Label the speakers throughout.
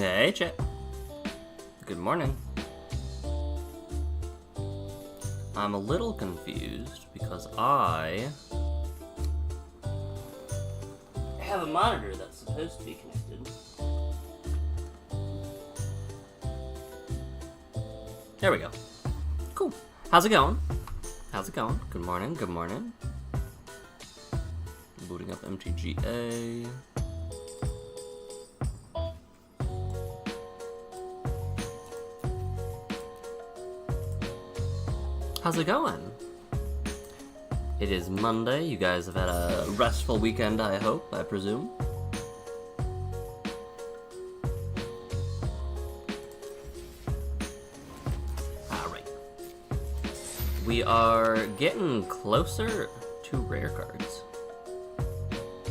Speaker 1: Hey, chat. Good morning. I'm a little confused because I have a monitor that's supposed to be connected. There we go. Cool. How's it going? How's it going? Good morning, good morning. Booting up MTGA. How's it going? It is Monday. You guys have had a restful weekend, I hope, I presume. Alright. We are getting closer to rare cards.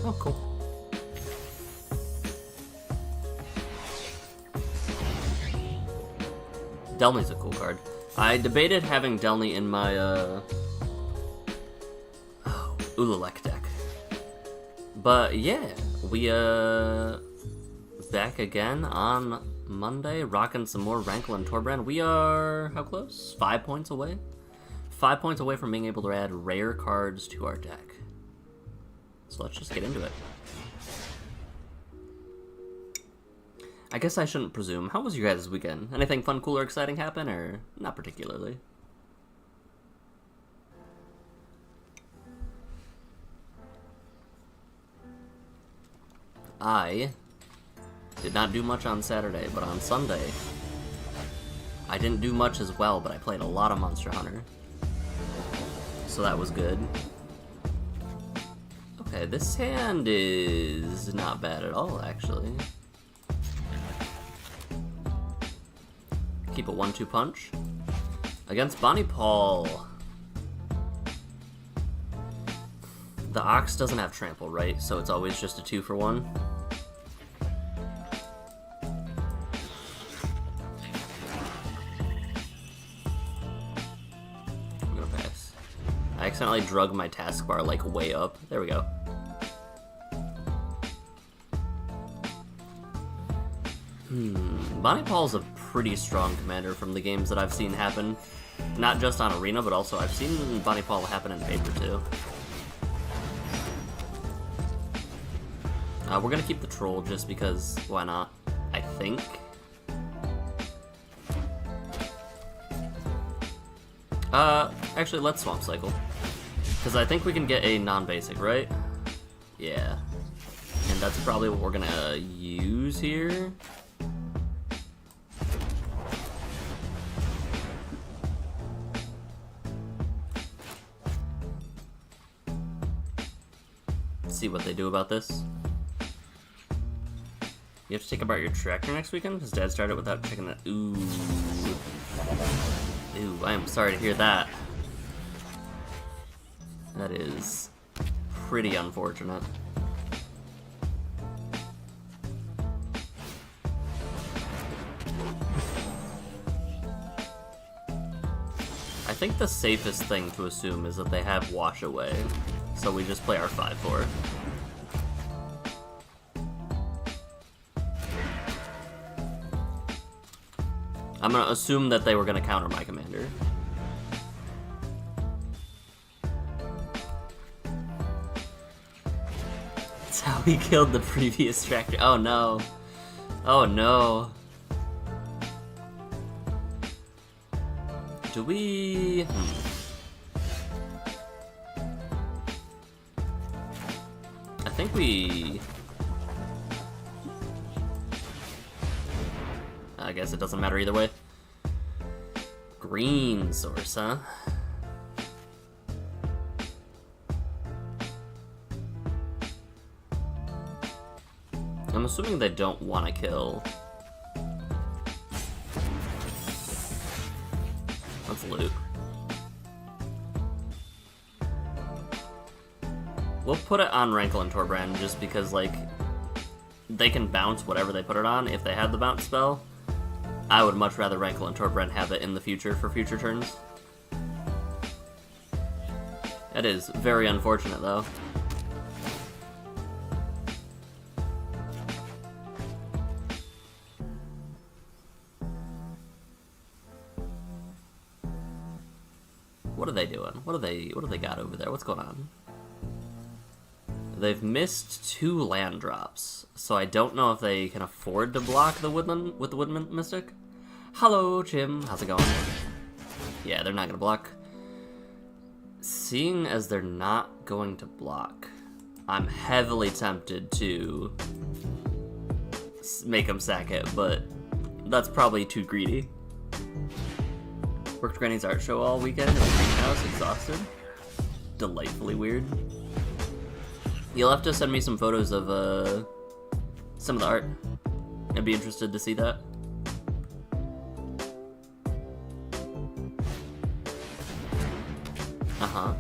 Speaker 1: Oh, cool. Delney's a cool card. I debated having Delney in my, Ulalek deck. But yeah, we, back again on Monday, rocking some more Rankle and Torbran. We are, how close? 5 points away? 5 points away from being able to add rare cards to our deck. So let's just get into it. I guess I shouldn't presume. How was your guys' weekend? Anything fun, cool, or exciting happen, or not particularly? I did not do much on Saturday, but on Sunday, I didn't do much as well, but I played a lot of Monster Hunter. So that was good. Okay, this hand is not bad at all, actually. Keep a 1-2 punch. Against Bonnie Paul. The Ox doesn't have trample, right? So it's always just a 2-for-1. I'm gonna pass. I accidentally drug my taskbar like way up. There we go. Bonnie Paul's a pretty strong commander from the games that I've seen happen. Not just on Arena, but also I've seen Bonnie Paul happen in paper too. We're gonna keep the troll just because, why not? I think. Actually, let's Swamp Cycle. Because I think we can get a non-basic, right? Yeah. And that's probably what we're gonna use here. See what they do about this. You have to take apart your tractor next weekend? His dad started without checking that. Ooh. Ooh, I am sorry to hear that. That is pretty unfortunate. I think the safest thing to assume is that they have Wash Away. So we just play our 5-4. I'm gonna assume that they were gonna counter my commander. That's how he killed the previous tractor. Oh no. Oh no. Do we... I think we... I guess it doesn't matter either way. Green source, huh? I'm assuming they don't want to kill. Let's loot. We'll put it on Rankle and Torbran just because, like, they can bounce whatever they put it on if they had the bounce spell. I would much rather Rankle and Torbran have it in the future for future turns. That is very unfortunate, though. What are they doing? What do they got over there? What's going on? They've missed 2 land drops, so I don't know if they can afford to block the Woodland with the Woodman Mystic. Hello, Jim. How's it going? Yeah, they're not gonna block. Seeing as they're not going to block, I'm heavily tempted to make them sack it, but that's probably too greedy. Worked Granny's art show all weekend in the greenhouse, exhausted. Delightfully weird. You'll have to send me some photos of some of the art. I'd be interested to see that. Uh-huh.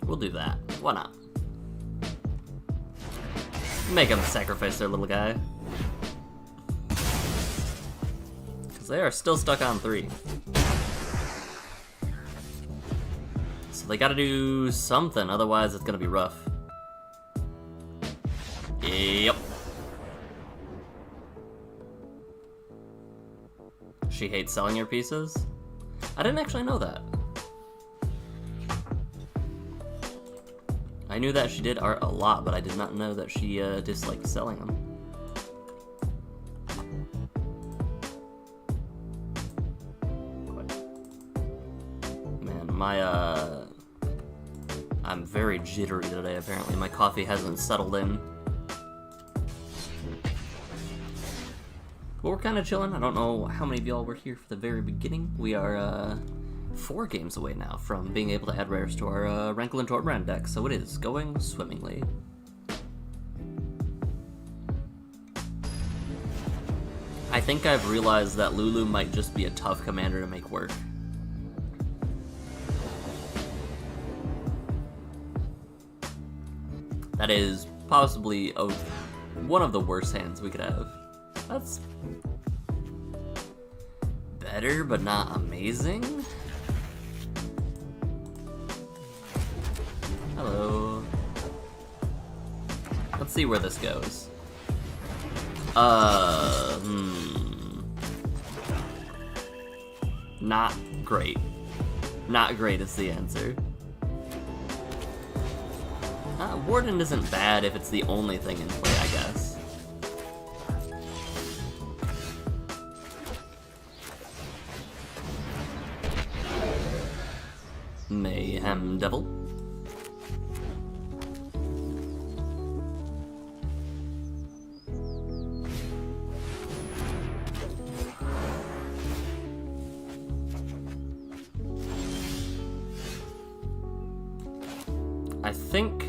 Speaker 1: We'll do that. Why not? Make them sacrifice their little guy. Because they are still stuck on 3. So they gotta do something, otherwise it's gonna be rough. Yep. She hates selling your pieces? I didn't actually know that. I knew that she did art a lot, but I did not know that she disliked selling them. Man, I'm very jittery today, apparently. My coffee hasn't settled in. But we're kind of chilling. I don't know how many of y'all were here for the very beginning. We are, 4 games away now from being able to add rares to our Rankle and Torbran deck, so it is going swimmingly. I think I've realized that Lulu might just be a tough commander to make work. That is possibly one of the worst hands we could have. That's better, but not amazing. Hello. Let's see where this goes. Not great. Not great is the answer. Warden isn't bad if it's the only thing in play, I guess. Mayhem Devil. I think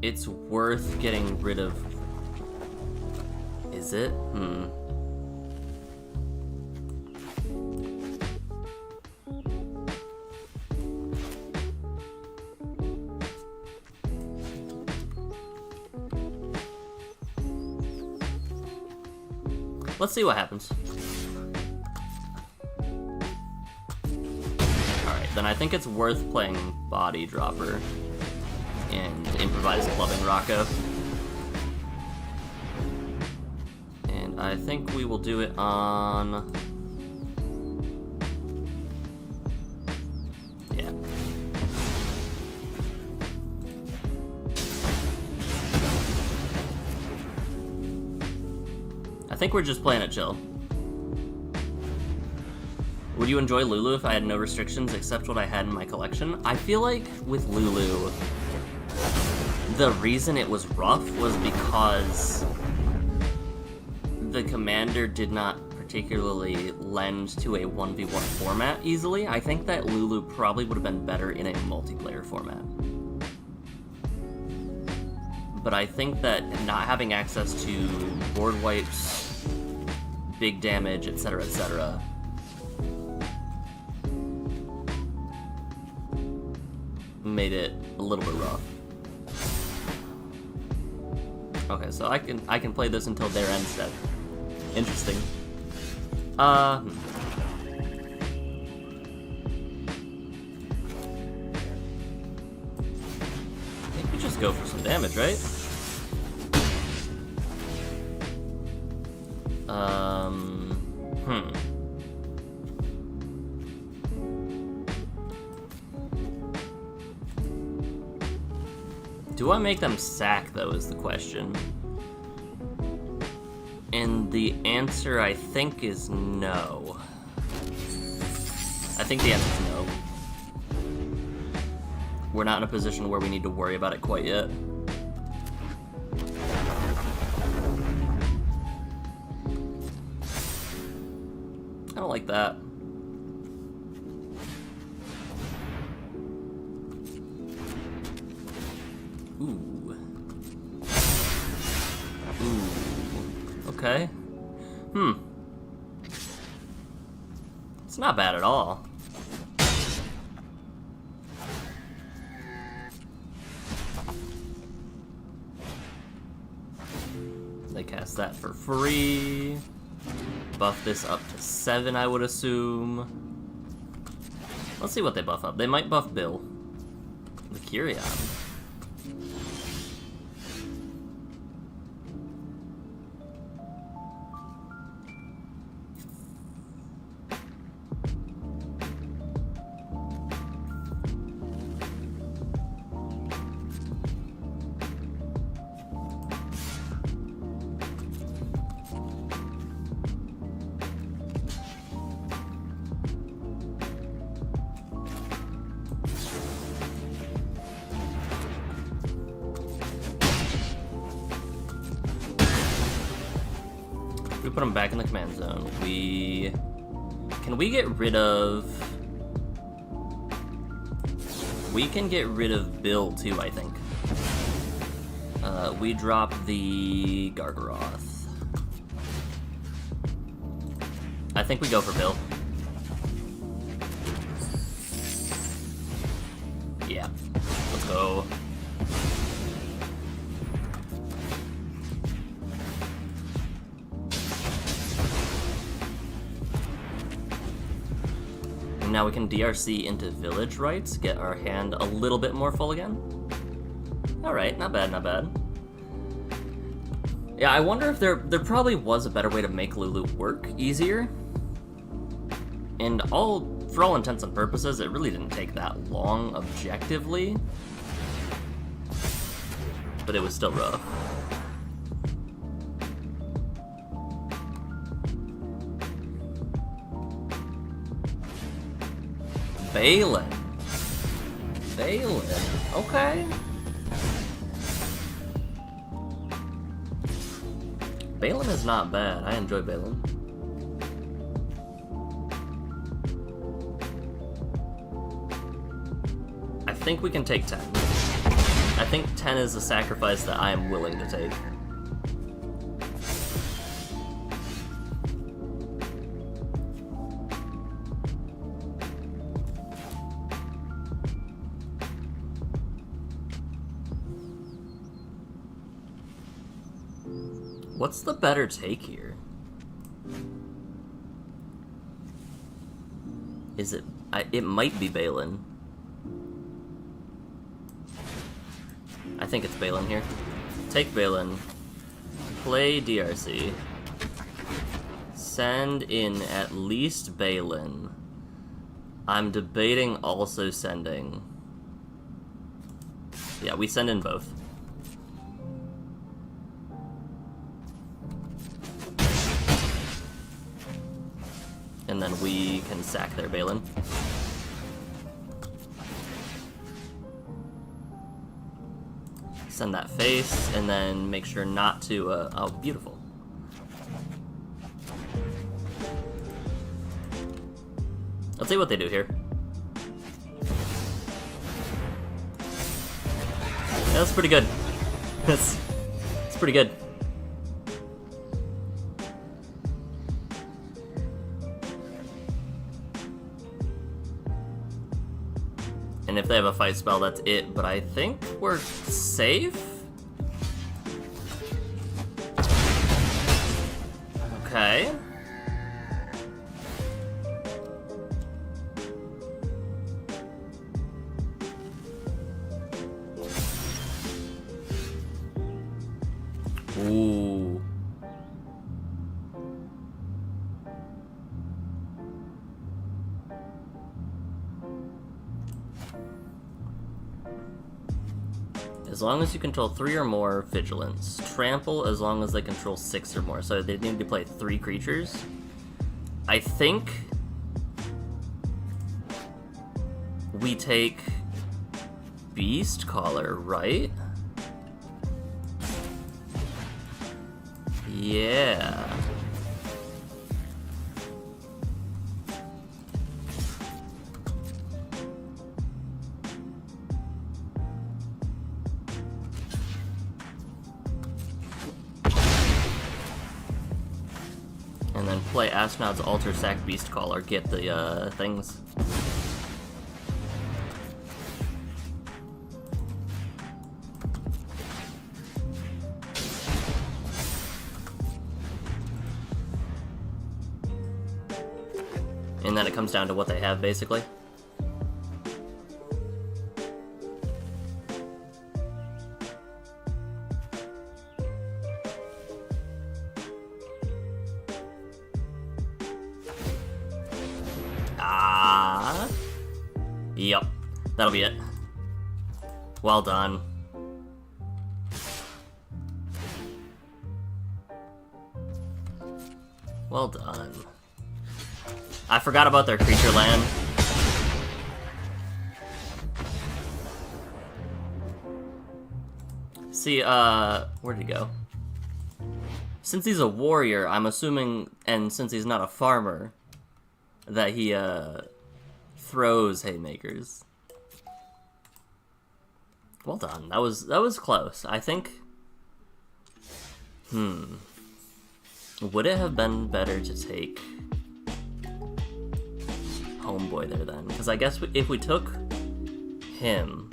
Speaker 1: it's worth getting rid of. Is it? Let's see what happens. Alright, then I think it's worth playing Body Dropper and Improvised Clubbing Rocco. And I think we will do it on... yeah. I think we're just playing it chill. Would you enjoy Lulu if I had no restrictions except what I had in my collection? I feel like with Lulu, the reason it was rough was because the commander did not particularly lend to a 1v1 format easily. I think that Lulu probably would have been better in a multiplayer format. But I think that not having access to board wipes, big damage, etc., etc., made it a little bit rough. Okay, so I can play this until their end step. Interesting. go for some damage, right? Do I make them sack, though, is the question. And the answer, I think, is no. I think the answer is no. We're not in a position where we need to worry about it quite yet. I don't like that. Ooh. Ooh. Okay. It's not bad at all. They cast that for free. Buff this up to 7, I would assume. Let's see what they buff up. They might buff Bill. The Kyrion. We put him back in the command zone. Can we get rid of... We can get rid of Bill, too, I think. We drop the Gargaroth. I think we go for Bill. Yeah. Let's go. Now we can DRC into Village Rites, get our hand a little bit more full again. Alright, not bad, not bad. Yeah, I wonder if there probably was a better way to make Lulu work easier. And for all intents and purposes, it really didn't take that long objectively. But it was still rough. Balin. Okay. Balin is not bad. I enjoy Balin. I think we can take 10. I think 10 is a sacrifice that I am willing to take. What's the better take here? Is it... it might be Balin. I think it's Balin here. Take Balin. Play DRC. Send in at least Balin. I'm debating also sending... Yeah, we send in both. And then we can sack their Balin. Send that face, and then make sure not to, oh, beautiful. Let's see what they do here. Yeah, that's pretty good. It's pretty good. And if they have a fight spell, that's it, but I think we're safe? Okay. As long as you control 3 or more, vigilance. Trample as long as they control 6 or more. So they need to play 3 creatures. I think we take Beast Caller, right? Yeah. And then play Astronaut's Altar, sack Beast Caller, get the things. And then it comes down to what they have, basically. Yep, that'll be it. Well done. Well done. I forgot about their creature land. See, where'd he go? Since he's a warrior, I'm assuming, and since he's not a farmer, that he, throws haymakers. Well done. That was close. I think. Would it have been better to take Homeboy there then? Because I guess if we took him,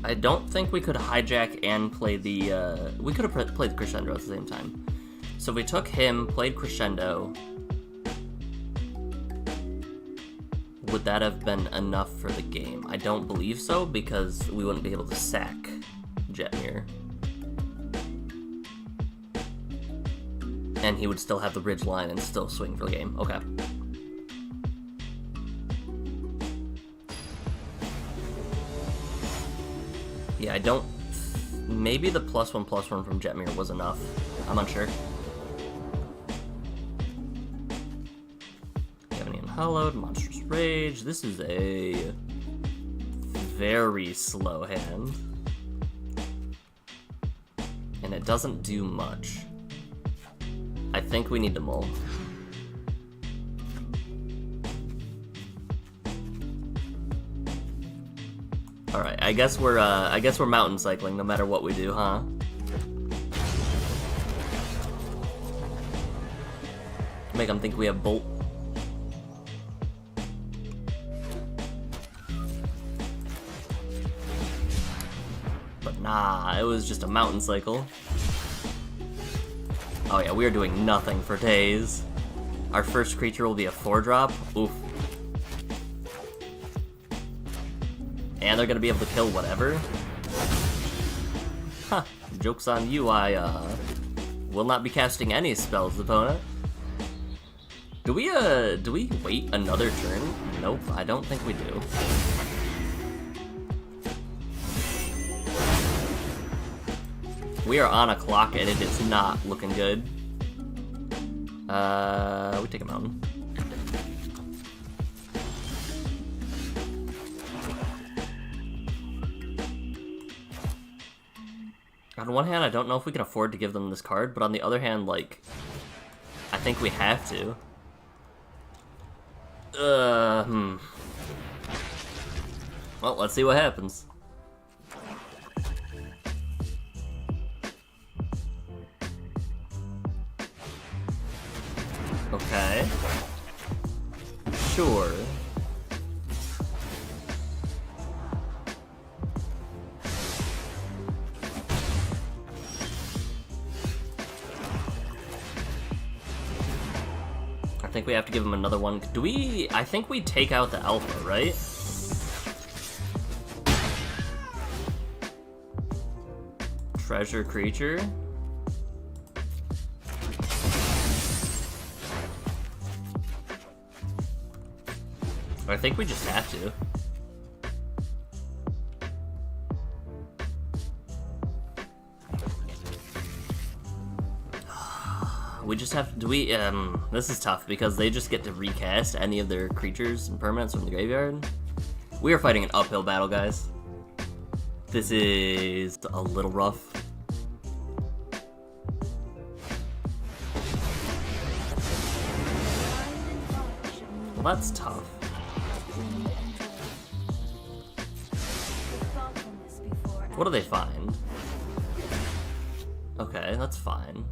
Speaker 1: I don't think we could hijack and play the, we could have played Crescendo at the same time. So if we took him, played Crescendo, would that have been enough for the game? I don't believe so, because we wouldn't be able to sack Jetmir. And he would still have the ridge line and still swing for the game. Okay. Yeah, I don't... Maybe the +1/+1 from Jetmir was enough. I'm unsure. You have any Unhallowed, Monstrous Rage. This is a very slow hand. And it doesn't do much. I think we need to mull. Alright, I guess we're mountain cycling no matter what we do, huh? Make them think we have Bolt. But nah, it was just a mountain cycle. Oh yeah, we are doing nothing for days. Our first creature will be a 4-drop. Oof. And they're gonna be able to kill whatever. Huh, joke's on you, I will not be casting any spells, opponent. Do we wait another turn? Nope, I don't think we do. We are on a clock and it is not looking good. We take a mountain. On one hand, I don't know if we can afford to give them this card, but on the other hand, like, I think we have to. Well, let's see what happens. Okay. Sure. I think we have to give him another one. Do we... I think we take out the alpha, right? Treasure creature. I think we just have to. We just have to, this is tough because they just get to recast any of their creatures and permanents from the graveyard. We are fighting an uphill battle, guys. This is a little rough. Well, that's tough. What do they find? Okay, that's fine.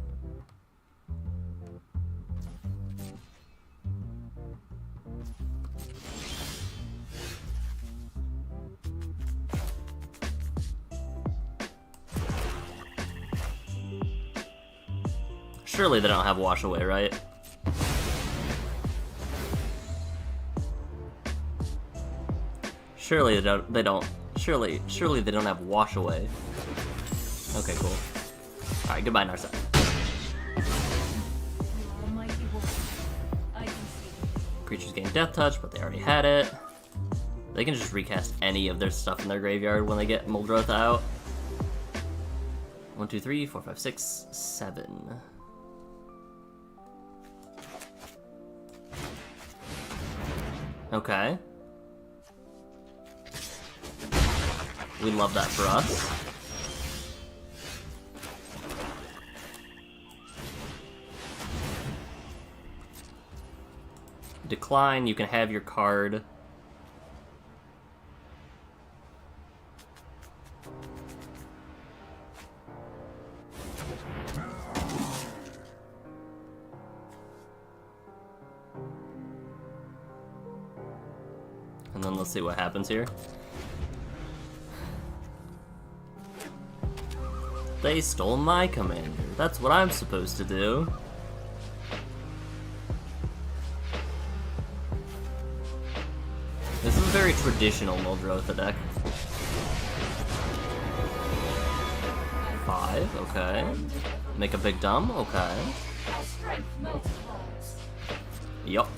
Speaker 1: Surely they don't have wash away, right? Surely they don't. Surely they don't have wash away. Okay, cool. All right, goodbye, Narset. Creatures gain Death Touch, but they already had it. They can just recast any of their stuff in their graveyard when they get Muldrotha out. 1, 2, 3, 4, 5, 6, 7. Okay. We love that for us. Decline, you can have your card. And then let's see what happens here. They stole my commander. That's what I'm supposed to do. This is a very traditional Muldrotha deck. 5, okay. Make a big dumb, okay. Yup.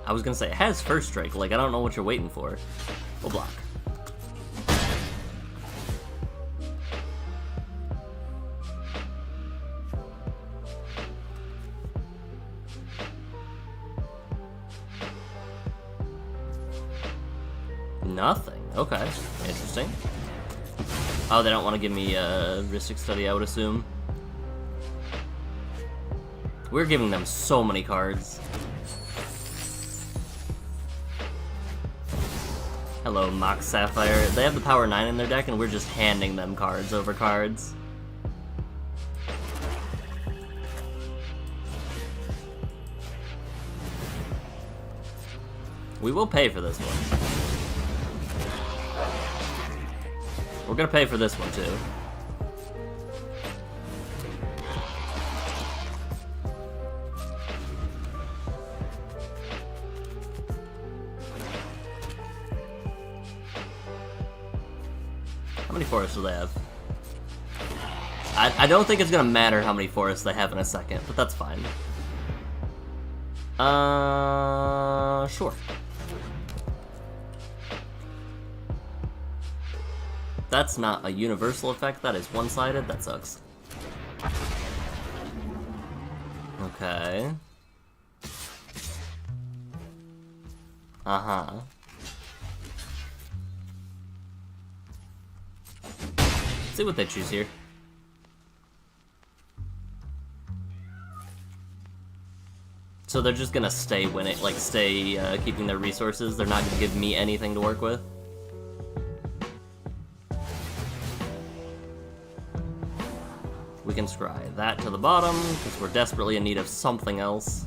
Speaker 1: I was gonna say, it has first strike, like I don't know what you're waiting for. We'll block. Nothing. Okay. Interesting. Oh, they don't want to give me a Rhystic Study, I would assume. We're giving them so many cards. Hello, Mox Sapphire. They have the power 9 in their deck, and we're just handing them cards over cards. We will pay for this one. We're gonna pay for this one, too. How many forests do they have? I don't think it's gonna matter how many forests they have in a second, but that's fine. Sure. That's not a universal effect, that is one-sided, that sucks. Okay. Uh-huh. Let's see what they choose here. So they're just gonna stay winning, like stay keeping their resources. They're not gonna give me anything to work with. We can scry that to the bottom, because we're desperately in need of something else.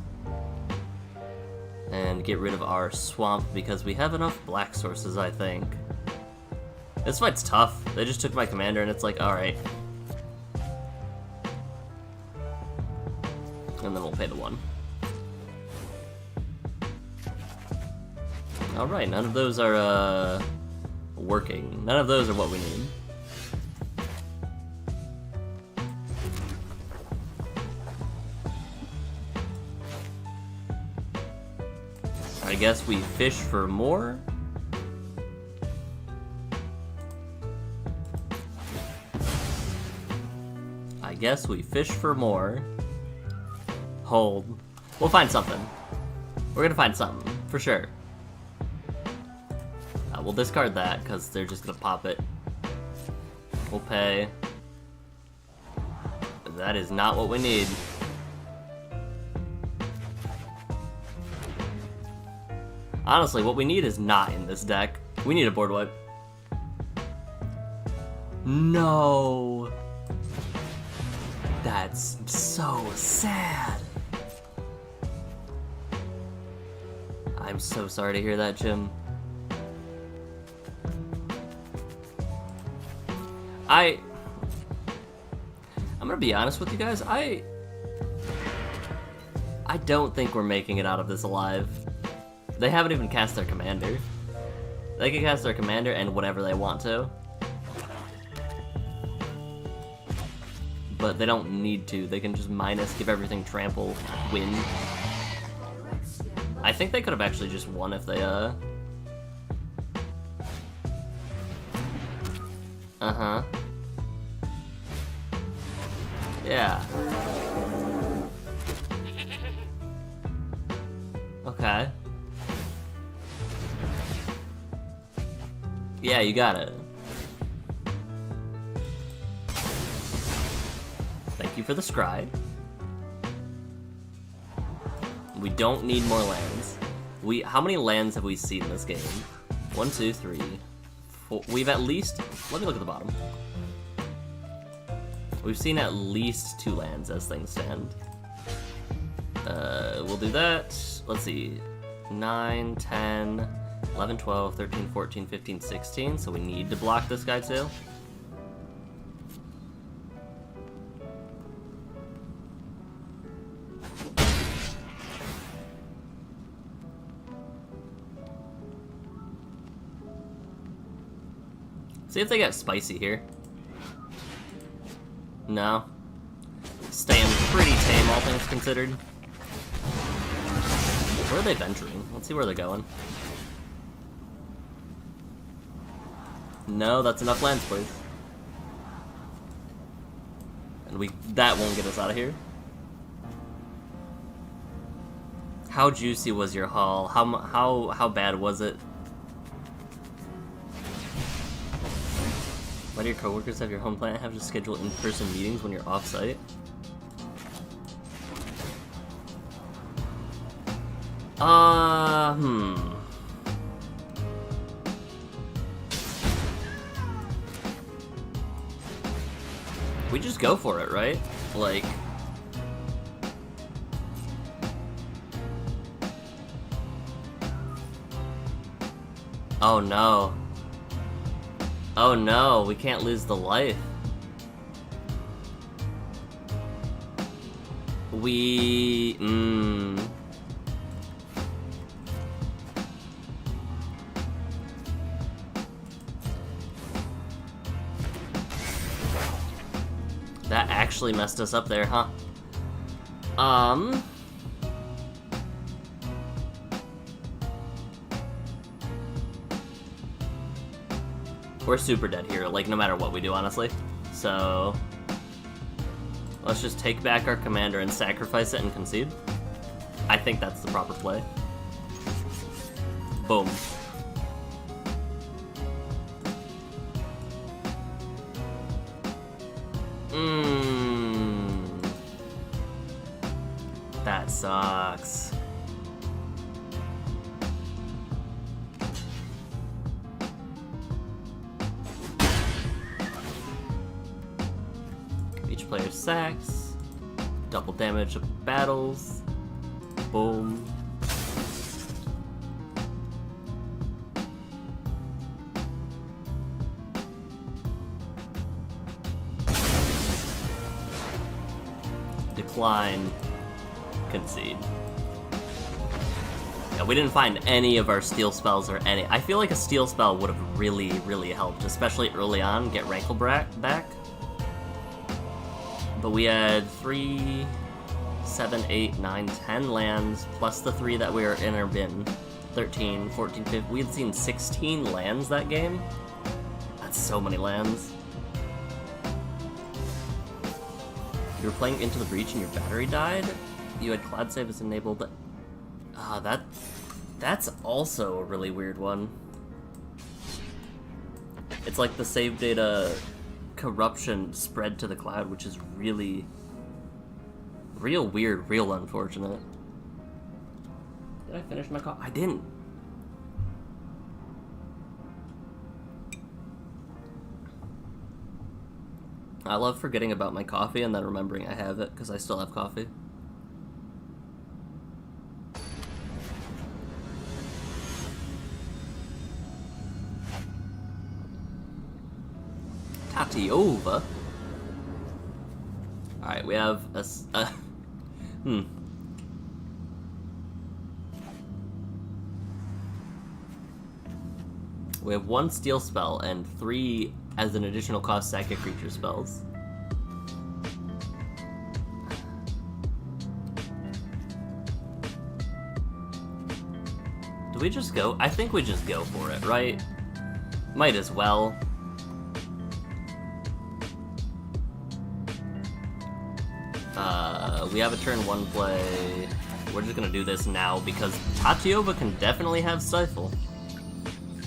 Speaker 1: And get rid of our swamp, because we have enough black sources, I think. This fight's tough. They just took my commander, and it's like, alright. And then we'll pay the 1. Alright, none of those are, working. None of those are what we need. I guess we fish for more. I guess we fish for more. Hold. We'll find something. We're gonna find something, for sure. We'll discard that, because they're just gonna pop it. We'll pay. That is not what we need. Honestly, what we need is not in this deck. We need a board wipe. No. That's so sad. I'm so sorry to hear that, Jim. I'm gonna be honest with you guys, I don't think we're making it out of this alive. They haven't even cast their commander. They can cast their commander and whatever they want to. But they don't need to. They can just minus, give everything trample, win. I think they could have actually just won if they, Uh-huh. Yeah. Okay. Yeah, you got it. Thank you for the scry. We don't need more lands. How many lands have we seen in this game? 1, 2, 3, 4. We've at least, let me look at the bottom. We've seen at least 2 lands as things stand. We'll do that. Let's see. 9, 10, 11, 12, 13, 14, 15, 16. So we need to block this guy too. See if they get spicy here. No. Staying pretty tame, all things considered. Where are they venturing? Let's see where they're going. No, that's enough lands, please. And that won't get us out of here. How juicy was your haul? How bad was it? Why do your coworkers have your home planet have to schedule in-person meetings when you're off-site? We just go for it, right? Like... Oh no. Oh no, we can't lose the life. That actually messed us up there, huh? We're super dead here, like, no matter what we do, honestly. So... let's just take back our commander and sacrifice it and concede. I think that's the proper play. Boom. That sucks. Each player sacks. Double damage of battles. Boom. Decline. Concede. Yeah, we didn't find any of our steal spells or any. I feel like a steal spell would have really, really helped, especially early on, get Rankle back. But we had 3, 7, 8, 9, 10 lands, plus the 3 that we were in our bin. 13, 14, 15. We had seen 16 lands that game. That's so many lands. You were playing Into the Breach and your battery died? You had Cloud Save as enabled. That's also a really weird one. It's like the save data corruption spread to the cloud, which is really real weird, real unfortunate. Did I finish my call? I didn't. I love forgetting about my coffee and then remembering I have it because I still have coffee. Tatiova. Alright, we have a We have 1 steal spell and 3 as an additional cost psychic creature spells. Do we just go? I think we just go for it, right? Might as well. We have a turn 1 play. We're just gonna do this now because Tatiova can definitely have Stifle.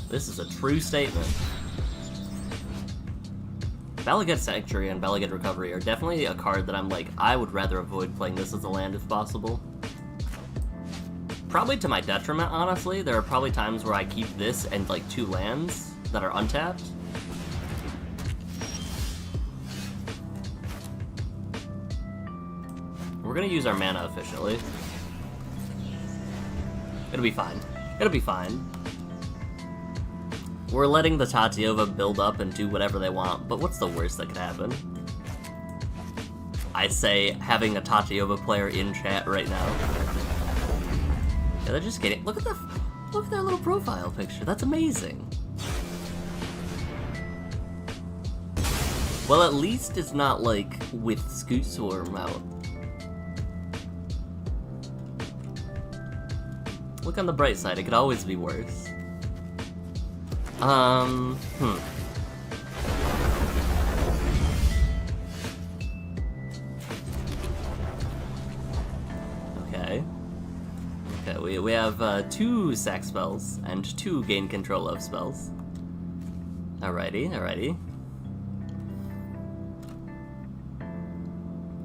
Speaker 1: This is a true statement. Balaget Sanctuary and Balaget Recovery are definitely a card that I'm like, I would rather avoid playing this as a land if possible. Probably to my detriment, honestly. There are probably times where I keep this and like 2 lands that are untapped. We're gonna use our mana efficiently. It'll be fine. It'll be fine. We're letting the Tatiova build up and do whatever they want, but what's the worst that could happen? I say having a Tatiova player in chat right now. Yeah, they're just kidding. Look at their little profile picture. That's amazing. Well, at least it's not like with Scoot Swarm out. Look on the bright side, it could always be worse. Okay. Okay, we have 2 sack spells and 2 gain control of spells. Alrighty, alrighty.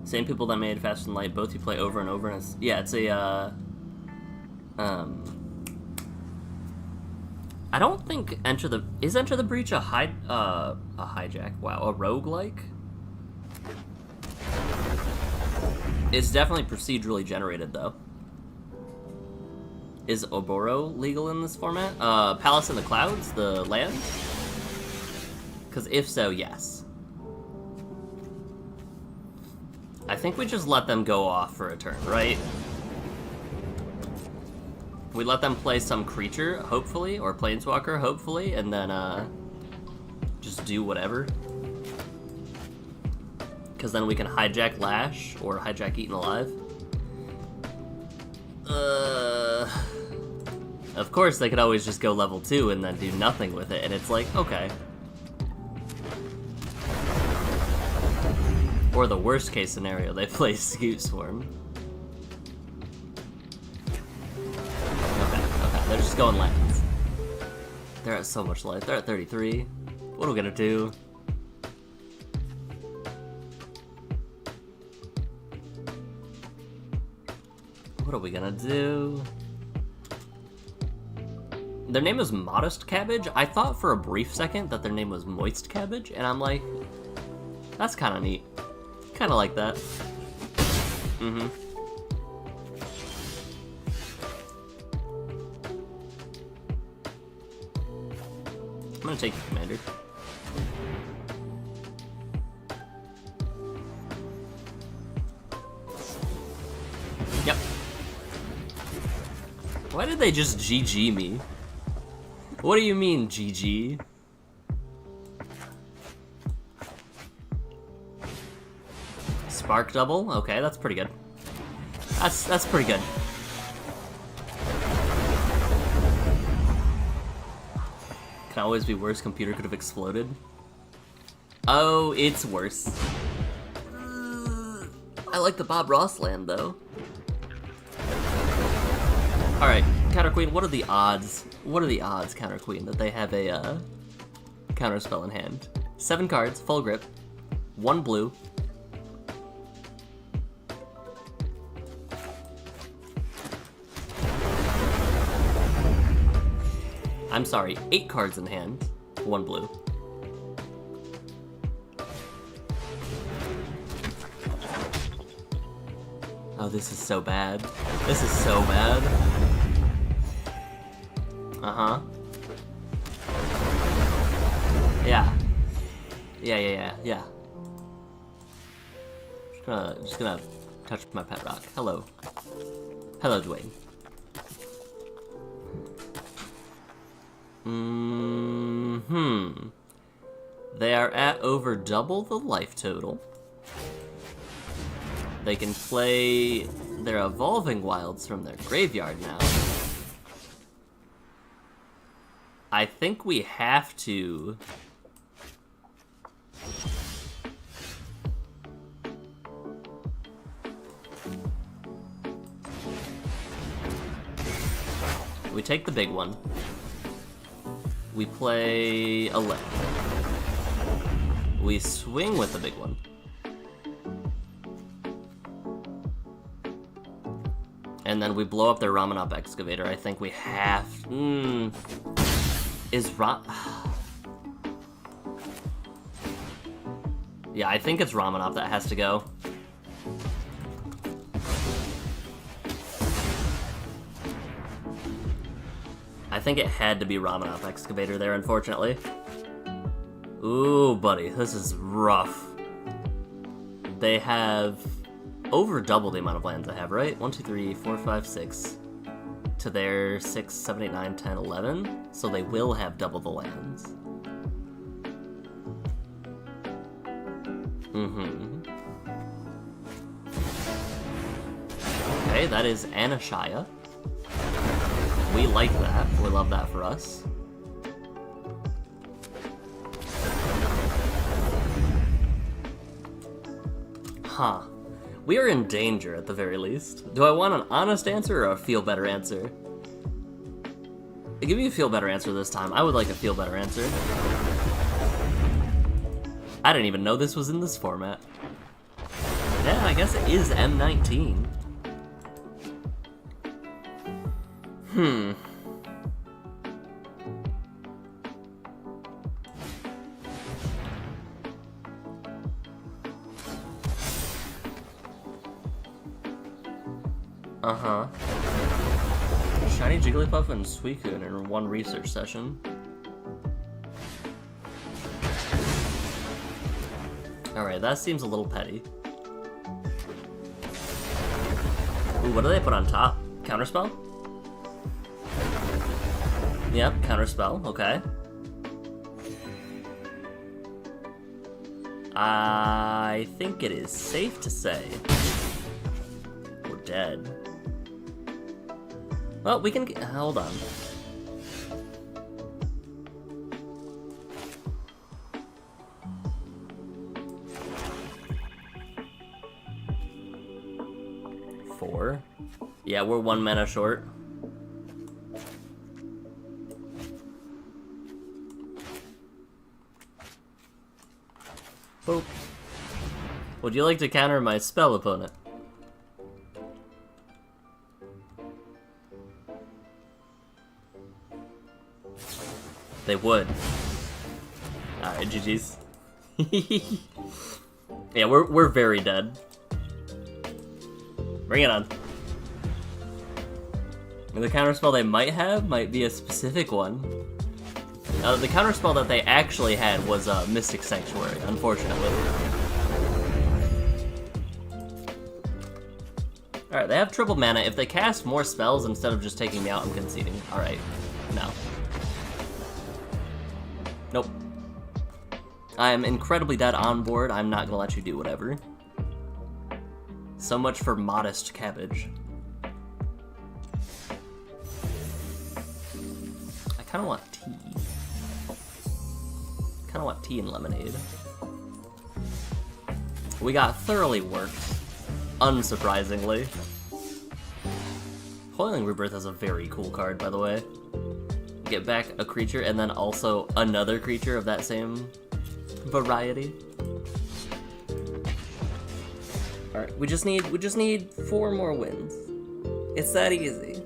Speaker 1: Same people that made Fast and Light, both you play over and over, and it's, yeah, it's a, I don't think is Enter the Breach a hijack? Wow, a roguelike? It's definitely procedurally generated, though. Is Oboro legal in this format? Palace in the Clouds, the land? Because if so, yes. I think we just let them go off for a turn, right? We let them play some creature, hopefully, or planeswalker, hopefully, and then, just do whatever. Because then we can hijack Lash, or hijack Eaten Alive. Of course, they could always just go level 2 and then do nothing with it, and it's like, okay. Or the worst case scenario, they play Scoot Swarm. They're just going lands. They're at so much life. They're at 33. What are we gonna do? What are we gonna do? Their name is Modest Cabbage. I thought for a brief second that their name was Moist Cabbage, and I'm like, that's kind of neat. Kind of like that. Mm-hmm. I'm gonna take you, Commander. Yep. Why did they just GG me? What do you mean, GG? Spark double? Okay, that's pretty good. That's pretty good. Can always be worse. Computer could have exploded. Oh, it's worse. I like the Bob Ross land, though. Alright, Counter Queen, what are the odds? What are the odds, Counter Queen, that they have a counter spell in hand? 7 cards, full grip, 1 blue. I'm sorry, 8 cards in hand, 1 blue. Oh, this is so bad. This is so bad. Uh-huh. Yeah. Yeah. Just gonna touch my pet rock. Hello. Hello, Dwayne. They are at over double the life total. They can play their Evolving Wilds from their graveyard now. I think we have to... We take the big one. We play a land. We swing with the big one. And then we blow up their Ramanop Excavator. I think we have... Yeah, I think it's Ramanop that has to go. I think it had to be Ramanop Excavator there, unfortunately. Ooh, buddy, this is rough. They have over double the amount of lands I have, right? 1, 2, 3, 4, 5, 6. To their 6, 7, 8, 9, 10, 11. So they will have double the lands. Okay, that is Anashaya. We like that. We love that for us. Huh. We are in danger, at the very least. Do I want an honest answer or a feel-better answer? Give me a feel-better answer this time. I would like a feel-better answer. I didn't even know this was in this format. Yeah, I guess it is M19. Uh-huh. Shiny Jigglypuff and Suicune in one research session. Alright, that seems a little petty. Ooh, what do they put on top? Counterspell? Yep, Counterspell, okay. I think it is safe to say we're dead. Well, we can get... hold on. Four. Yeah, we're 1 mana short. Boop. Would you like to counter my spell, opponent? They would. Alright, GG's. Yeah, we're very dead. Bring it on. And the counterspell they might have might be a specific one. The counterspell that they actually had was Mystic Sanctuary, unfortunately. Alright, they have triple mana. If they cast more spells instead of just taking me out, I'm conceding. Alright, no. Nope. I'm incredibly dead on board. I'm not gonna let you do whatever. So much for modest cabbage. I kinda want tea. Kinda want tea and lemonade. We got thoroughly worked, unsurprisingly. Coiling Rebirth is a very cool card, by the way. Get back a creature and then also another creature of that same variety. Alright, we just need 4 more wins. It's that easy.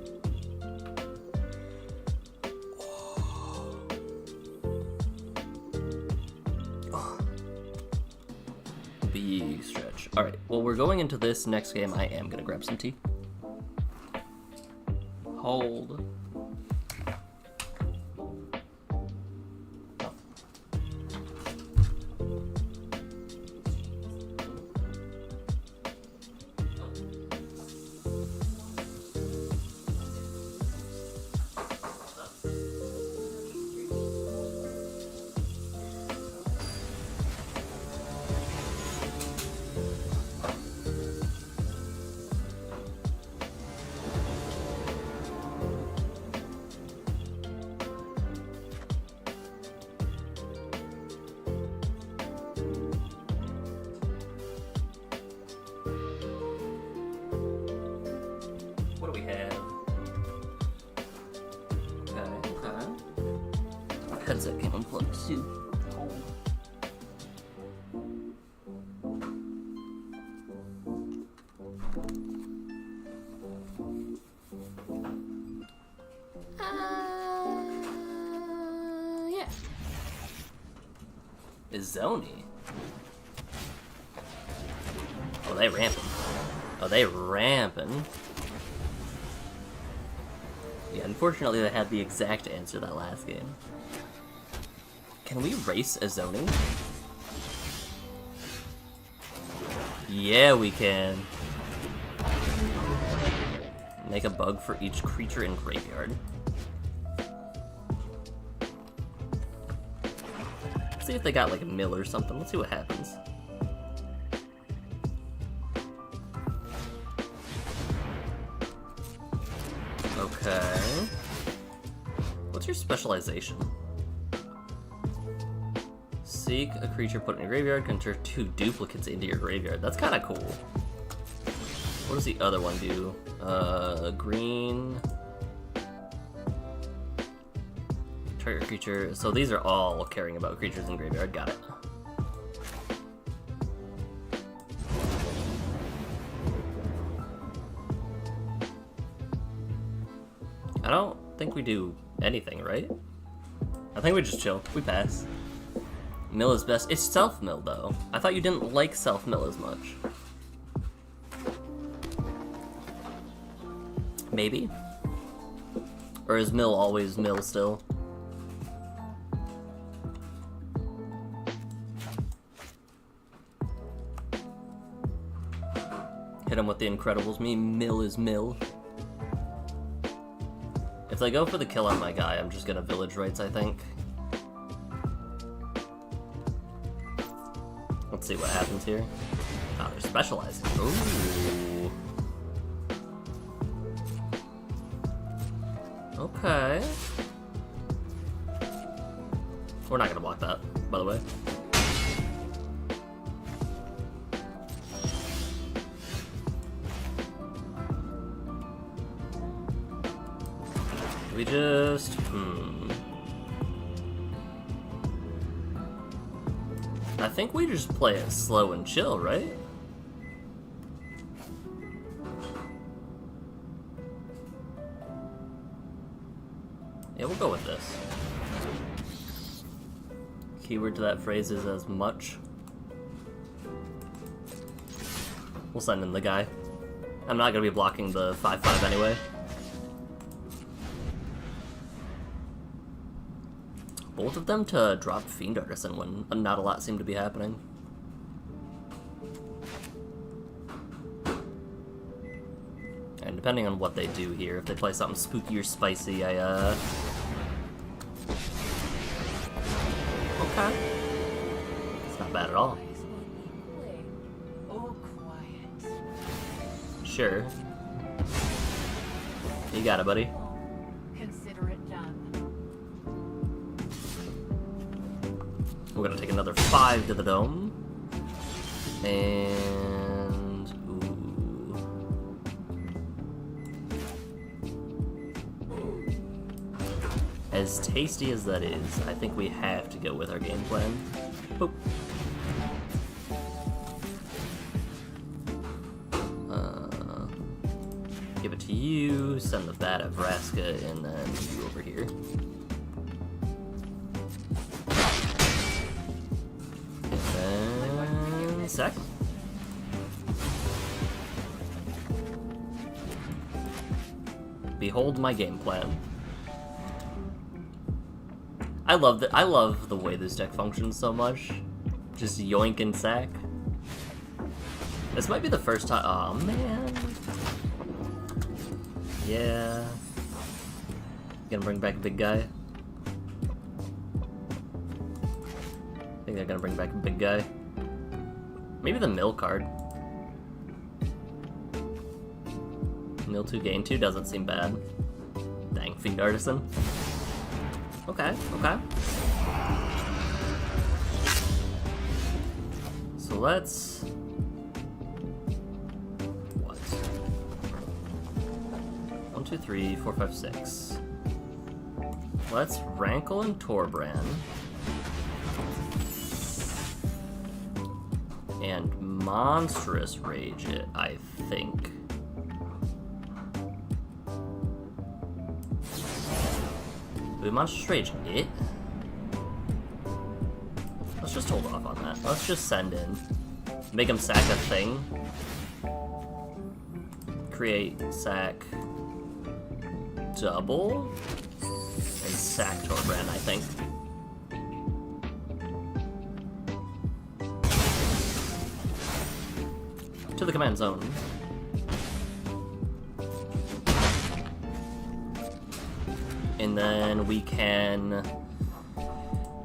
Speaker 1: Big stretch. Alright, well, we're going into this next game. I am gonna grab some tea. Hold. What do we have? Okay. Headset came unplugged too. Yeah. Izoni. Oh, they ramping. Oh, they ramping. Yeah, unfortunately they had the exact answer that last game. Can we race Izoni? Yeah, we can. Make a bug for each creature in graveyard. Let's see if they got like a mill or something. Let's see what happens. Okay. What's your specialization? Seek a creature put in your graveyard, convert 2 duplicates into your graveyard. That's kind of cool. What does the other one do? Green. Target creature. So these are all caring about creatures in graveyard. Got it. I don't think we do anything, right? I think we just chill. We pass. Mill is best. It's self-mill, though. I thought you didn't like self-mill as much. Maybe? Or is mill always mill still? Hit him with the Incredibles. Mill is mill. If they go for the kill on my guy, I'm just gonna Village Rites, I think. Let's see what happens here. Oh, they're specializing. Ooh. Okay. We're not gonna block that, by the way. We just... I think we just play it slow and chill, right? Yeah, we'll go with this. Keyword to that phrase is as much. We'll send in the guy. I'm not gonna be blocking the 5/5 anyway. Both of them to drop Fiend Artisan when not a lot seemed to be happening. And depending on what they do here, if they play something spooky or spicy, okay. It's not bad at all. Sure. You got it, buddy. We're gonna take another 5 to the dome. And... ooh. As tasty as that is, I think we have to go with our game plan. Boop. Give it to you, send the bat at Vraska, and then you over here. And then... sack. Behold my game plan. I love the way this deck functions so much. Just yoink and sack. This might be the first time. Oh man. Yeah. Gonna bring back a big guy. I think they're gonna bring back a big guy. Maybe the mill card. Mill 2, gain 2 doesn't seem bad. Dang, Fiend Artisan. Okay, okay. So let's... what? 1, 2, 3, 4, 5, 6. Let's Rankle and Torbran. And Monstrous Rage it, I think. Do we Monstrous Rage it? Let's just hold off on that. Let's just send in. Make him sack a thing. Create, sack, double, and sack Torbran, I think. To the command zone. And then we can...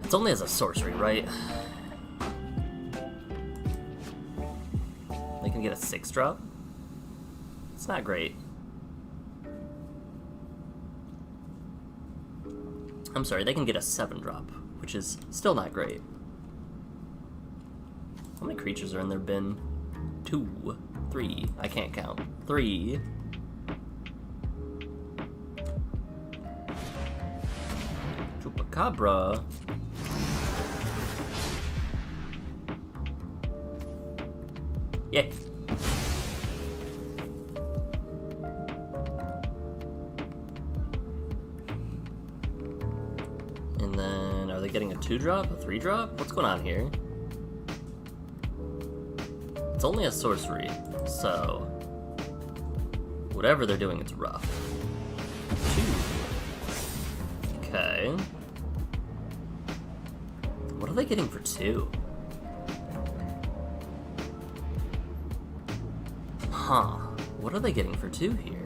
Speaker 1: it's only as a sorcery, right? They can get a 6-drop? It's not great. I'm sorry, they can get a 7-drop, which is still not great. How many creatures are in their bin? 2, 3, I can't count. 3. Chupacabra. Yeah. And then, are they getting a 2-drop? A 3-drop? What's going on here? It's only a sorcery, so whatever they're doing, it's rough. 2. Okay. What are they getting for 2? Huh. What are they getting for 2 here?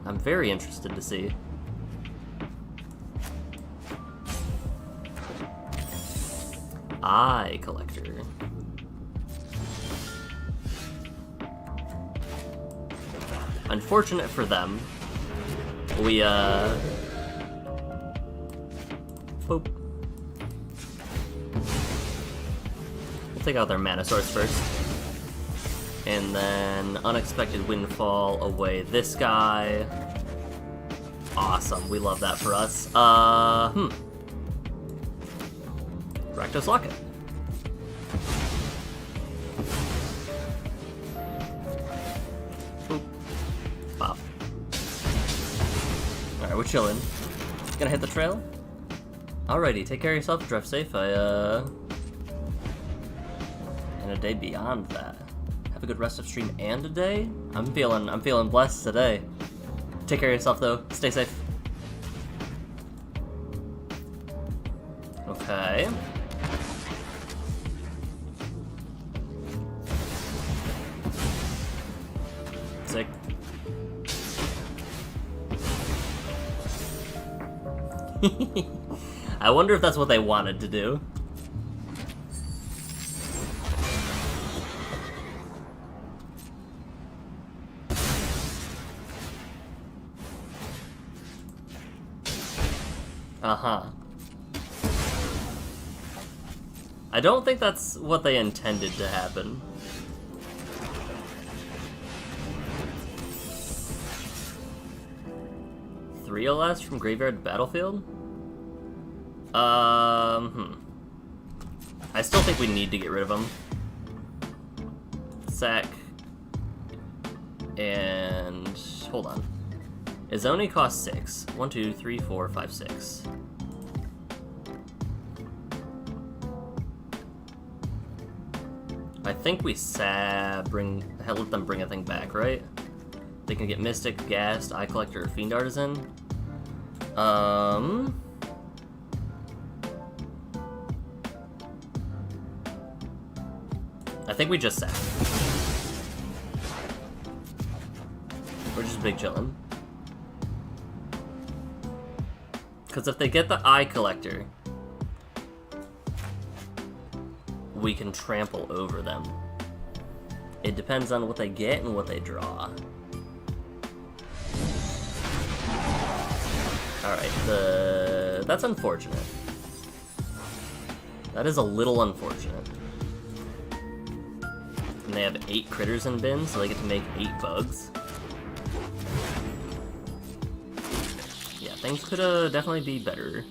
Speaker 1: I'm very interested to see. Eye Collector. Unfortunate for them, we, boop. We'll take out their mana source first. And then Unexpected Windfall away this guy. Awesome, we love that for us. Rakdos Locket. Pop. Alright, we're chilling. Gonna hit the trail? Alrighty, take care of yourself, drive safe. And a day beyond that. Have a good rest of stream and a day? I'm feeling blessed today. Take care of yourself though. Stay safe. Okay. Sick. I wonder if that's what they wanted to do. Uh-huh. I don't think that's what they intended to happen. Three LS from Graveyard Battlefield? I still think we need to get rid of them. Sack. And... hold on. His only costs 6. 1, 2, 3, 4, 5, 6. I think we let them bring a thing back, right? They can get Mystic, Ghast, Eye Collector, or Fiend Artisan. I think we just sack. We're just big chillin'. Because if they get the Eye Collector, we can trample over them. It depends on what they get and what they draw. Alright, that's unfortunate. That is a little unfortunate. And they have 8 critters in bins, so they get to make 8 bugs. Yeah, things could definitely be better.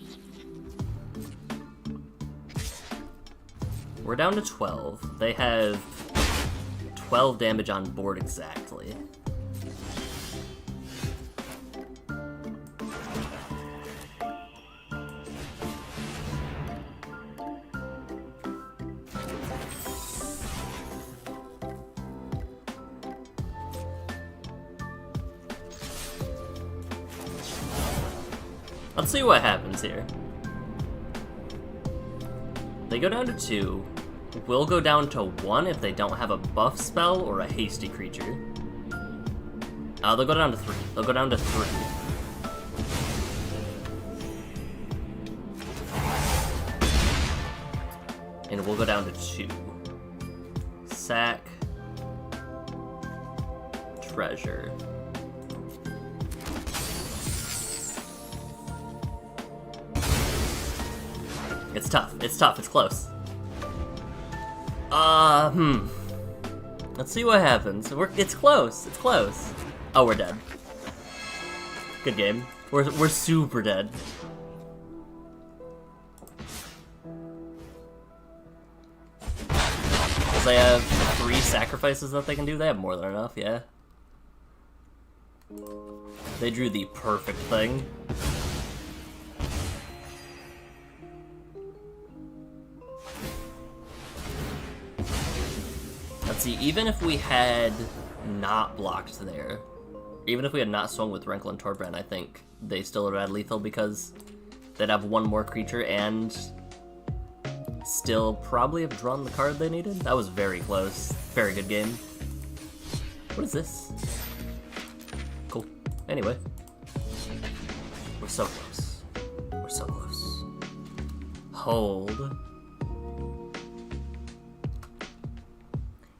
Speaker 1: We're down to 12. They have 12 damage on board exactly. Let's see what happens here. They go down to 2. We'll go down to 1 if they don't have a buff spell or a hasty creature. They'll go down to 3. They'll go down to 3. And we'll go down to 2. Sack. Treasure. It's tough. It's tough. It's close. Let's see what happens. It's close. It's close. Oh, we're dead. Good game. We're super dead. Because they have 3 sacrifices that they can do. They have more than enough, yeah. They drew the perfect thing. Let's see, even if we had not blocked there, even if we had not swung with Rankle and Torbran, I think they still would have had lethal because they'd have 1 more creature and still probably have drawn the card they needed. That was very close. Very good game. What is this? Cool. Anyway. We're so close. We're so close. Hold.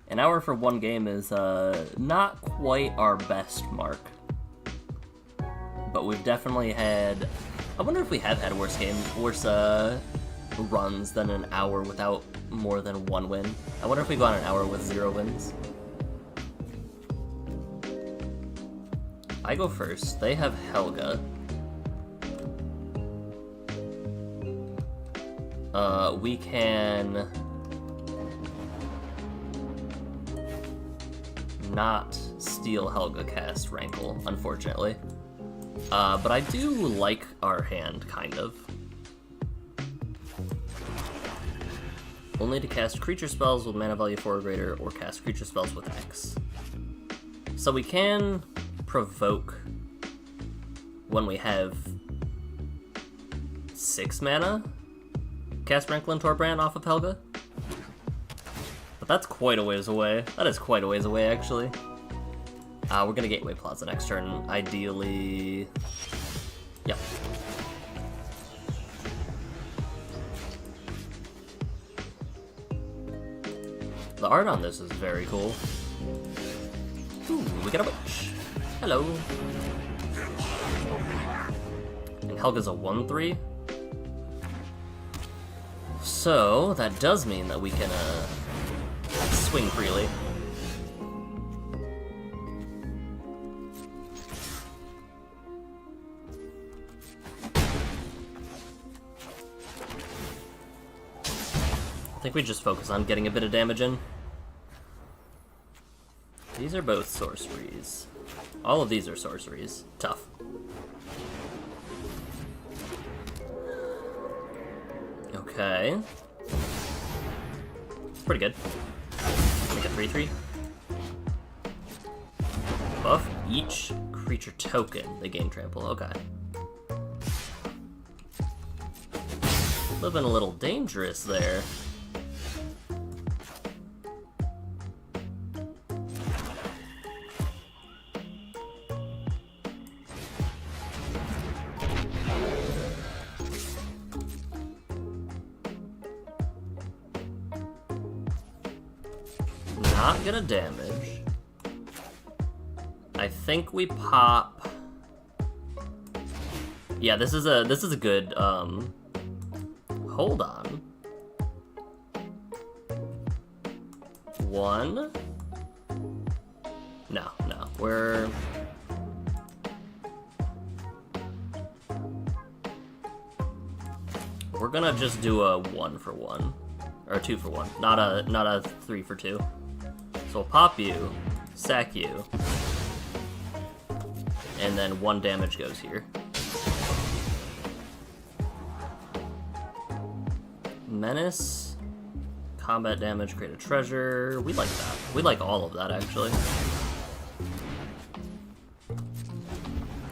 Speaker 1: An hour for 1 game is not quite our best mark. But we've definitely had... I wonder if we have had worse runs than an hour without more than 1 win. I wonder if we go on an hour with 0 wins. I go first. They have Helga. We can... not steal Helga cast Rankle, unfortunately. But I do like our hand, kind of. Only to cast creature spells with mana value 4 or greater, or cast creature spells with X. So we can provoke when we have 6 mana. Cast Rankle and Torbran off of Helga. But that's quite a ways away. That is quite a ways away, actually. We're gonna Gateway Plaza next turn. Ideally... Yep. The art on this is very cool. Ooh, we got a witch. Hello. And Helga's a 1/3. So, that does mean that we can, swing freely. I think we just focus on getting a bit of damage in. These are both sorceries. All of these are sorceries. Tough. Okay. It's pretty good. Make a 3/3. Buff each creature token. They gain trample. Okay. Living a little dangerous there. Not gonna damage. I think we pop. Yeah, this is a good hold on. One. No, we're gonna just do a 1-for-1 or 2-for-1, not a 3-for-2. So we'll pop you, sack you, and then 1 damage goes here. Menace, combat damage, create a treasure. We like that. We like all of that, actually.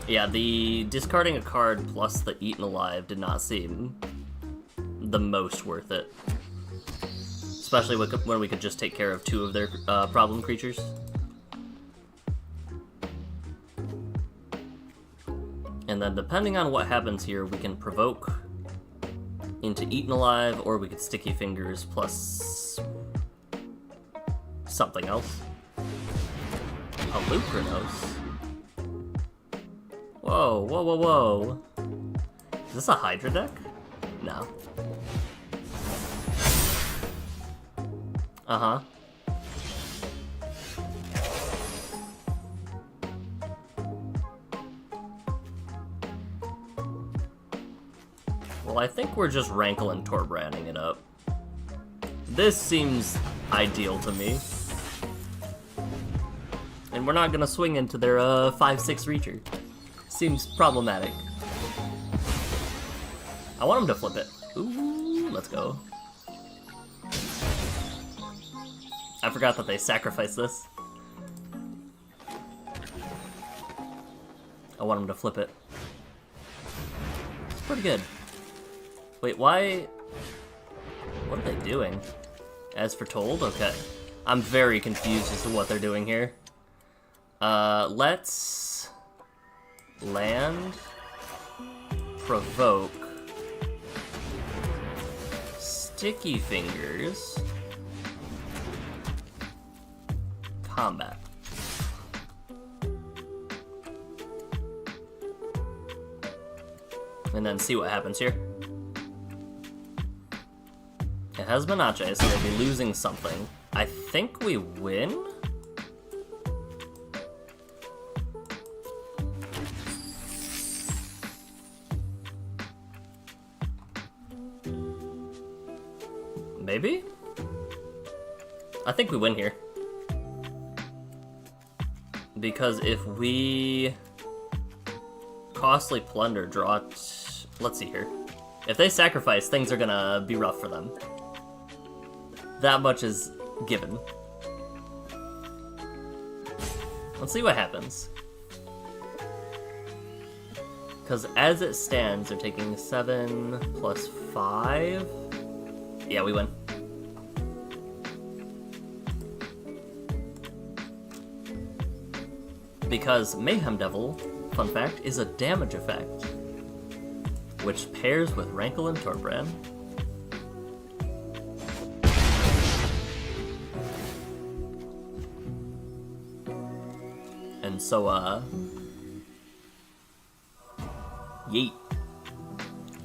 Speaker 1: Yeah, the discarding a card plus the eaten alive did not seem the most worth it. Especially when we could just take care of 2 of their problem creatures. And then depending on what happens here, we can provoke into Eaten Alive, or we could Sticky Fingers plus something else. A Lucrinos. Whoa. Is this a Hydra deck? No. Uh-huh. Well, I think we're just Rankle and Torbraning it up. This seems ideal to me. And we're not gonna swing into their 5/6 reacher. Seems problematic. I want him to flip it. Ooh, let's go. I forgot that they sacrificed this. I want him to flip it. It's pretty good. Wait, why? What are they doing? As foretold? Okay. I'm very confused as to what they're doing here. Let's land, provoke, Sticky Fingers, combat. And then see what happens here. It has Menace, so we'll be losing something. I think we win? Maybe? I think we win here. Because if we costly plunder, draw let's see here. If they sacrifice, things are gonna be rough for them. That much is given. Let's see what happens. Because as it stands, they're taking 7 plus 5. Yeah, we win. Because Mayhem Devil, fun fact, is a damage effect, which pairs with Rankle and Torbran. And so, yeet.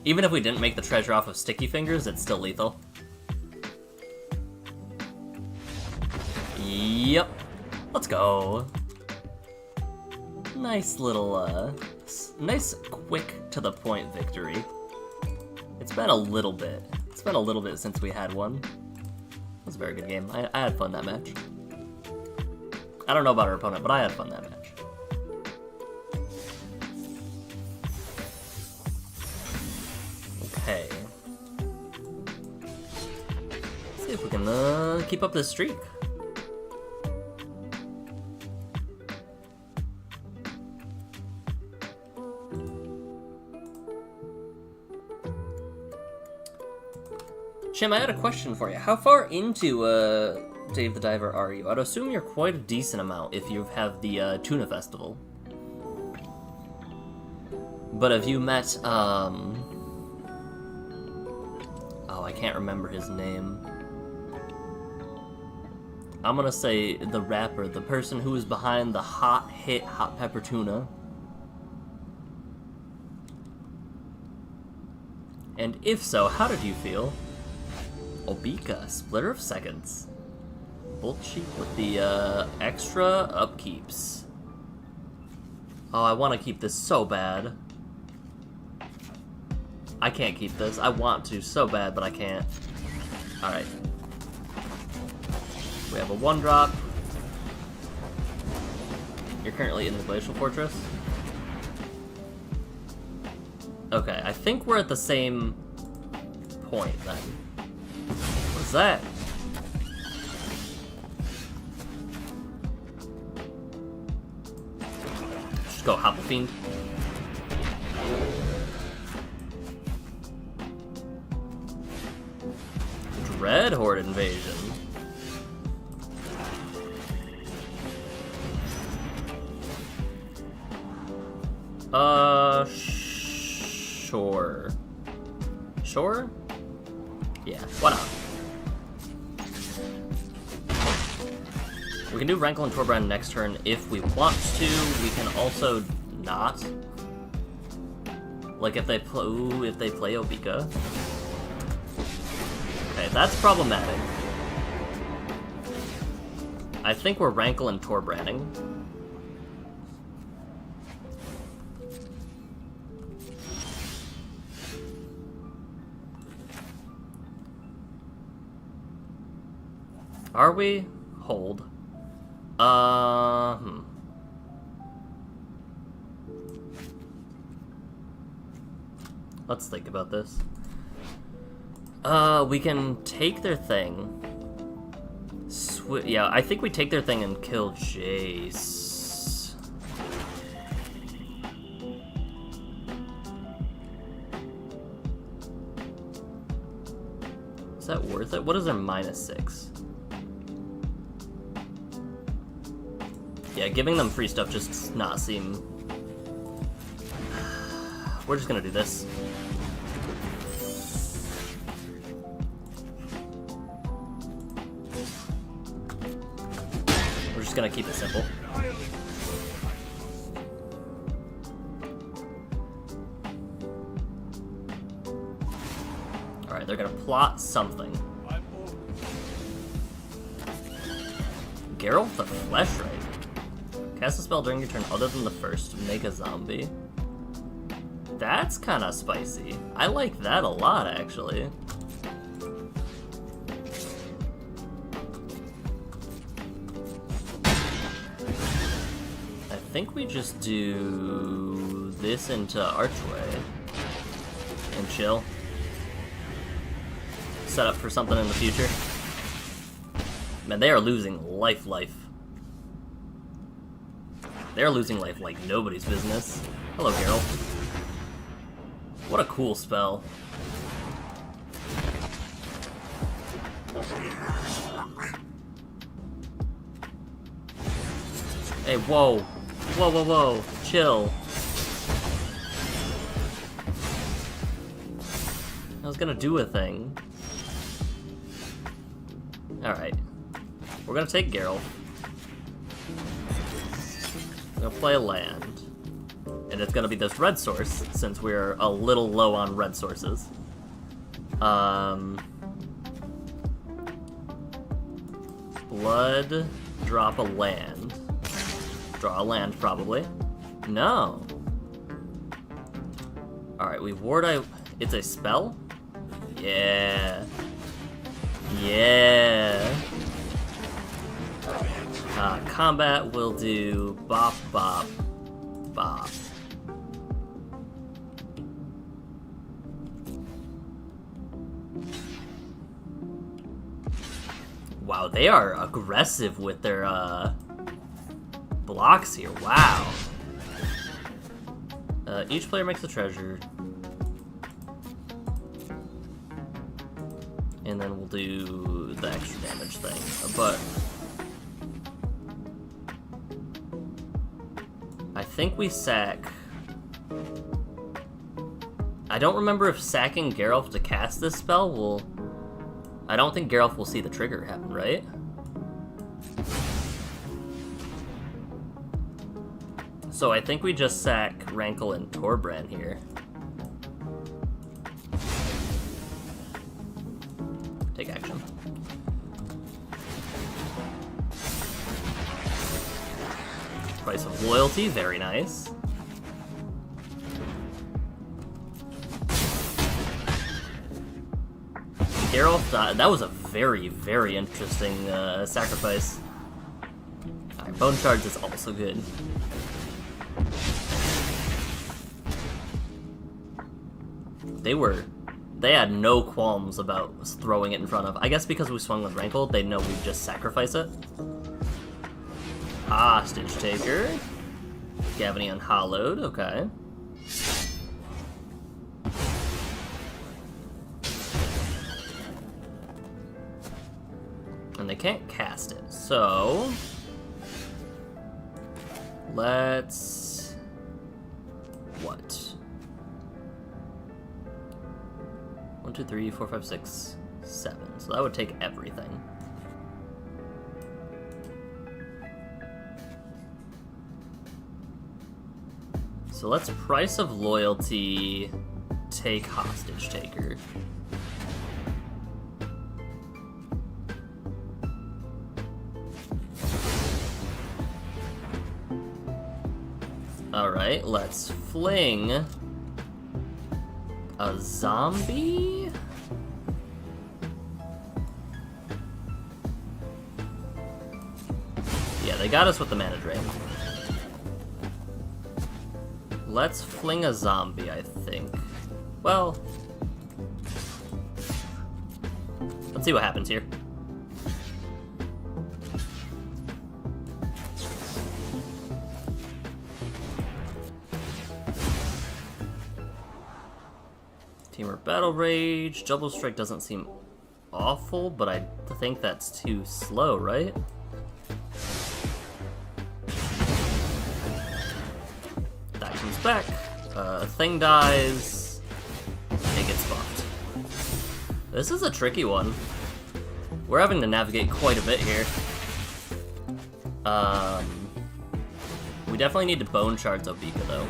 Speaker 1: Even if we didn't make the treasure off of Sticky Fingers, it's still lethal. Yep. Let's go. Nice little, nice quick to the point victory. It's been a little bit. It's been a little bit since we had one. It was a very good game. I had fun that match. I don't know about our opponent, but I had fun that match. Okay. Let's see if we can keep up this streak. Chim, I had a question for you. How far into Dave the Diver are you? I'd assume you're quite a decent amount if you have the Tuna Festival. But have you met, oh, I can't remember his name. I'm gonna say the rapper, the person who is behind the hot hit Hot Pepper Tuna. And if so, how did you feel? Obika, Splitter of Seconds. Bolt cheap with the extra upkeeps. Oh, I want to keep this so bad. I can't keep this. I want to so bad, but I can't. Alright. We have a 1-drop. You're currently in the Glacial Fortress. Okay, I think we're at the same point then. What's that? Just go Hobble Fiend. Dread Horde Invasion. Sure. Sure? Yeah, why not? We can do Rankle and Torbran next turn if we want to. We can also not. Like if they play Obika. Okay, that's problematic. I think we're Rankle and Torbranning. Are we? Hold. Let's think about this. We can take their thing. Yeah, I think we take their thing and kill Jace. Is that worth it? What is their -6? Yeah, giving them free stuff just does not seem... We're just gonna do this. We're just gonna keep it simple. Alright, they're gonna plot something. Geralt the Fleshwraith. Cast a spell during your turn other than the first to make a zombie. That's kinda spicy. I like that a lot, actually. I think we just do this into Archway and chill. Set up for something in the future. Man, they are losing life. They're losing life like nobody's business. Hello, Geralt. What a cool spell. Hey, whoa. Whoa. Chill. I was gonna do a thing. Alright. We're gonna take Geralt. We're gonna play a land. And it's gonna be this red source, since we're a little low on red sources. Blood, drop a land. Draw a land, probably. No. Alright, we ward I... It's a spell? Yeah. Yeah. Combat will do bop, bop, bop. Wow, they are aggressive with their, blocks here. Wow. Each player makes a treasure. And then we'll do the extra damage thing. But I think we sack... I don't remember if sacking Geralt to cast this spell will... I don't think Geralt will see the trigger happen, right? So I think we just sack Rankle and Torbran here. Take action. Price of loyalty, very nice. Geralt, that was a very, very interesting sacrifice. Alright, Bone Shards is also good. They had no qualms about throwing it in front of. I guess because we swung with Rankle, they know we'd just sacrifice it. Hostage Taker. Gavany Unhallowed, okay. And they can't cast it, so... Let's... What? 1, 2, 3, 4, 5, 6, 7. So that would take everything. So let's Price of Loyalty, take Hostage Taker. Alright, let's fling a zombie? Yeah, they got us with the mana drain. Let's fling a zombie, I think. Well, let's see what happens here. Teamer Battle Rage. Double Strike doesn't seem awful, but I think that's too slow, right? That comes back. Thing dies. It gets buffed. This is a tricky one. We're having to navigate quite a bit here. We definitely need to Bone Shards Obika, though.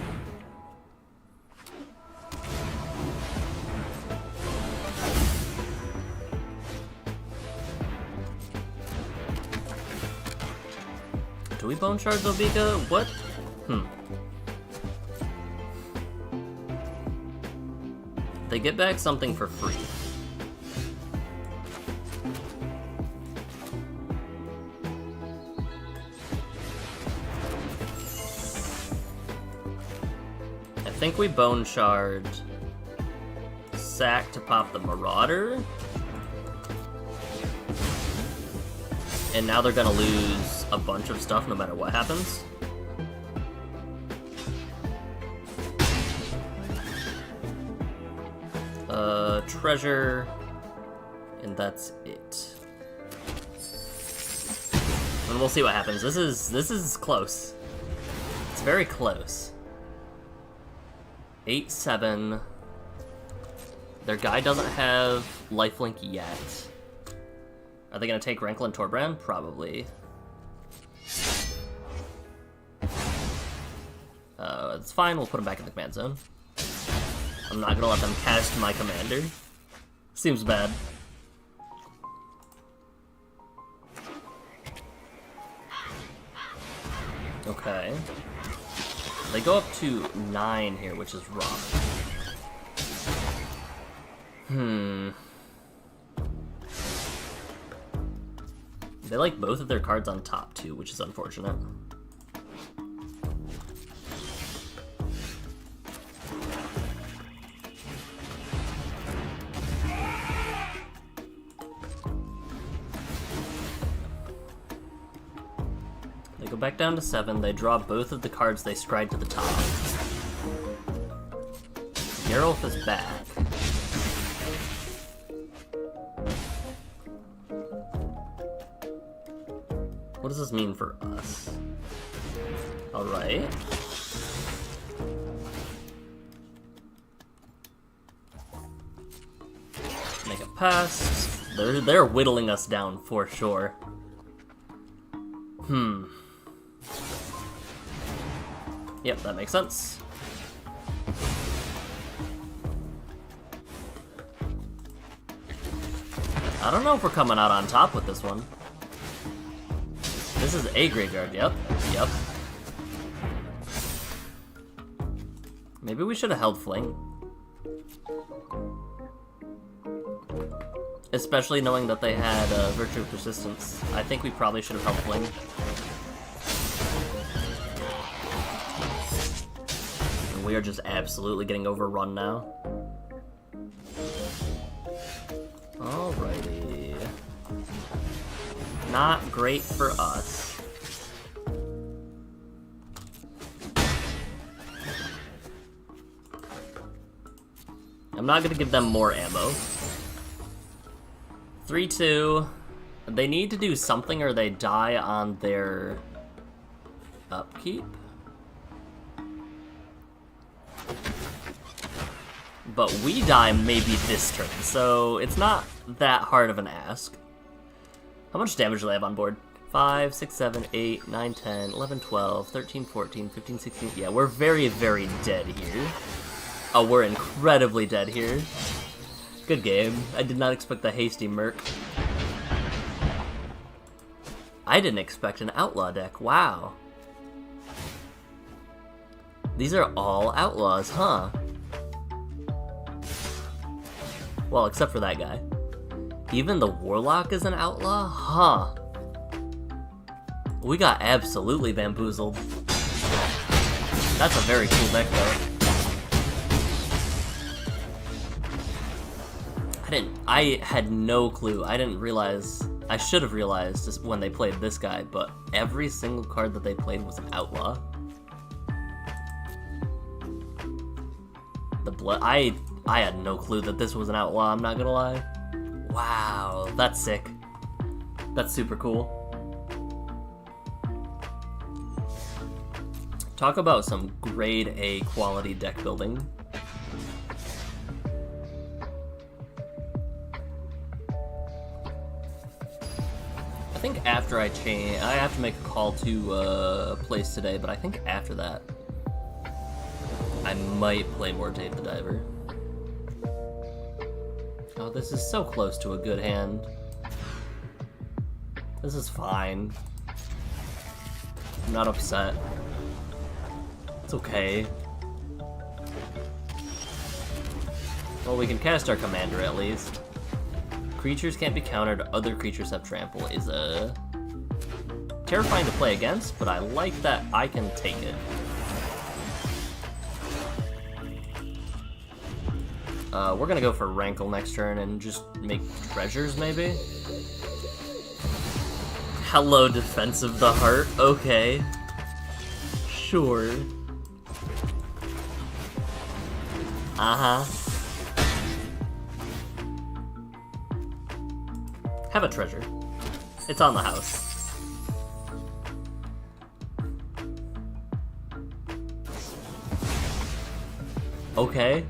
Speaker 1: Do we Bone Shards Obika? What? They get back something for free. I think we Bone Shard sack to pop the Marauder. And now they're gonna lose a bunch of stuff no matter what happens. Treasure, and that's it. And we'll see what happens. This is close. It's very close. 8-7. Their guy doesn't have lifelink yet. Are they gonna take Rankle and Torbran? Probably. It's fine, we'll put him back in the command zone. I'm not gonna let them cast my commander. Seems bad. Okay. They go up to 9 here, which is rough. They like both of their cards on top too, which is unfortunate. They go back down to 7, they draw both of the cards they scryed to the top. Geralt is back. What does this mean for us? Alright. Make a pass. They're whittling us down for sure. Yep, that makes sense. I don't know if we're coming out on top with this one. This is a graveyard, yep. Maybe we should have held Fling. Especially knowing that they had Virtue of Persistence. I think we probably should have held Fling. And we are just absolutely getting overrun now. Alrighty. Not great for us. I'm not gonna give them more ammo. 3-2. They need to do something or they die on their upkeep. But we die maybe this turn, so it's not that hard of an ask. How much damage do they have on board? 5, 6, 7, 8, 9, 10, 11, 12, 13, 14, 15, 16. Yeah, we're very, very dead here. Oh, we're incredibly dead here. Good game. I did not expect the hasty merc. I didn't expect an outlaw deck. Wow. These are all outlaws, huh? Well, except for that guy. Even the warlock is an outlaw? Huh. We got absolutely bamboozled. That's a very cool deck, though. I had no clue. I didn't realize. I should have realized just when they played this guy, but every single card that they played was an outlaw. The blood. I had no clue that this was an outlaw, I'm not gonna lie. Wow, that's sick. That's super cool. Talk about some grade A quality deck building. I think after I have to make a call to place today, but I think after that, I might play more Dave the Diver. Oh, this is so close to a good hand. This is fine. I'm not upset. It's okay. Well, we can cast our commander at least. Creatures can't be countered, other creatures have trample is terrifying to play against, but I like that I can take it. We're gonna go for Rankle next turn and just make treasures, maybe? Hello, Defense of the Heart. Okay. Sure. Uh-huh. Have a treasure. It's on the house. Okay.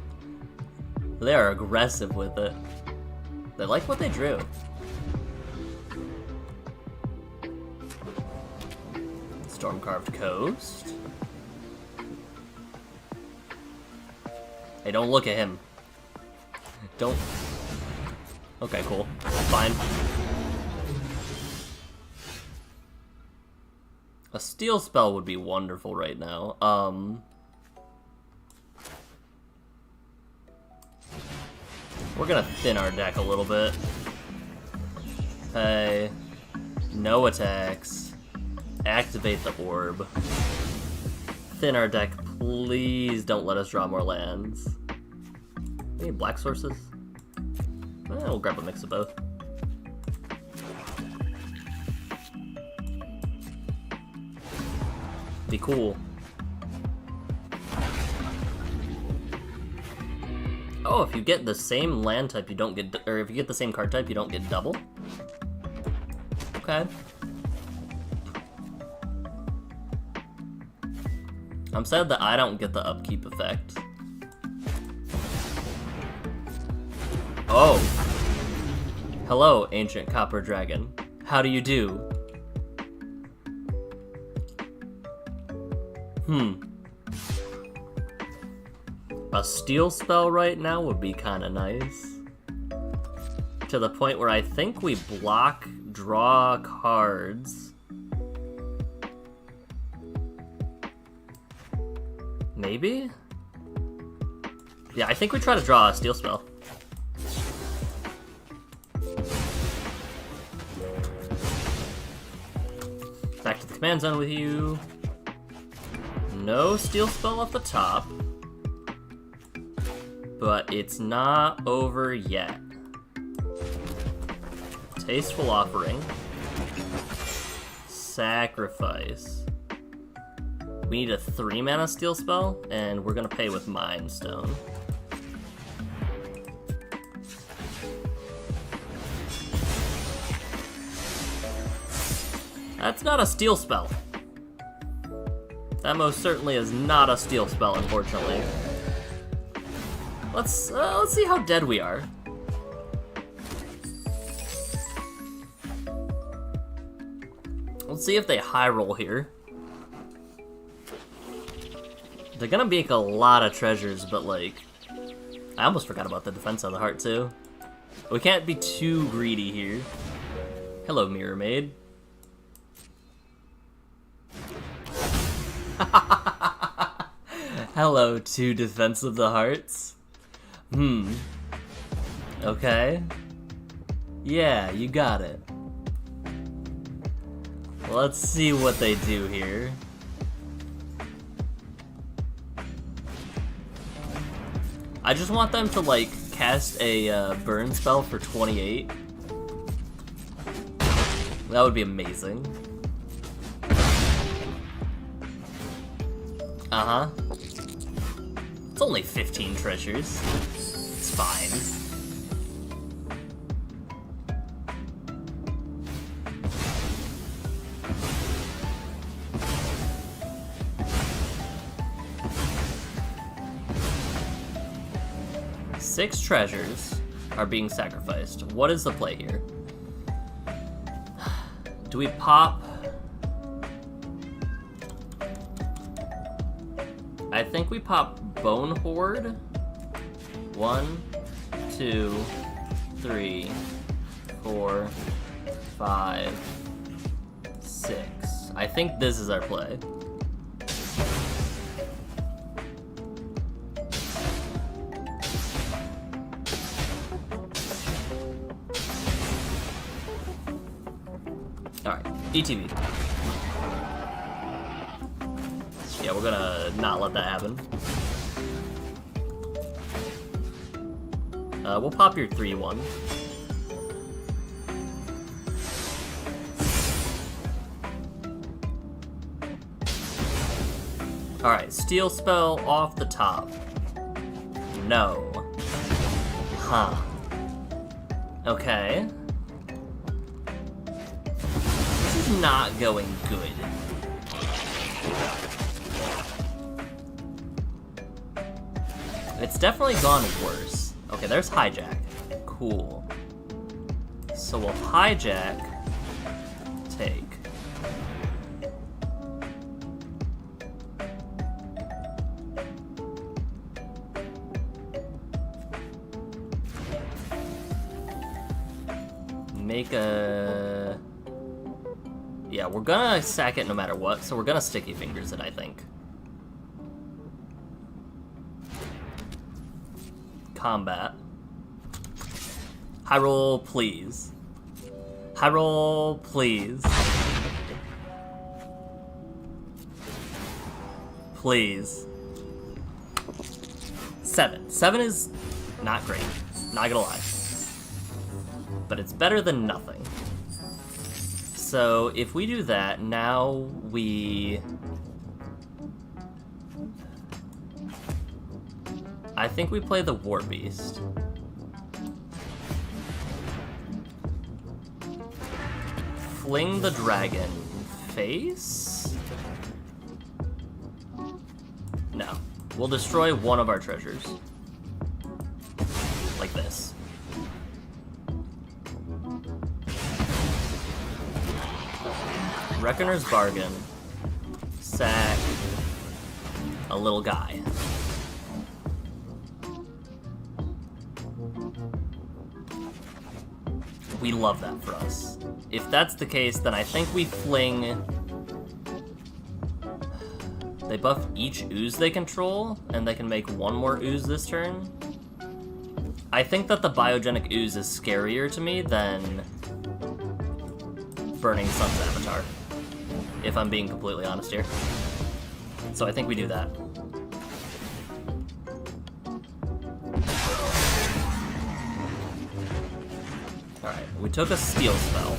Speaker 1: They are aggressive with it. They like what they drew. Storm-Carved Coast. Hey, don't look at him. Don't... Okay, cool. Fine. A steal spell would be wonderful right now. We're gonna thin our deck a little bit. Hey. No attacks. Activate the orb. Thin our deck, please don't let us draw more lands. Any black sources? We'll grab a mix of both. Be cool. Oh, if you get the same land type, you don't get, or if you get the same card type, you don't get double. Okay. I'm sad that I don't get the upkeep effect. Oh. Hello, ancient copper dragon. How do you do? A steal spell right now would be kinda nice. To the point where I think we block draw cards. Maybe? Yeah, I think we try to draw a steal spell. Back to the command zone with you. No steal spell off the top. But it's not over yet. Tasteful offering. Sacrifice. We need a 3-mana steal spell, and we're gonna pay with Mind Stone. That's not a steal spell. That most certainly is not a steal spell, unfortunately. Let's see how dead we are. Let's see if they high roll here. They're gonna make a lot of treasures, but like, I almost forgot about the defense of the heart too. We can't be too greedy here. Hello, Mirror Maid. Hello, 2 defense of the hearts. Okay. Yeah, you got it. Let's see what they do here. I just want them to, like, cast a burn spell for 28. That would be amazing. Uh-huh. It's only 15 treasures. It's fine. Six treasures are being sacrificed. What is the play here? Do we pop? I think we pop Bone Horde. 1, 2, 3, 4, 5, 6. I think this is our play. Alright, ETB. Yeah, we're gonna not let that happen. We'll pop your 3-1. Alright, steal spell off the top. No. Huh. Okay. This is not going good. It's definitely gone worse. Okay, there's hijack. Cool. So we'll hijack, take. make a... Yeah, we're gonna sack it no matter what, so we're gonna Sticky Fingers it, I think. Combat. High roll, please. High roll, please. Please. 7. 7 is not great, not gonna lie. But it's better than nothing. So if we do that, now we... I think we play the War Beast. Fling the dragon face? No. We'll destroy one of our treasures. Like this. Reckoner's Bargain. Sack. A little guy. We love that for us. If that's the case, then I think we fling... They buff each ooze they control, and they can make one more ooze this turn. I think that the biogenic ooze is scarier to me than Burning Sun's avatar, if I'm being completely honest here. So I think we do that. Alright, we took a steal spell.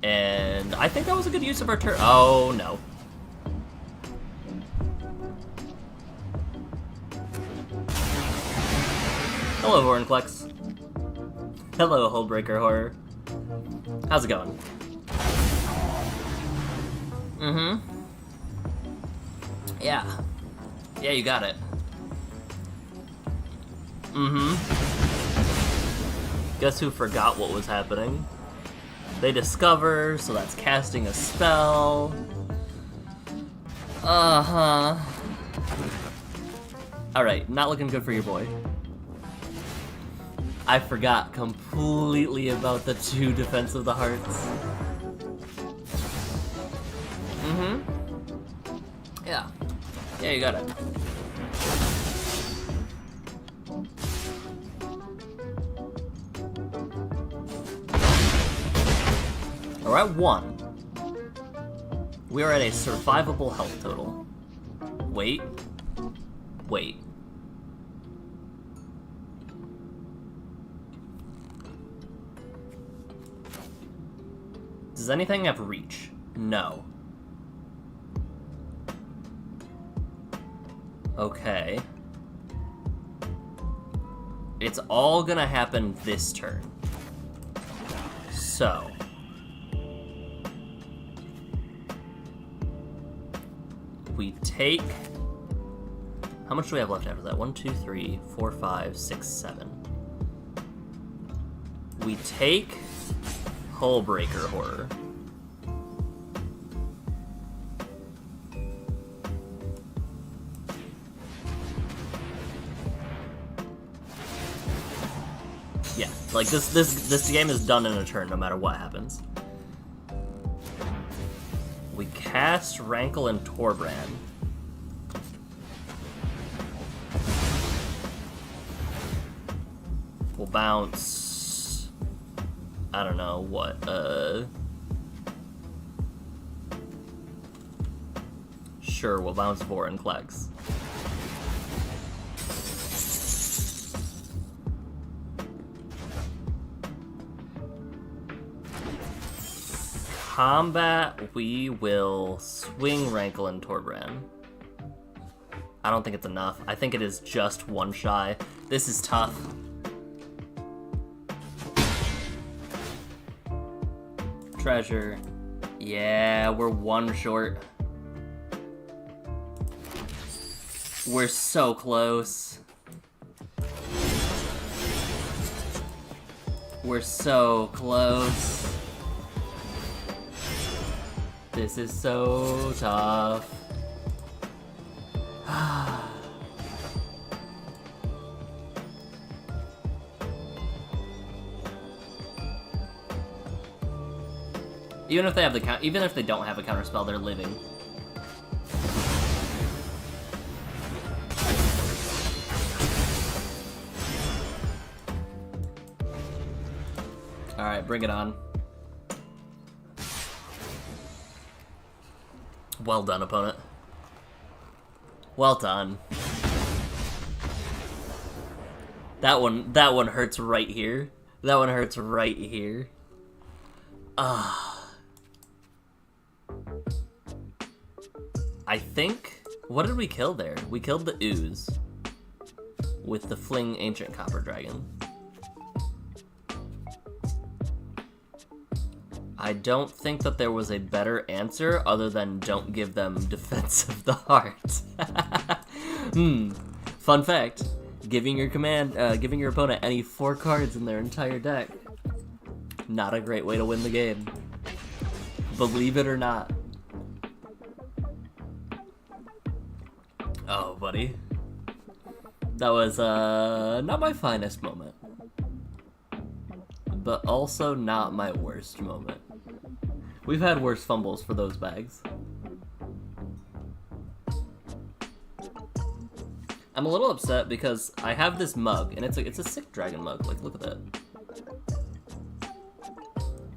Speaker 1: And I think that was a good use of our turn. Oh, no. Hello, Hornclex. Hello, Hullbreaker Horror. How's it going? Mm-hmm. Yeah. Yeah, you got it. Mm-hmm. Guess who forgot what was happening? They discover, so that's casting a spell. Uh-huh. Alright, not looking good for your boy. I forgot completely about the 2 Defense of the Hearts. Mm-hmm. Yeah. Yeah, you got it. We're at 1. We are at a survivable health total. Wait. Wait. Does anything have reach? No. Okay. It's all gonna happen this turn. So. We take... How much do we have left after that? 1, 2, 3, 4, 5, 6, 7. We take Hullbreaker Horror. Yeah, like this game is done in a turn no matter what happens. We cast Rankle and Torbran. We'll bounce... I don't know, what, Sure, we'll bounce Vorinclex. Combat, we will swing Rankle and Torbran. I don't think it's enough. I think it is just 1 shy. This is tough. Treasure. Yeah, we're 1 short. We're so close. We're so close. This is so tough. Even if they have the even if they don't have a counterspell, they're living. All right, bring it on. Well done, opponent. Well done. That one hurts right here. That one hurts right here. I think, what did we kill there? We killed the ooze with the Fling Ancient Copper Dragon. I don't think that there was a better answer other than don't give them Defense of the Heart. Fun fact, giving your opponent any 4 cards in their entire deck, not a great way to win the game. Believe it or not. Oh, buddy. That was, not my finest moment. But also not my worst moment. We've had worse fumbles for those bags. I'm a little upset because I have this mug, and it's a sick dragon mug. Like, look at that.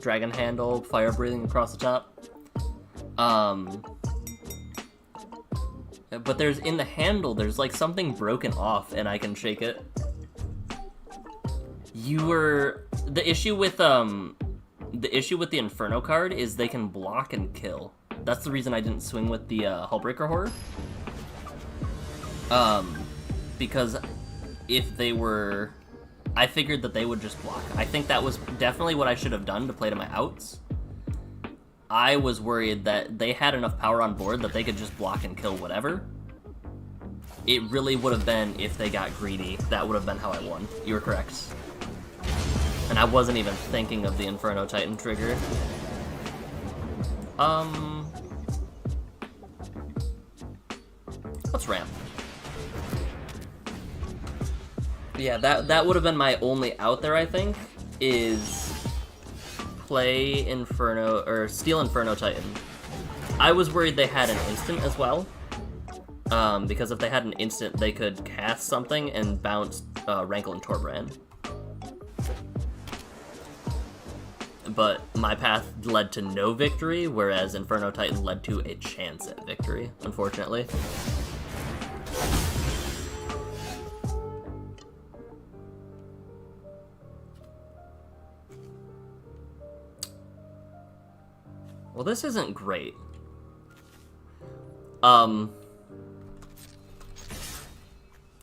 Speaker 1: Dragon handle, fire breathing across the top. But there's, in the handle, there's like something broken off, and I can shake it. The issue with the Inferno card is they can block and kill. That's the reason I didn't swing with the Hullbreaker Horror. Because if they were, I figured that they would just block. I think that was definitely what I should have done to play to my outs. I was worried that they had enough power on board that they could just block and kill whatever. It really would have been, if they got greedy, that would have been how I won. You were correct. And I wasn't even thinking of the Inferno Titan trigger. Let's ramp. Yeah, that would have been my only out there, I think, is play Inferno, or steal Inferno Titan. I was worried they had an instant as well, because if they had an instant, they could cast something and bounce Rankle and Torbran. But my path led to no victory, whereas Inferno Titan led to a chance at victory, unfortunately. Well, this isn't great.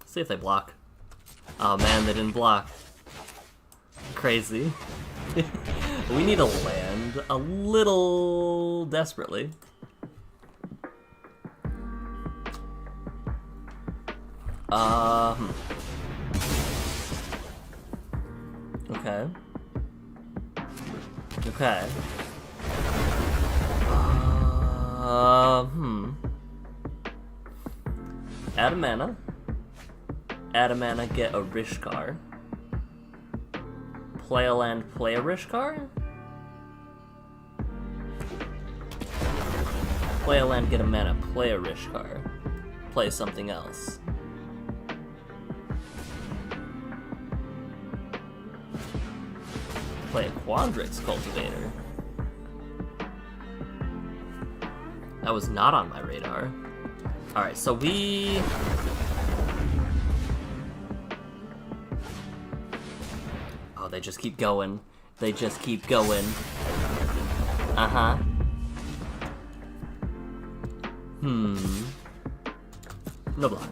Speaker 1: See if they block. Oh man, they didn't block. Crazy. We need a land a little desperately. Okay. Okay. Add a mana. Add a mana, get a Rishkar. Play a land, play a Rishkar? Play a land, get a mana, play a Rishkar. Play something else. Play a Quandrix Cultivator. That was not on my radar. Alright, so we... Oh, they just keep going. They just keep going. Uh-huh. No block.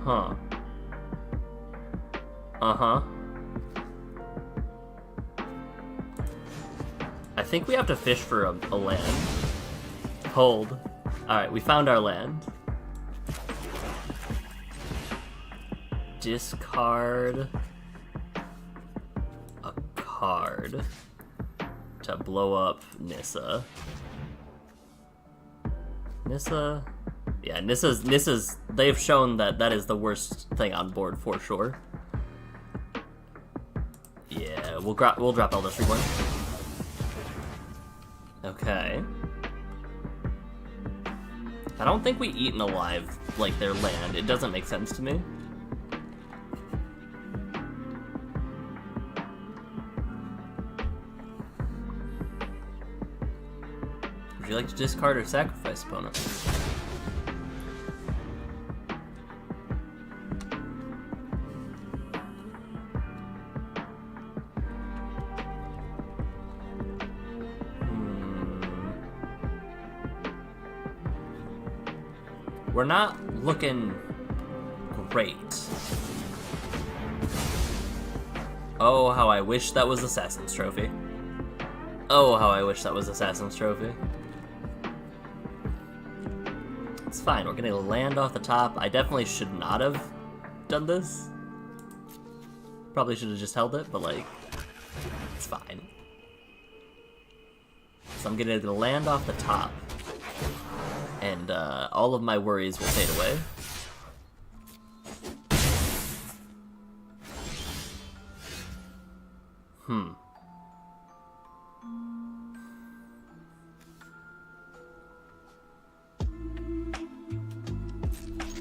Speaker 1: Huh. Uh-huh. I think we have to fish for a land. Hold. Alright, we found our land. Discard a card to blow up Nissa. Nissa? Yeah, Nissa's, they've shown that that is the worst thing on board for sure. Yeah, we'll drop Eldritch Reborn. Okay. I don't think we eat an alive like their land. It doesn't make sense to me. Would you like to discard or sacrifice, opponent? We're not looking great. Oh, how I wish that was Assassin's Trophy. Oh, how I wish that was Assassin's Trophy. It's fine, we're gonna land off the top. I definitely should not have done this. Probably should have just held it, but like, it's fine. So I'm gonna land off the top. And all of my worries will fade away.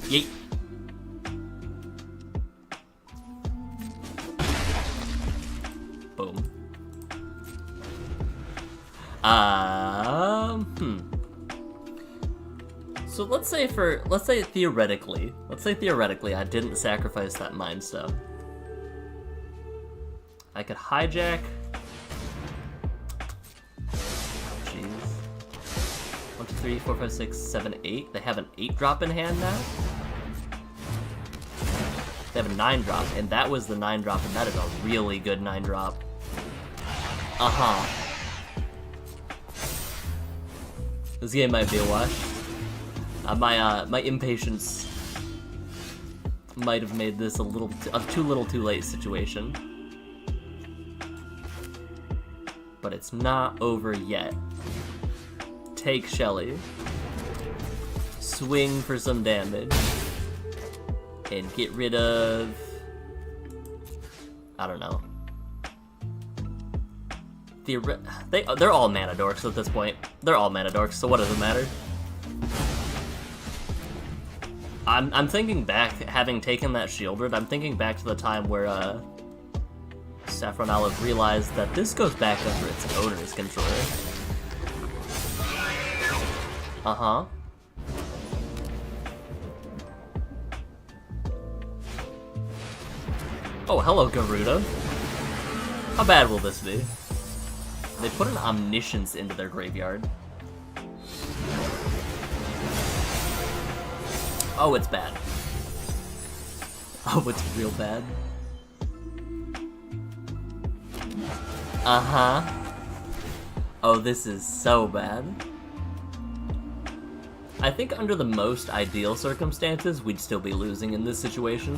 Speaker 1: Yeet. Boom. So let's say theoretically I didn't sacrifice that Mind Stone. I could hijack. Jeez. 1, 2, 3, 4, 5, 6, 7, 8. They have an 8-drop in hand now. They have a 9-drop, and that was the 9-drop, and that is a really good 9-drop. This game might be a wash. My impatience might have made this a too little too late situation. But it's not over yet. Take Shelly. Swing for some damage. And get rid of... I don't know. They're all mana dorks at this point. They're all mana dorks, so what does it matter? I'm thinking back, having taken that Shieldred, I'm thinking back to the time where Saffron Olive realized that this goes back under its owner's control. Oh, hello, Garuda. How bad will this be? They put an Omniscience into their graveyard. Oh, it's bad. Oh, it's real bad. Oh, this is so bad. I think under the most ideal circumstances, we'd still be losing in this situation.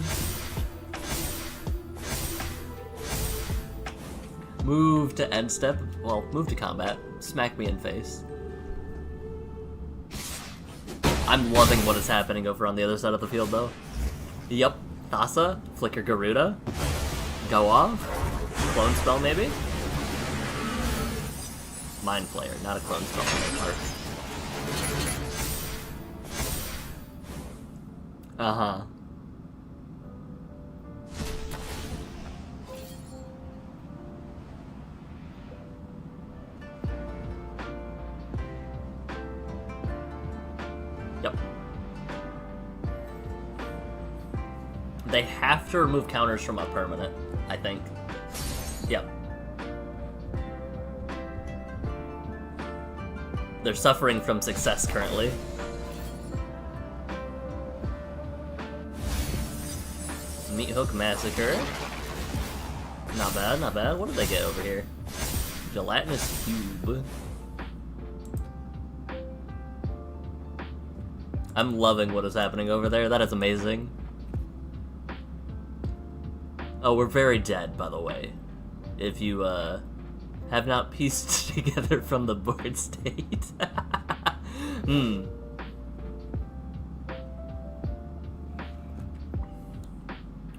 Speaker 1: Move to end step. Well, move to combat. Smack me in face. I'm loving what is happening over on the other side of the field, though. Yup. Thassa. Flicker Garuda. Go off. Clone spell, maybe? Mind Flayer, not a clone spell. Yep. They have to remove counters from a permanent, I think. Yep. They're suffering from success currently. Meat Hook Massacre. Not bad, not bad. What did they get over here? Gelatinous Cube. I'm loving what is happening over there. That is amazing. Oh, we're very dead, by the way. If you, have not pieced together from the board state. I'm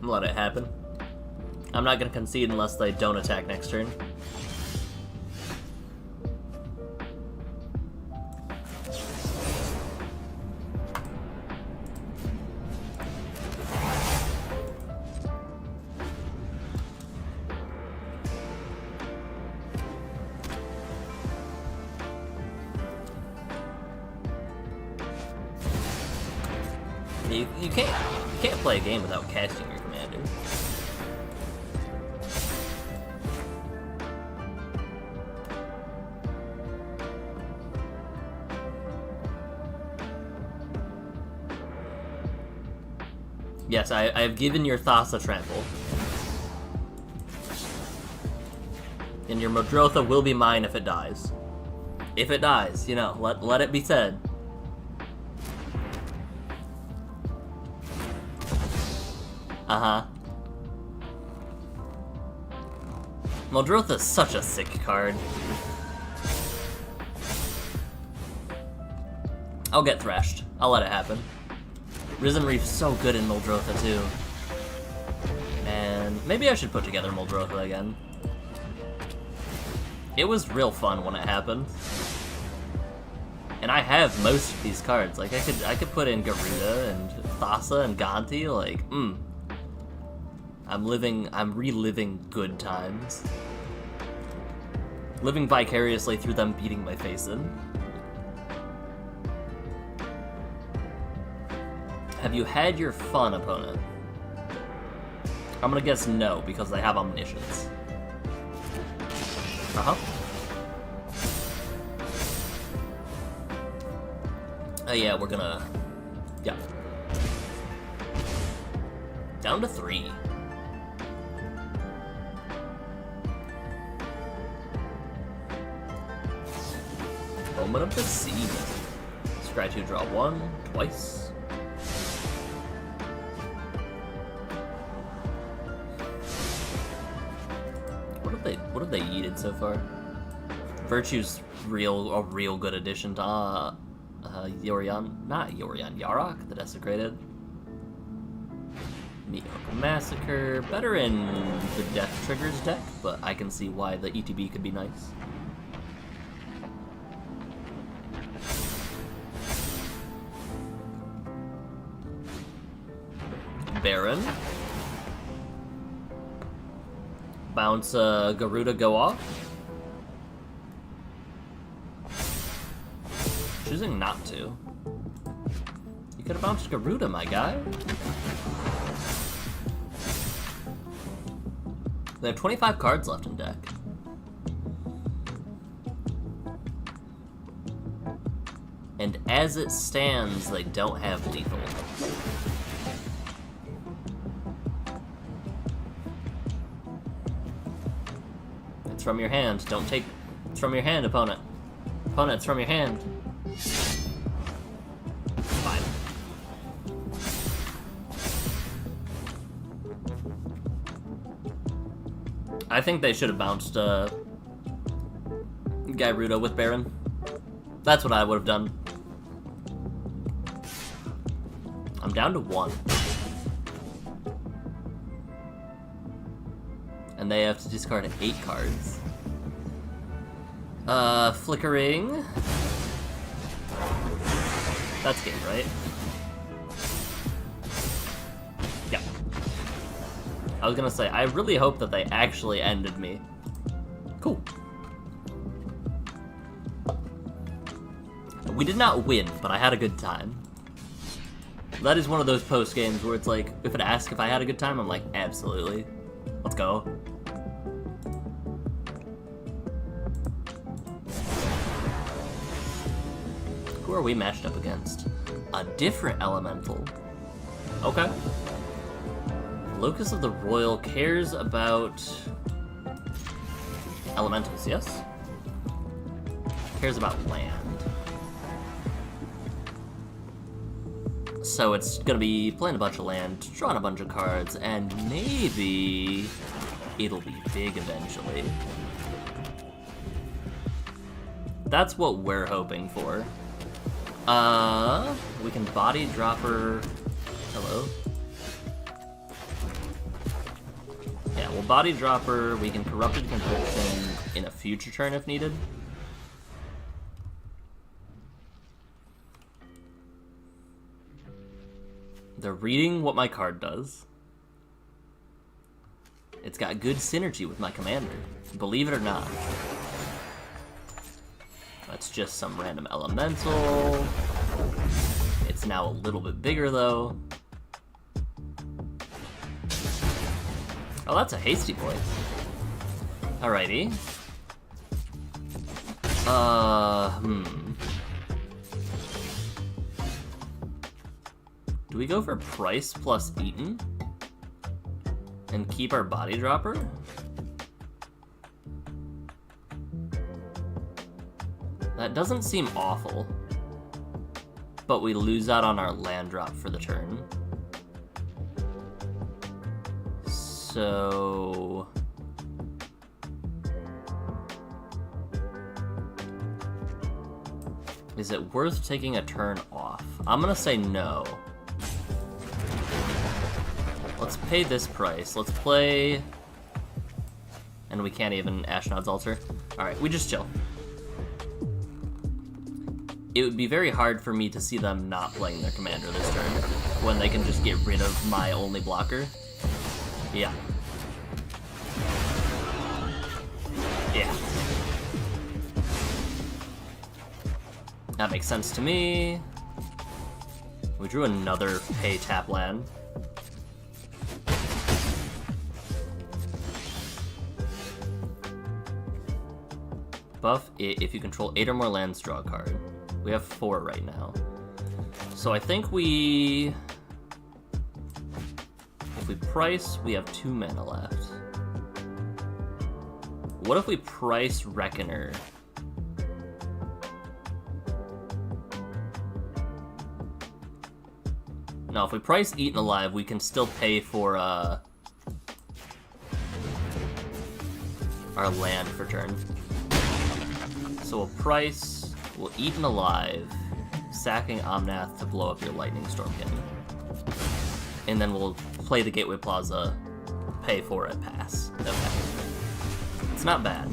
Speaker 1: gonna let it happen. I'm not gonna concede unless they don't attack next turn. You can't play a game without casting your commander. Yes, I've given your Thassa trample. And your Modrotha will be mine if it dies. If it dies, you know, let it be said. Uh-huh. Modrotha is such a sick card. I'll get thrashed. I'll let it happen. Risen Reef's so good in Modrotha too. And maybe I should put together Modrotha again. It was real fun when it happened. And I have most of these cards. Like I could put in Garuda and Thassa and Gonti, like, I'm reliving good times. Living vicariously through them beating my face in. Have you had your fun, opponent? I'm gonna guess no, because they have omniscience. Uh-huh. Yeah, we're gonna... Yeah. Down to 3. Moment of the Sea. Scry 2, draw 1, twice. What have they yeeted so far? Virtue's a real good addition to Yarok, the Desecrated. Neoka Massacre, better in the Death Triggers deck, but I can see why the ETB could be nice. Baron. Bounce Garuda, go off. Choosing not to. You could have bounced Garuda, my guy. They have 25 cards left in deck. And as it stands, they don't have lethal. It's from your hand. Don't take... It's from your hand, opponent. Opponent, it's from your hand. Fine. I think they should have bounced Garuda with Baron. That's what I would have done. I'm down to 1. And they have to discard 8 cards. Flickering. That's game, right? Yeah. I was gonna say, I really hope that they actually ended me. Cool. We did not win, but I had a good time. That is one of those post games where it's like, if it asks if I had a good time, I'm like, absolutely. Let's go. Who are we matched up against? A different elemental. Okay. Locus of the Royal cares about elementals, yes? Cares about land. So it's gonna be playing a bunch of land, drawing a bunch of cards, and maybe it'll be big eventually. That's what we're hoping for. We can body dropper. Hello. Yeah, well, Body Dropper, we can Corrupted Conviction in a future turn if needed. They're reading what my card does. It's got good synergy with my commander, believe it or not. That's just some random elemental. It's now a little bit bigger though. Oh, that's a hasty boy. Alrighty. Do we go for price plus Eaton? And keep our Body Dropper? That doesn't seem awful. But we lose out on our land drop for the turn. So... is it worth taking a turn off? I'm gonna say no. Let's pay this price. Let's play... and we can't even Ashnod's Altar. Alright, we just chill. It would be very hard for me to see them not playing their commander this turn, when they can just get rid of my only blocker. Yeah. Yeah. That makes sense to me. We drew another pay tap land. Buff it if you control 8 or more lands, draw a card. We have 4 right now. So I think we... if we price, we have 2 mana left. What if we price Reckoner? No, if we price Eaten Alive, we can still pay for our land for turn. So we'll price, we'll Eaten Alive, sacking Omnath to blow up your Lightning Storm Cannon. And then we'll play the Gateway Plaza, pay for it, pass. Okay. It's not bad.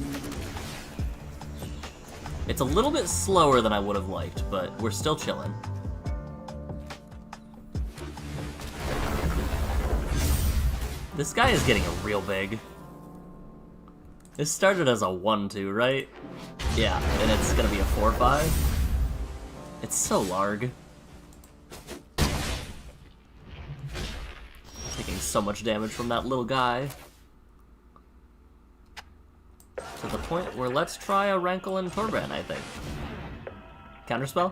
Speaker 1: It's a little bit slower than I would have liked, but we're still chilling. This guy is getting real big. This started as a 1-2, right? Yeah, and it's gonna be a 4-5. It's so large. Taking so much damage from that little guy. To the point where let's try a Rankle and Torbran, I think. Counterspell?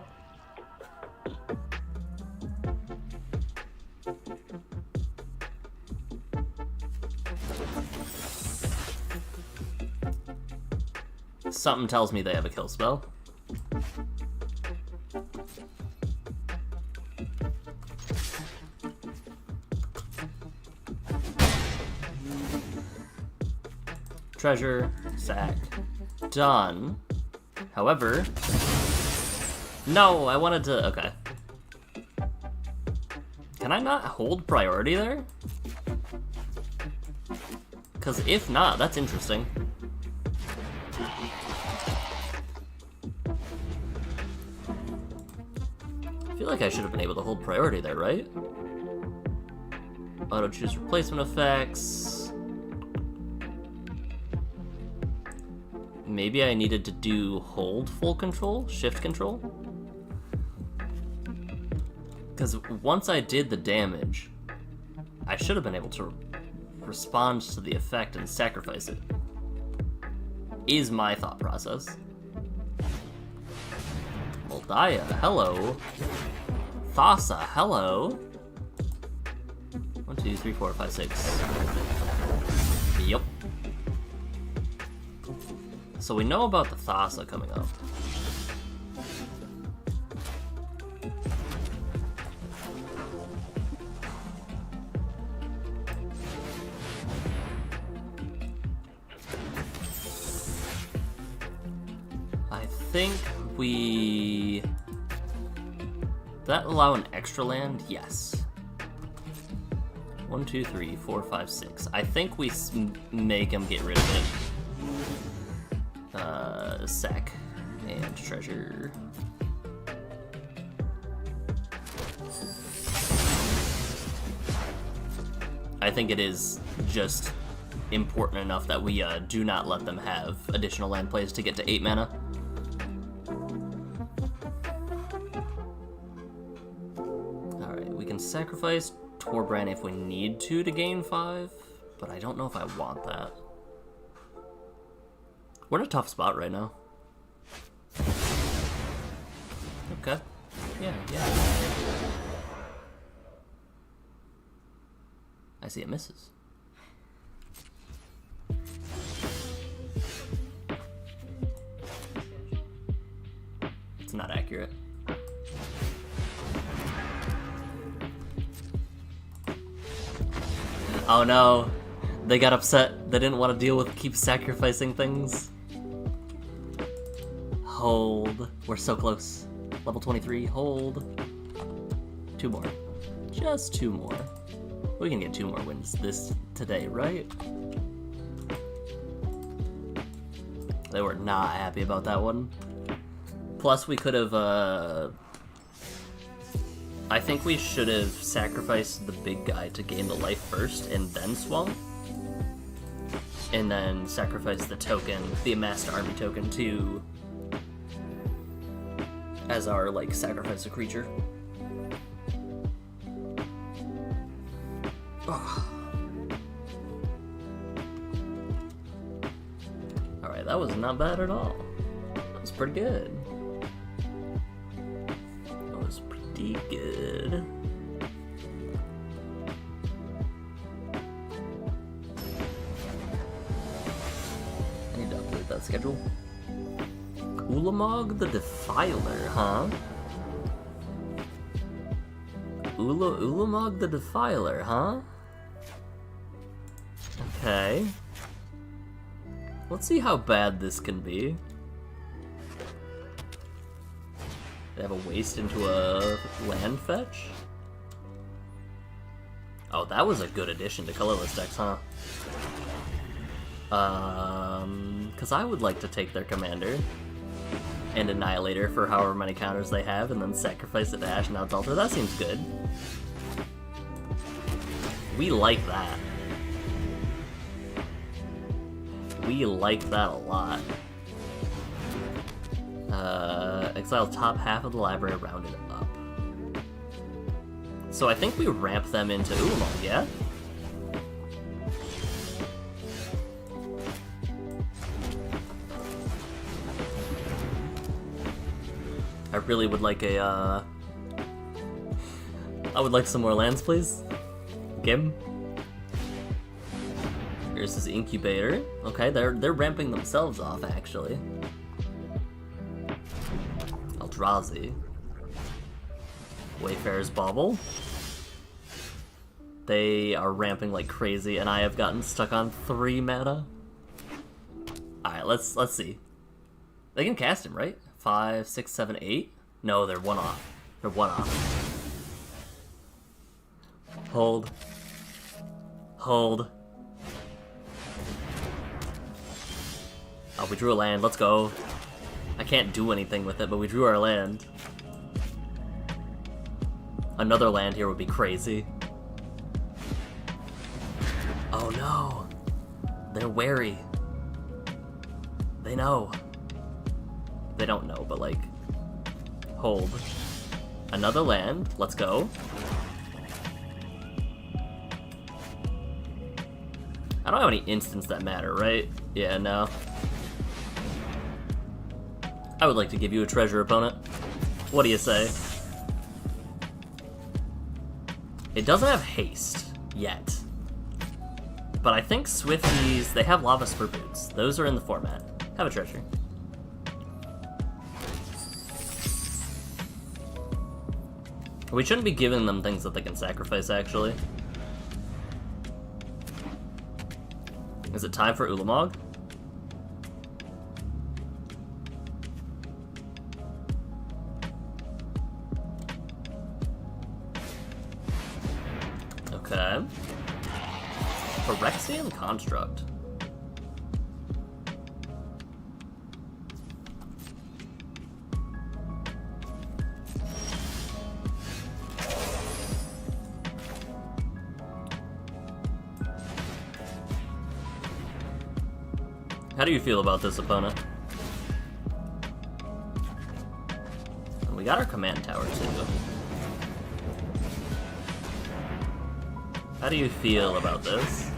Speaker 1: Something tells me they have a kill spell. Treasure, sack, done. However, no, I wanted to, okay. Can I not hold priority there? Because if not, that's interesting. I feel like I should have been able to hold priority there, right? Auto choose replacement effects. Maybe I needed to do hold full control, shift control? Because once I did the damage, I should have been able to respond to the effect and sacrifice it. Is my thought process. Moldaya, hello. Thassa, hello. 1, 2, 3, 4, 5, 6. Yep. So we know about the Thassa coming up. I think we... Does that allow an extra land? Yes. 1, 2, 3, 4, 5, 6. I think we make him get rid of it. Sack and treasure. I think it is just important enough that we do not let them have additional land plays to get to 8 mana. Alright, we can sacrifice Torbran if we need to gain 5, but I don't know if I want that. We're in a tough spot right now. Okay. Yeah. I see it misses. It's not accurate. Oh no, they got upset. They didn't want to deal with keep sacrificing things. Hold. We're so close. Level 23, hold. 2 more. Just 2 more. We can get 2 more wins today, right? They were not happy about that one. Plus, we could have, I think we should have sacrificed the big guy to gain the life first and then swung. And then sacrifice the token, the amassed army token, as our, like, sacrifice a creature. Alright, that was not bad at all. That was pretty good. That was pretty good. I need to update that schedule. Ulamog the Defiler, huh? Ulamog the Defiler, huh? Okay. Let's see how bad this can be. They have a waste into a land fetch? Oh, that was a good addition to colorless decks, huh? Because I would like to take their commander and Annihilator for however many counters they have, and then sacrifice it to Ashnod's Altar. That seems good. We like that. We like that a lot. Exile top half of the library, rounded up. So I think we ramp them into Ulamog, yeah? I really would like a, I would like some more lands, please. Gim. Here's his incubator. Okay, they're ramping themselves off, actually. Eldrazi. Wayfarer's Bauble. They are ramping like crazy, and I have gotten stuck on 3 mana. Alright, let's see. They can cast him, right? 5, 6, 7, 8? No, they're 1 off. They're 1 off. Hold. Hold. Oh, we drew a land. Let's go. I can't do anything with it, but we drew our land. Another land here would be crazy. Oh no. They're wary. They know. They don't know, but like, hold. Another land, let's go. I don't have any instants that matter, right? Yeah, no. I would like to give you a treasure, opponent. What do you say? It doesn't have haste yet. But I think Swifties, they have Lava Spur Boots. Those are in the format. Have a treasure. We shouldn't be giving them things that they can sacrifice, actually. Is it time for Ulamog? Okay. Phyrexian Construct. How do you feel about this opponent? And we got our command tower too. How do you feel about this?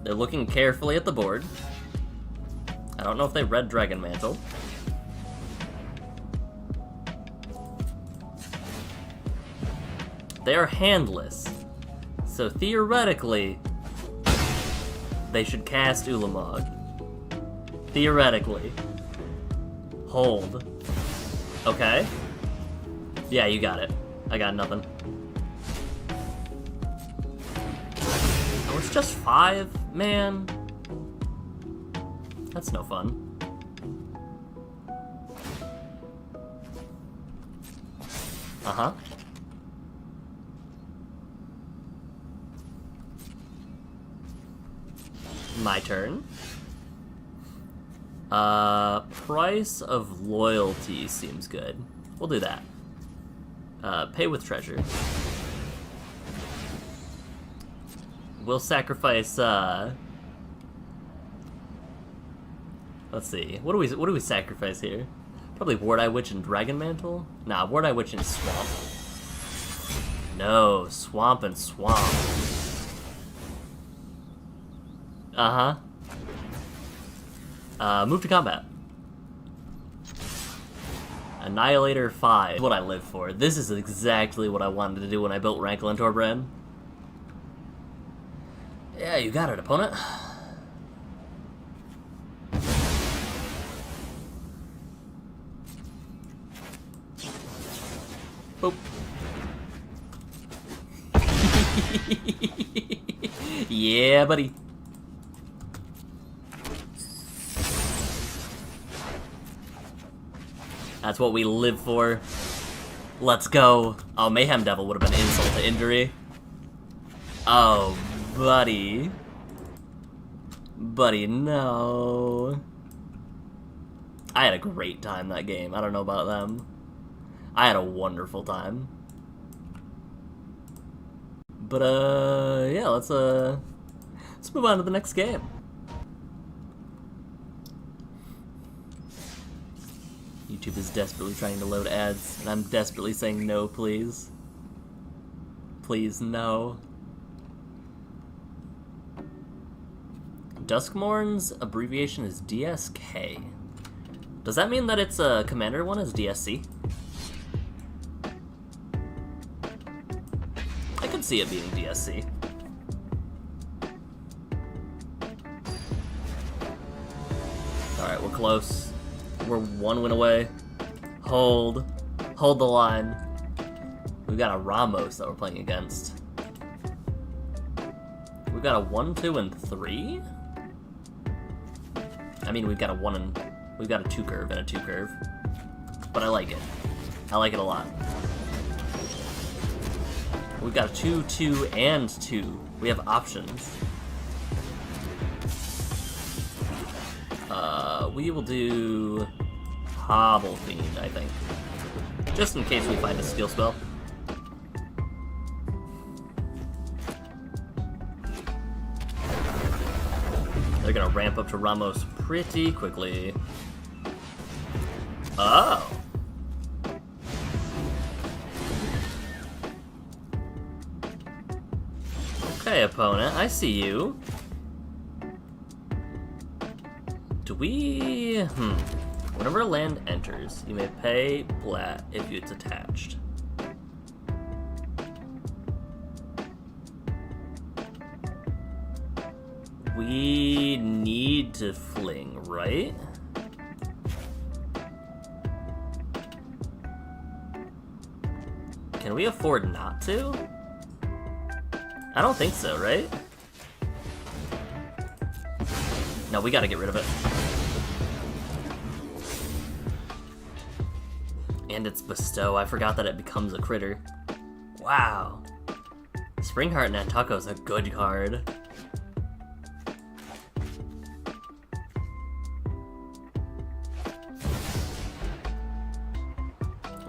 Speaker 1: They're looking carefully at the board. I don't know if they read Dragon Mantle. They are handless, so theoretically, they should cast Ulamog. Theoretically. Hold. Okay. Yeah, you got it. I got nothing. Oh, it's just 5? Man. That's no fun. Uh-huh. My turn. Price of Loyalty seems good. We'll do that. Pay with treasure. We'll sacrifice, let's see. What do we sacrifice here? Probably Ward-Eye Witch and Dragon Mantle? Nah, Ward-Eye Witch and Swamp. No, Swamp and Swamp. Uh-huh. Move to combat. Annihilator 5. What I live for. This is exactly what I wanted to do when I built Rankle and Torbran. Yeah, you got it, opponent. Boop. Yeah, buddy. That's what we live for. Let's go. Oh, Mayhem Devil would have been insult to injury. Oh, buddy. Buddy, no. I had a great time that game. I don't know about them. I had a wonderful time. But, yeah, let's move on to the next game. YouTube is desperately trying to load ads, and I'm desperately saying no, please. Please, no. Duskmourn's abbreviation is DSK. Does that mean that its commander one is DSC? I could see it being DSC. Alright, we're close. We're 1 win away. Hold. Hold the line. We've got a Ramos that we're playing against. We've got a 1, 2, and 3? I mean, we've got a 2 curve and a 2 curve. But I like it. I like it a lot. We've got a 2, 2, and 2. We have options. We will do Hobble Fiend, I think. Just in case we find a skill spell. They're gonna ramp up to Ramos pretty quickly. Oh! Okay, opponent, I see you. Do we... Whenever a land enters, you may pay Blat if it's attached. We need to fling, right? Can we afford not to? I don't think so, right? No, we gotta get rid of it. And it's Bestow. I forgot that it becomes a critter. Wow. Springheart Nantucko is a good card.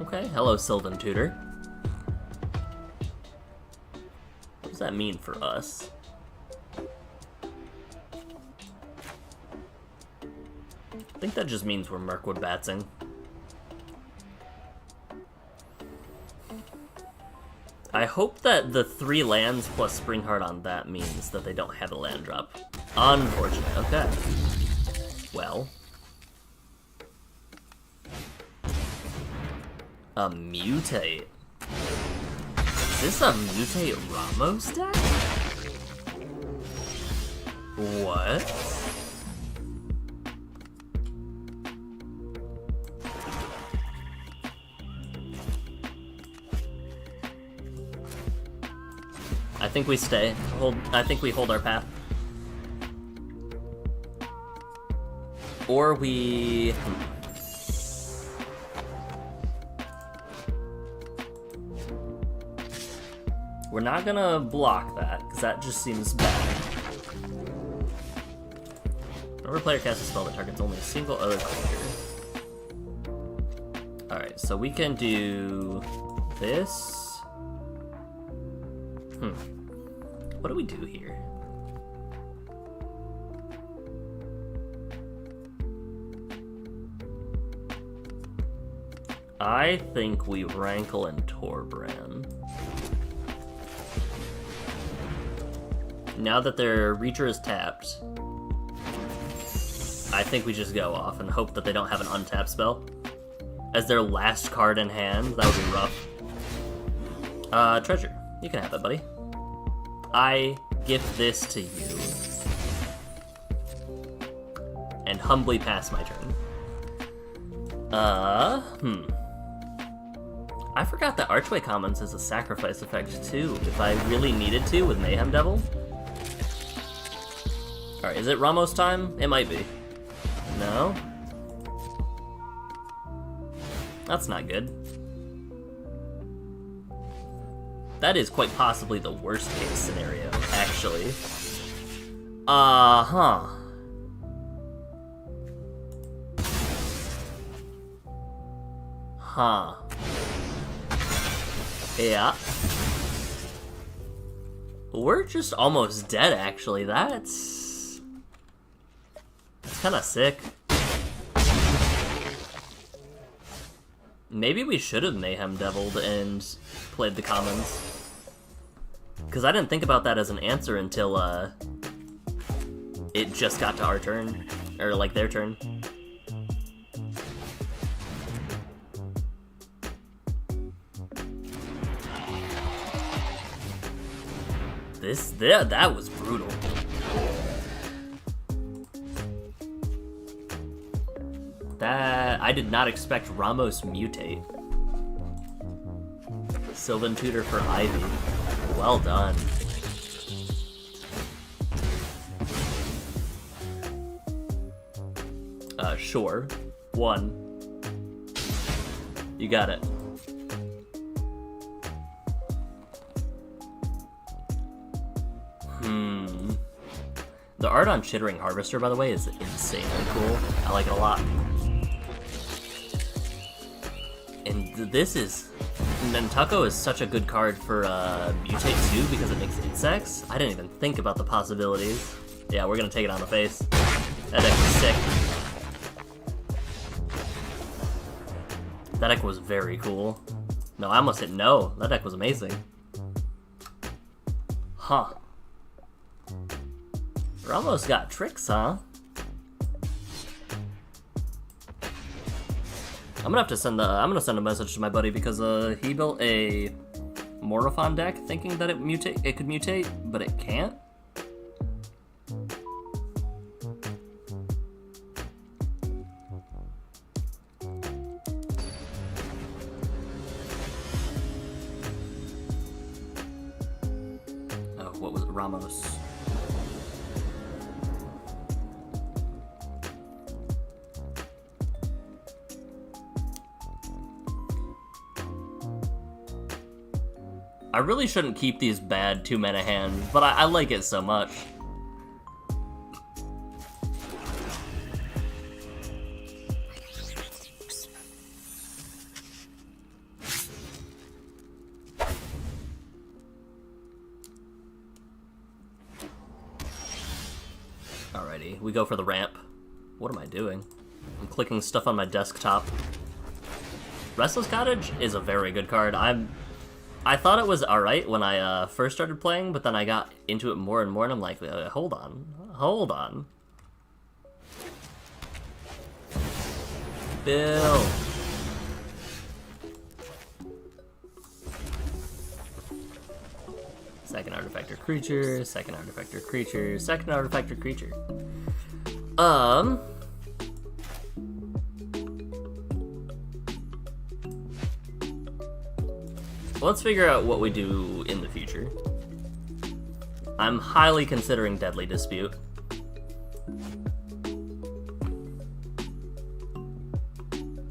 Speaker 1: Okay, hello Sylvan Tutor. What does that mean for us? I think that just means we're Mirkwood Batsing. I hope that the 3 lands plus Springheart on that means that they don't have a land drop. Unfortunate, okay. Well. A Mutate. Is this a Mutate Ramos deck? What? I think we stay. I think we hold our path. Or we... We're not gonna block that, because that just seems bad. Whenever player casts a spell that targets only a single other creature. Alright, so we can do this. What do we do here? I think we Rankle and Torbran. Now that their Reacher is tapped, I think we just go off and hope that they don't have an untapped spell. As their last card in hand, that would be rough. Treasure. You can have it, buddy. I gift this to you. And humbly pass my turn. I forgot that Archway Commons has a sacrifice effect too, if I really needed to with Mayhem Devil. Alright, is it Ramos time? It might be. No? That's not good. That is quite possibly the worst case scenario, actually. Huh. Yeah. We're just almost dead, actually. That's kind of sick. Maybe we should have Mayhem Deviled and played the commons. Because I didn't think about that as an answer until it just got to our turn. Or, like, their turn. That was brutal. I did not expect Ramos Mutate. Sylvan Tutor for Ivy. Well done. Sure. 1. You got it. The art on Chittering Harvester, by the way, is insanely cool. I like it a lot. And this is... Nantucko is such a good card for Mutate too, because it makes insects. I didn't even think about the possibilities. Yeah, we're gonna take it on the face. That deck is sick. That deck was very cool. No, I almost hit no. That deck was amazing. Huh. Ramos got tricks, huh? I'm gonna have to send a message to my buddy because he built a Morophon deck thinking that it could mutate, but it can't. Oh, what was it? Ramos. I really shouldn't keep these bad 2-mana hands, but I like it so much. Alrighty, we go for the ramp. What am I doing? I'm clicking stuff on my desktop. Restless Cottage is a very good card. I thought it was alright when I first started playing, but then I got into it more and more, and I'm like, hold on. Bill. Second artifact or creature, second artifact or creature, second artifact or creature. Let's figure out what we do in the future. I'm highly considering Deadly Dispute.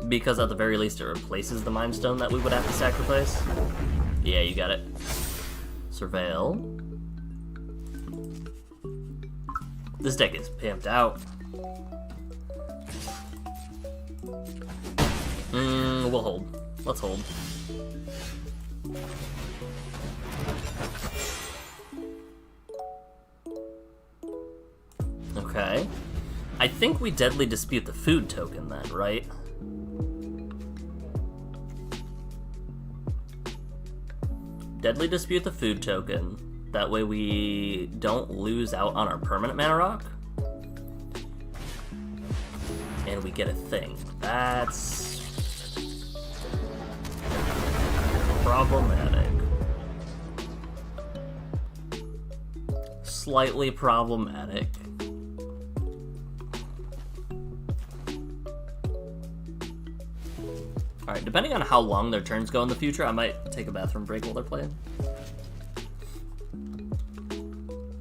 Speaker 1: Because at the very least it replaces the Mind Stone that we would have to sacrifice. Yeah, you got it. Surveil. This deck is pimped out. We'll hold. Let's hold. Okay. I think we Deadly Dispute the food token then, right? Deadly Dispute the food token. That way we don't lose out on our permanent mana rock. And we get a thing. That's problematic. Slightly problematic. Alright, depending on how long their turns go in the future, I might take a bathroom break while they're playing.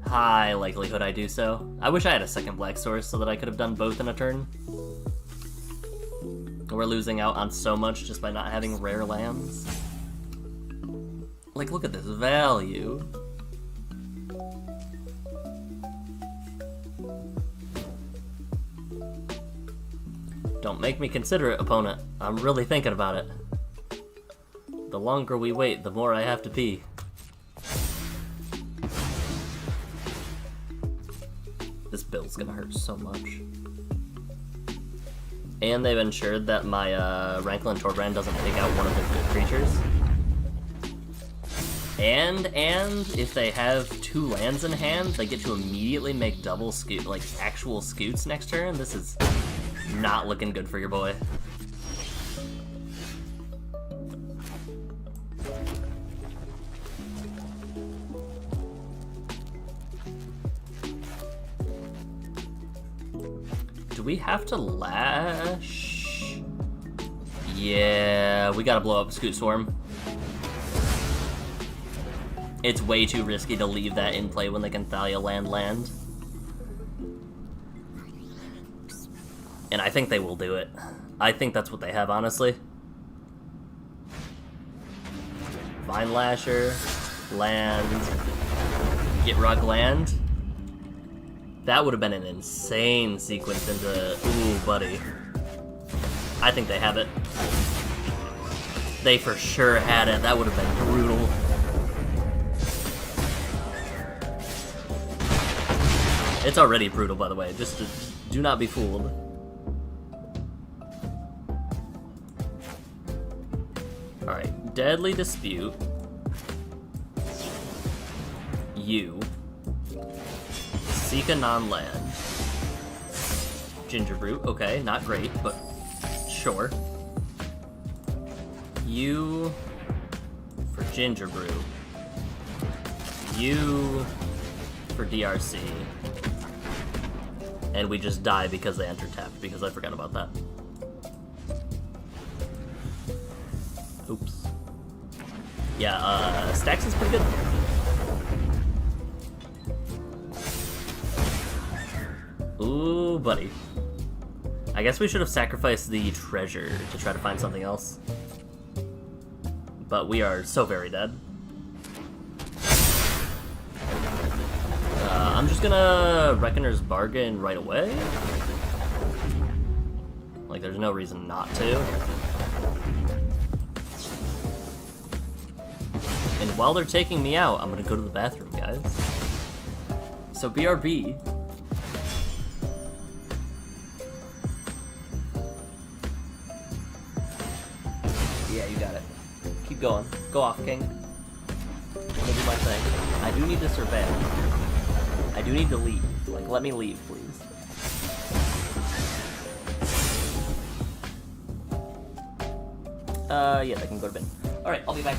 Speaker 1: High likelihood I do so. I wish I had a second black source so that I could have done both in a turn. We're losing out on so much just by not having rare lands. Like, look at this value. Don't make me consider it, opponent. I'm really thinking about it. The longer we wait, the more I have to pee. This build's gonna hurt so much. And they've ensured that my Rankle and Torbran doesn't take out one of the good creatures. And if they have 2 lands in hand, they get to immediately make double scoot, like actual scoots next turn. This is not looking good for your boy. Do we have to lash? Yeah, we gotta blow up Scoot Swarm. It's way too risky to leave that in play when they can Thalia land. And I think they will do it. I think that's what they have, honestly. Vine Lasher, land, get Rug land. That would have been an insane sequence into... Ooh, buddy. I think they have it. They for sure had it. That would have been brutal. It's already brutal, by the way. Just do not be fooled. Alright, Deadly Dispute. You. Seek a non-land. Ginger Brew, okay, not great, but sure. You for Ginger Brew. You for DRC. And we just die because they enter tapped, because I forgot about that. Oops. Yeah, Stacks is pretty good. Ooh, buddy. I guess we should have sacrificed the treasure to try to find something else. But we are so very dead. I'm just gonna Reckoner's Bargain right away. Like, there's no reason not to. And while they're taking me out, I'm gonna go to the bathroom, guys. So BRB. Yeah, you got it. Keep going. Go off, King. I'm gonna do my thing. I do need to survey. I do need to leave. Like, let me leave, please. Yeah, they can go to bed. Alright, I'll be back.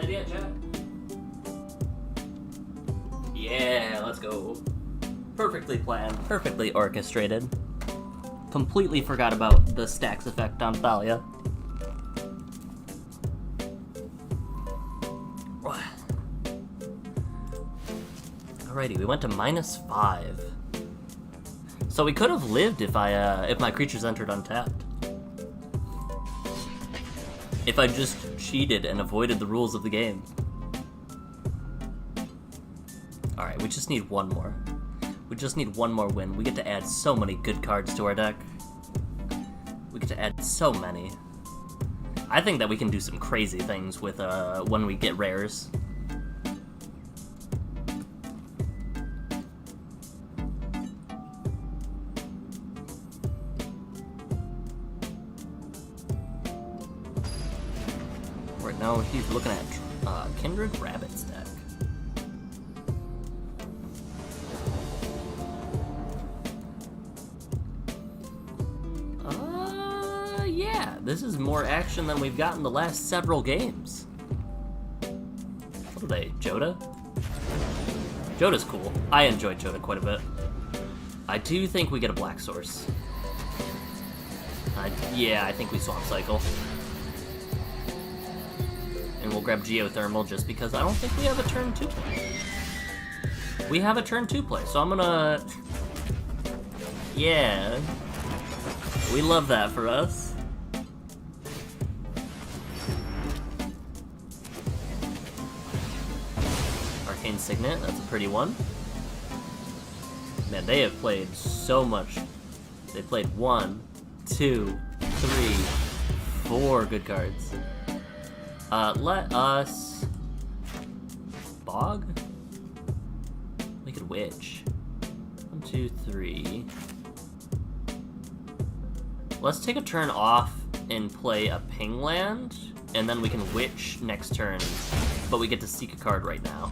Speaker 1: Yet, Jack? Yeah, let's go. Perfectly planned, perfectly orchestrated. Completely forgot about the stacks effect on Thalia. Alrighty, we went to -5. So we could have lived if my creatures entered untapped. If I just cheated and avoided the rules of the game. Alright, we just need one more. We just need one more win. We get to add so many good cards to our deck. We get to add so many. I think that we can do some crazy things with when we get rares. Now he's looking at Kindred Rabbit's deck. Yeah, this is more action than we've gotten the last several games. What are they, Joda? Joda's cool. I enjoyed Joda quite a bit. I do think we get a black source. Yeah, I think we swamp cycle. And we'll grab Geothermal just because I don't think we have a turn 2 play. We have a turn 2 play, so I'm gonna... Yeah. We love that for us. Arcane Signet, that's a pretty one. Man, they have played so much. They played 1, 2, 3, 4 good cards. Let us... Bog? We could Witch. 1, 2, 3. Let's take a turn off and play a ping land, and then we can Witch next turn, but we get to seek a card right now.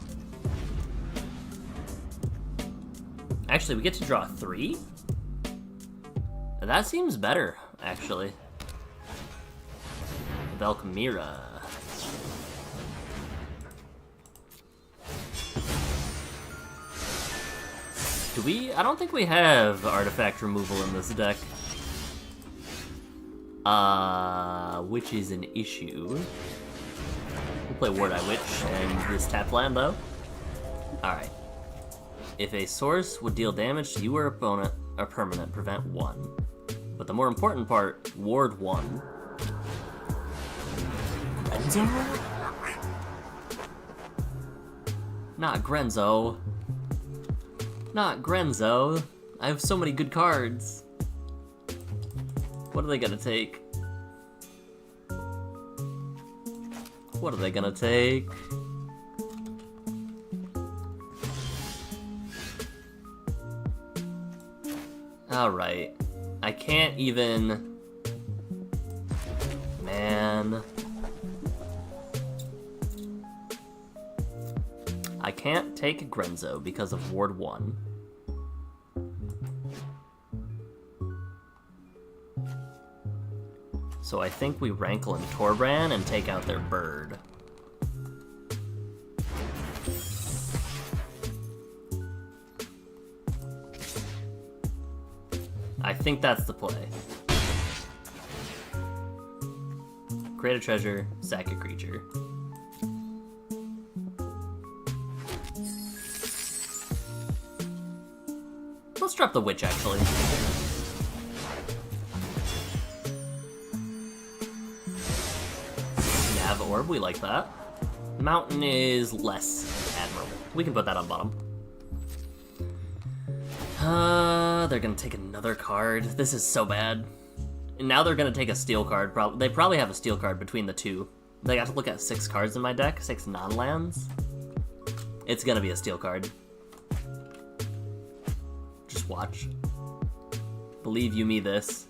Speaker 1: Actually, we get to draw 3? That seems better, actually. Valkamira. Do we? I don't think we have artifact removal in this deck. Which is an issue. We'll play Ward Eye Witch and this tap land, though. Alright. If a source would deal damage to you or opponent, or permanent, prevent 1. But the more important part, ward 1. I Grenzo? Not Grenzo. Not Grenzo. I have so many good cards. What are they gonna take? What are they gonna take? Alright. I can't even... Man... I can't take Grenzo because of Ward 1. So I think we Rankle and Torbran and take out their bird. I think that's the play. Create a treasure, sack a creature. Let's drop the witch, actually. Nav orb, we like that. Mountain is less admirable. We can put that on bottom. They're gonna take another card. This is so bad. And now they're gonna take a steel card. They probably have a steel card between the two. They got to look at 6 cards in my deck, 6 non-lands. It's gonna be a steel card. Just watch. Believe you me this.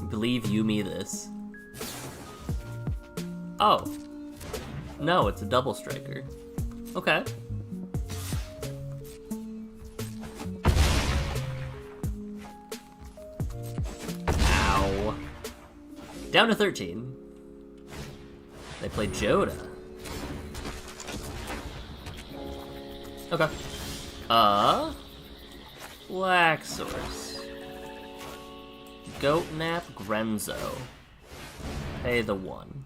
Speaker 1: Believe you me this. Oh. No, it's a double striker. Okay. Ow. Down to 13. They play Joda. Okay. Black Source. Goat Nap Grenzo. Pay the 1.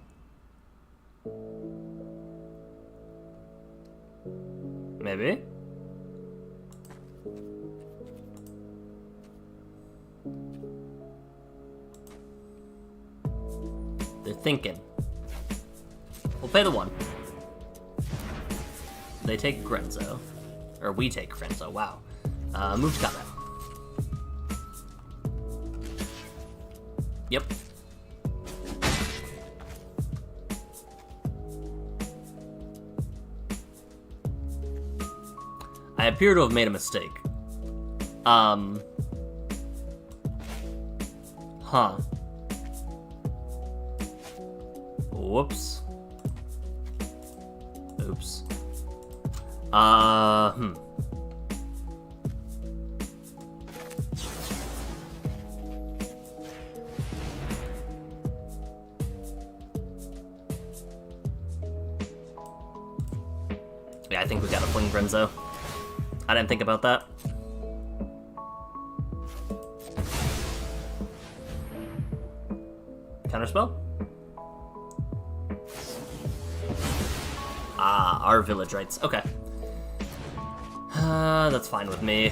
Speaker 1: Maybe? They're thinking. We'll pay the 1. They take Grenzo. Or we take Grenzo, wow. Move to combat. Yep. I appear to have made a mistake. Huh. Whoops. Oops. Yeah, I think we gotta fling Grenzo. I didn't think about that. Counterspell? Ah, our village rights. Okay. That's fine with me.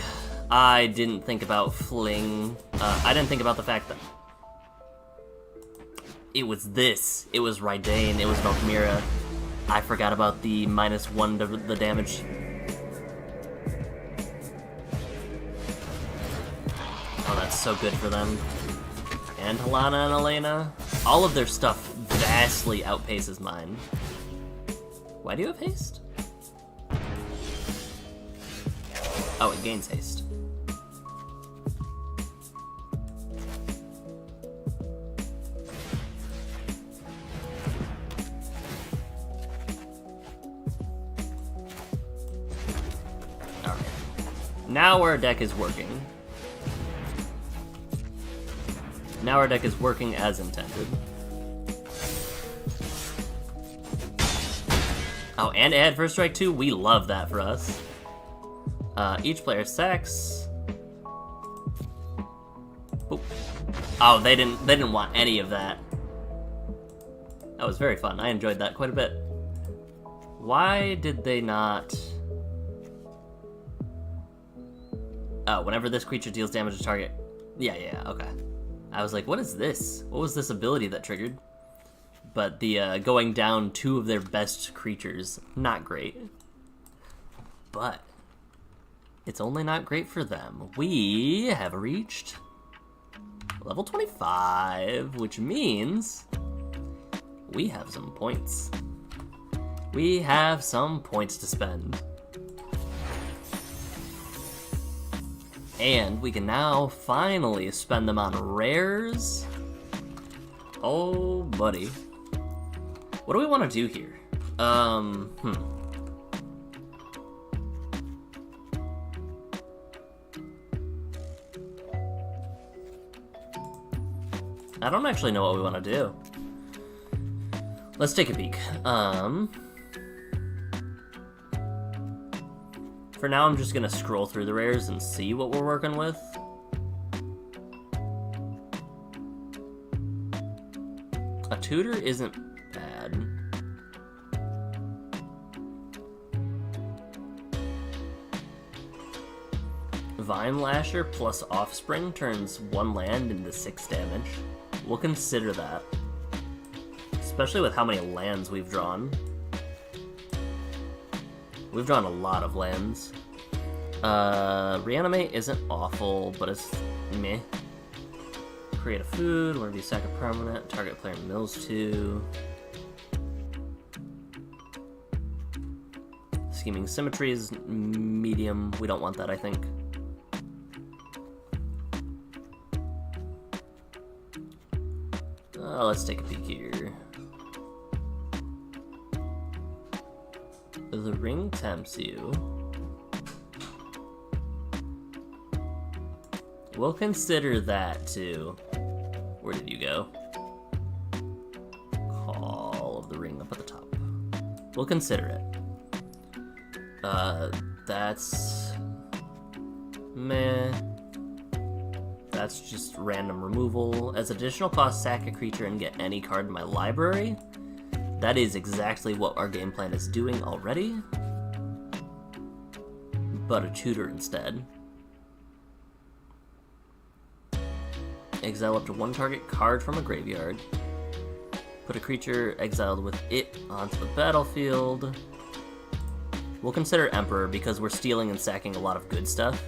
Speaker 1: I didn't think about fling. I didn't think about the fact that it was this. It was Raidane. It was Valkmira. I forgot about the -1 to the damage. Oh, that's so good for them. And Helana and Elena. All of their stuff vastly outpaces mine. Why do you have haste? Oh, it gains haste. Alright. Now our deck is working. Now our deck is working as intended. Oh, and it had first strike too? We love that for us. Each player sacks. Oop. Oh, they didn't want any of that. That was very fun. I enjoyed that quite a bit. Why did they not... Oh, whenever this creature deals damage to target... Yeah, okay. I was like, what is this? What was this ability that triggered? But the going down 2 of their best creatures, not great. But it's only not great for them. We have reached level 25, which means we have some points. We have some points to spend. And we can now finally spend them on rares. Oh, buddy. What do we want to do here? I don't actually know what we want to do. Let's take a peek. For now, I'm just gonna scroll through the rares and see what we're working with. A tutor isn't bad. Vine Lasher plus Offspring turns 1 land into 6 damage. We'll consider that. Especially with how many lands we've drawn. We've drawn a lot of lands. Reanimate isn't awful, but it's meh. Create a food, whenever you sack a permanent, target player mills 2. Scheming Symmetry is medium. We don't want that, I think. Let's take a peek here. The ring tempts you. We'll consider that too. Where did you go? Call of the ring up at the top. We'll consider it. That's meh. That's just random removal. As additional cost, sack a creature and get any card in my library. That is exactly what our game plan is doing already. But a tutor instead. Exile up to 1 target card from a graveyard. Put a creature exiled with it onto the battlefield. We'll consider Emperor because we're stealing and sacking a lot of good stuff.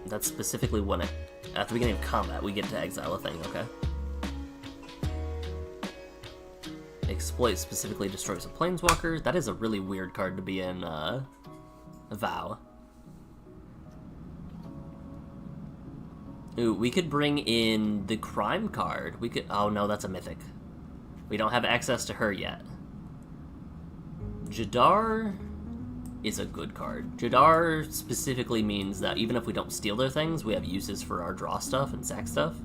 Speaker 1: That's specifically when at the beginning of combat, we get to exile a thing, okay? Exploit specifically destroys a planeswalker. That is a really weird card to be in, Vow. Ooh, we could bring in the crime card. We could, oh no, that's a mythic. We don't have access to her yet. Jadar is a good card. Jadar specifically means that even if we don't steal their things, we have uses for our draw stuff and sack stuff.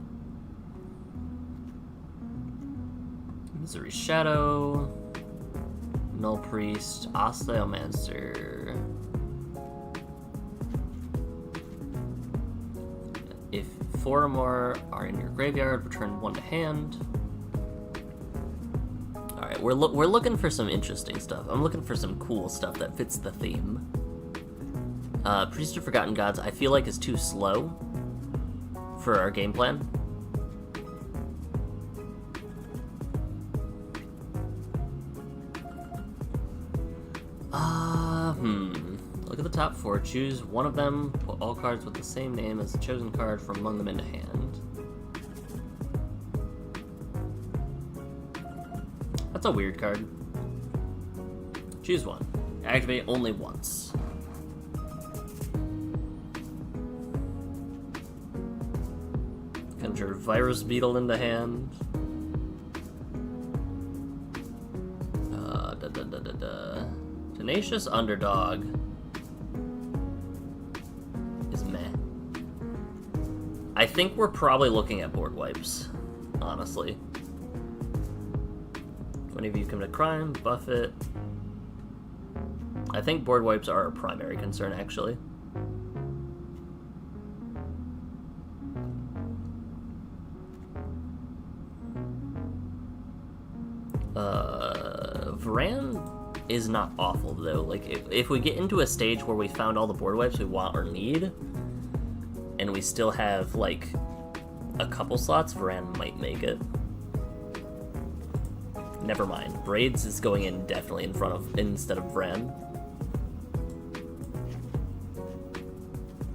Speaker 1: Misery Shadow, Null Priest, Osteomancer. If 4 or more are in your graveyard, return 1 to hand. Alright, we're looking for some interesting stuff. I'm looking for some cool stuff that fits the theme. Priest of Forgotten Gods, I feel like is too slow for our game plan. Look at the top 4. Choose one of them. Put all cards with the same name as the chosen card from among them into hand. That's a weird card. Choose one. Activate only once. Conjure Virus Beetle into hand. Tenacious Underdog is meh. I think we're probably looking at board wipes, honestly. When of you come to crime, buff it. I think board wipes are our primary concern, actually. Varan is not awful, though. Like, if we get into a stage where we found all the board wipes we want or need, and we still have, like, a couple slots, Varan might make it. Never mind. Braids is going in definitely in front of, instead of Varan.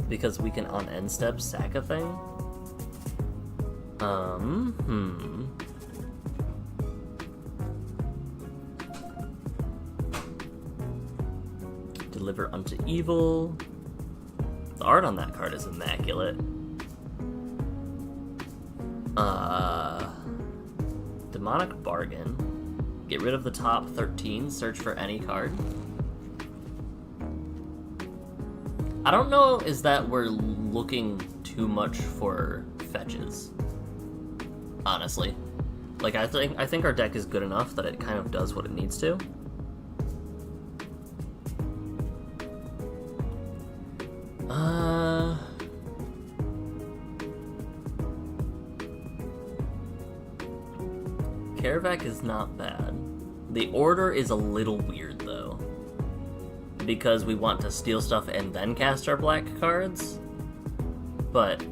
Speaker 1: Because we can on end step sack a thing. Deliver unto evil. The art on that card is immaculate. Demonic Bargain. Get rid of the top 13, search for any card. I don't know, is that we're looking too much for fetches? Honestly. Like, I think our deck is good enough that it kind of does what it needs to. Karvak is not bad. The order is a little weird, though. Because we want to steal stuff and then cast our black cards. But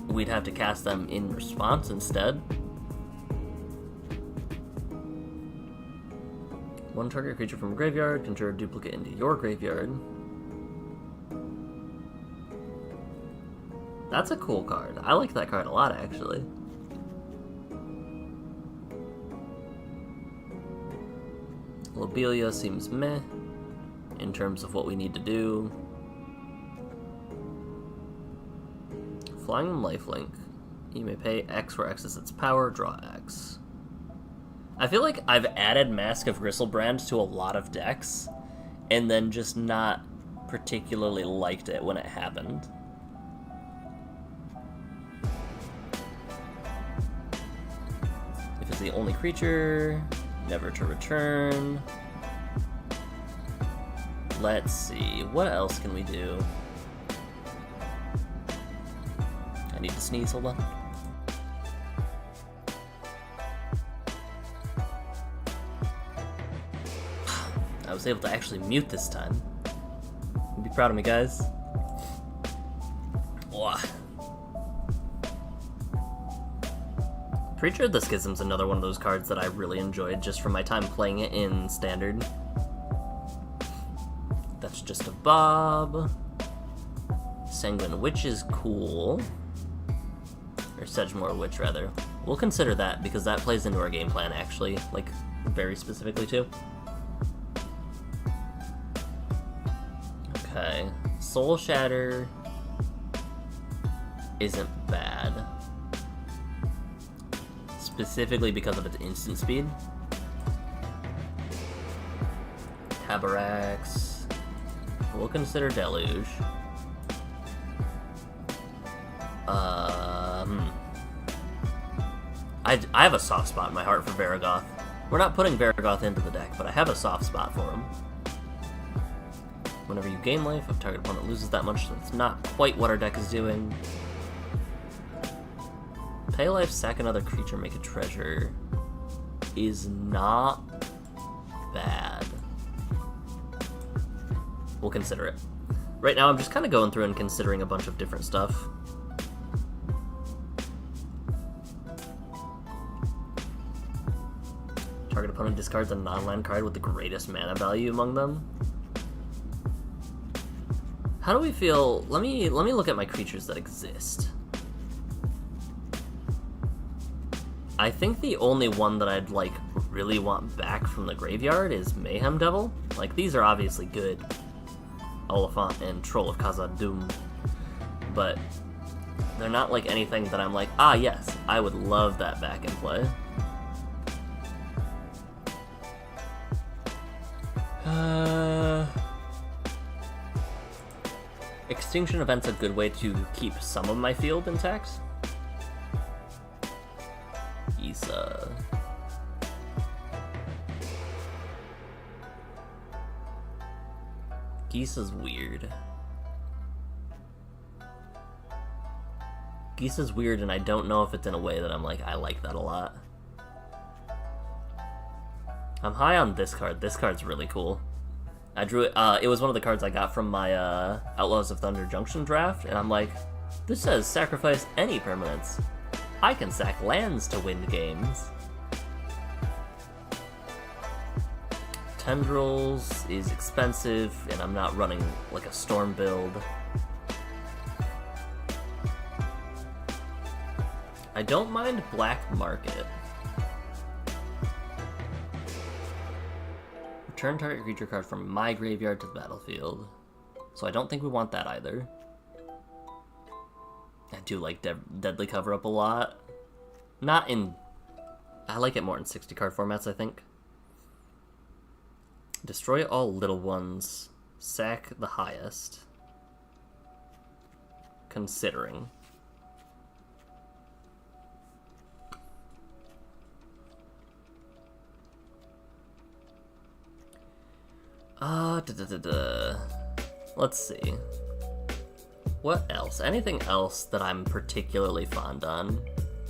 Speaker 1: we'd have to cast them in response instead. One target creature from a graveyard, conjure a duplicate into your graveyard. That's a cool card. I like that card a lot, actually. Lobelia seems meh in terms of what we need to do. Flying Lifelink. You may pay X where X is its power, draw X. I feel like I've added Mask of Gristlebrand to a lot of decks, and then just not particularly liked it when it happened. If it's the only creature, never to return. Let's see, what else can we do? I need to sneeze, hold on. I was able to actually mute this time. Be proud of me, guys. Wah. Preacher of the Schism's another one of those cards that I really enjoyed just from my time playing it in Standard. That's just a Bob. Sanguine Witch is cool. Or Sedgemoor Witch, rather. We'll consider that, because that plays into our game plan, actually. Like, very specifically, too. Okay. Soul Shatter isn't bad. Specifically because of its instant speed. Tabarax. We'll consider Deluge. I have a soft spot in my heart for Varragoth. We're not putting Varragoth into the deck, but I have a soft spot for him. Whenever you gain life, if target opponent loses that much, that's not quite what our deck is doing. Pay life, sack another creature, make a treasure is not bad. We'll consider it. Right now, I'm just kind of going through and considering a bunch of different stuff. Target opponent discards a non-land card with the greatest mana value among them. How do we feel? Let me look at my creatures that exist. I think the only one that I'd, like, really want back from the graveyard is Mayhem Devil. Like, these are obviously good. Oliphant and Troll of Khazad-dûm. But they're not, like, anything that I'm like, ah, yes, I would love that back in play. Extinction Event's a good way to keep some of my field intact. Issa. Gissa's weird. Gissa's weird, and I don't know if it's in a way that I'm like, I like that a lot. I'm high on this card. This card's really cool. I drew it. It was one of the cards I got from my Outlaws of Thunder Junction draft, and I'm like, this says sacrifice any permanents. I can sack lands to win games. Tendrils is expensive, and I'm not running like a storm build. I don't mind Black Market. Return target creature card from my graveyard to the battlefield. So I don't think we want that either. I do like Deadly Cover-Up a lot. Not in... I like it more in 60 card formats, I think. Destroy all little ones. Sack the highest. Considering. Let's see. What else? Anything else that I'm particularly fond on?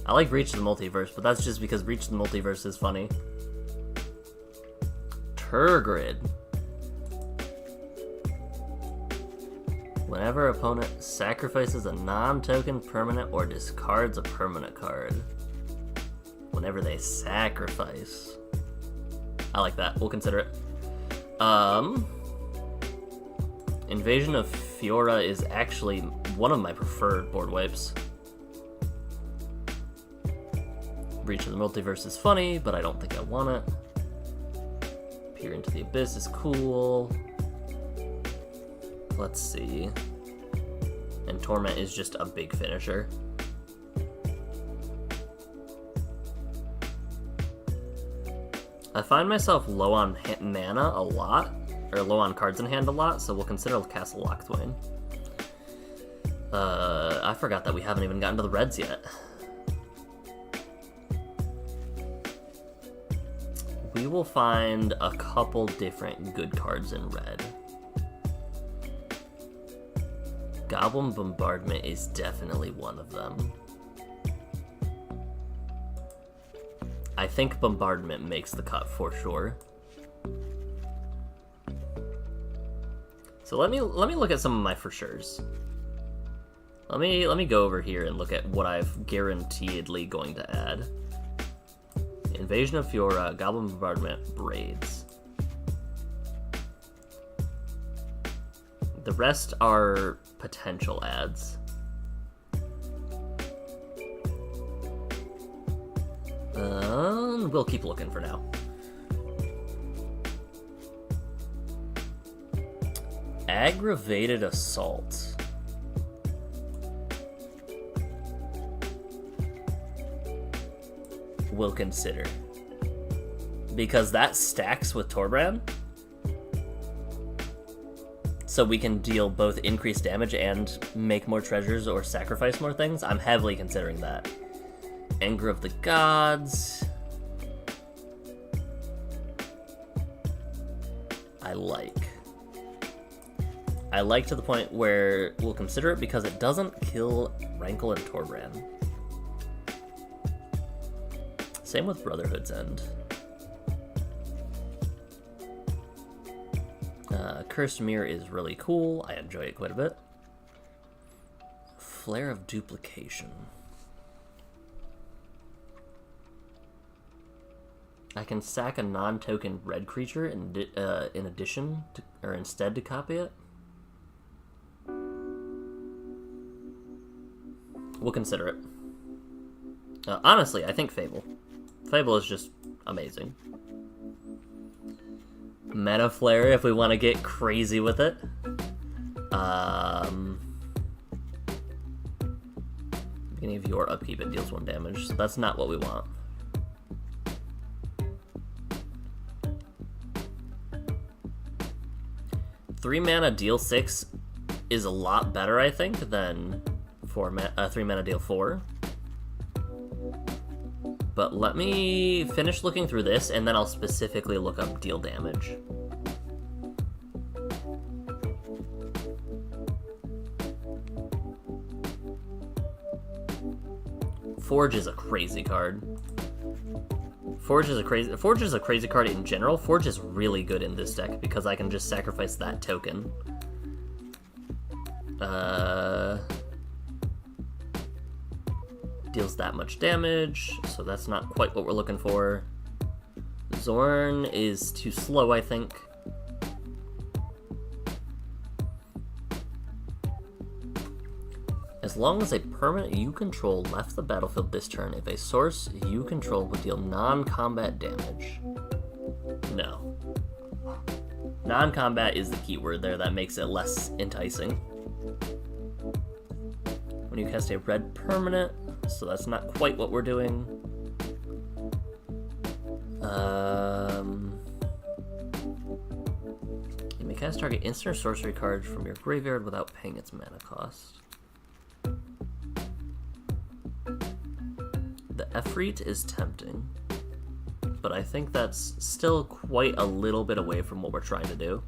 Speaker 1: I like Reach the Multiverse, but that's just because Reach the Multiverse is funny. Turgrid. Whenever opponent sacrifices a non-token permanent or discards a permanent card. Whenever they sacrifice. I like that. We'll consider it. Invasion of Fiora is actually one of my preferred board wipes. Breach of the Multiverse is funny, but I don't think I want it. Peer into the Abyss is cool. Let's see. And Torment is just a big finisher. I find myself low on mana a lot, or low on cards in hand a lot, so we'll consider Castle Lochthwain. I forgot that we haven't even gotten to the reds yet. We will find a couple different good cards in red. Goblin Bombardment is definitely one of them. I think Bombardment makes the cut for sure. So let me look at some of my for sures. Let me go over here and look at what I've guaranteedly going to add. Invasion of Fiora, Goblin Bombardment, Braids. The rest are potential adds. We'll keep looking for now. Aggravated Assault. We'll consider. Because that stacks with Torbran. So we can deal both increased damage and make more treasures or sacrifice more things. I'm heavily considering that. Anger of the Gods. I like to the point where we'll consider it because it doesn't kill Rankle and Torbran. Same with Brotherhood's End. Cursed Mirror is really cool. I enjoy it quite a bit. Flare of Duplication. I can sack a non-token red creature in addition to, or instead to copy it. We'll consider it. Honestly, I think Fable. Fable is just amazing. Meta Flare if we want to get crazy with it. Beginning of your upkeep, it deals 1 damage, so that's not what we want. Three mana deal 6 is a lot better, I think, than 3 mana deal 4. But let me finish looking through this, and then I'll specifically look up deal damage. Forge is a crazy card. Forge is a crazy card in general. Forge is really good in this deck because I can just sacrifice that token. Deals that much damage, so that's not quite what we're looking for. Zorn is too slow, I think. As long as a permanent you control left the battlefield this turn, if a source you control would deal non-combat damage. No. Non-combat is the keyword there that makes it less enticing. When you cast a red permanent, so that's not quite what we're doing. You may cast target instant or sorcery card from your graveyard without paying its mana cost. The Efreet is tempting, but I think that's still quite a little bit away from what we're trying to do.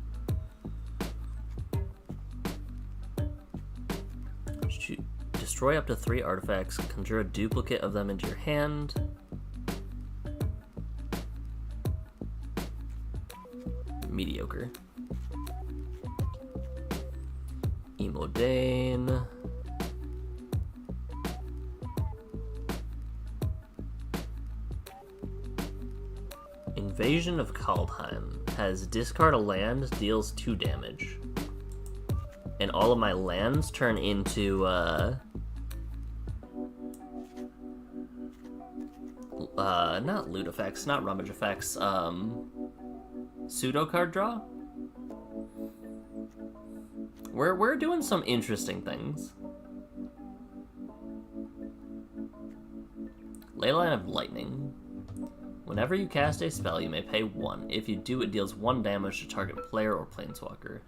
Speaker 1: Destroy up to 3 artifacts, conjure a duplicate of them into your hand. Mediocre. Emodane. Invasion of Kaldheim has discard a land, deals 2 damage. And all of my lands turn into, not loot effects, not rummage effects, pseudo card draw? We're doing some interesting things. Leyline of Lightning. Whenever you cast a spell, you may pay 1. If you do, it deals 1 damage to target player or planeswalker.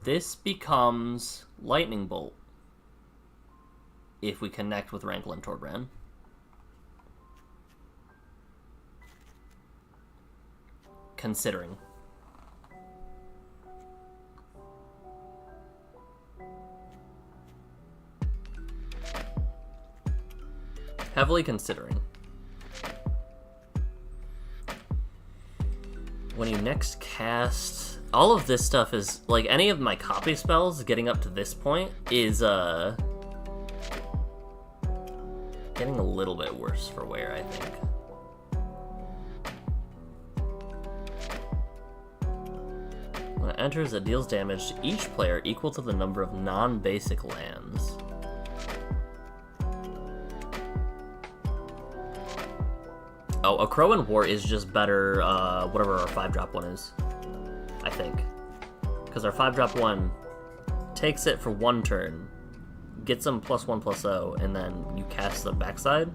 Speaker 1: This becomes Lightning Bolt if we connect with Rankle and Torbran. Considering. Heavily considering. When you next cast... All of this stuff is... Like, any of my copy spells getting up to this point is, getting a little bit worse for wear, I think. When it enters, it deals damage to each player equal to the number of non-basic lands. Oh, a Crow in War is just better, whatever our 5-drop one is, I think. Because our 5-drop one takes it for 1 turn, gets them +1/+0, and then you cast the backside.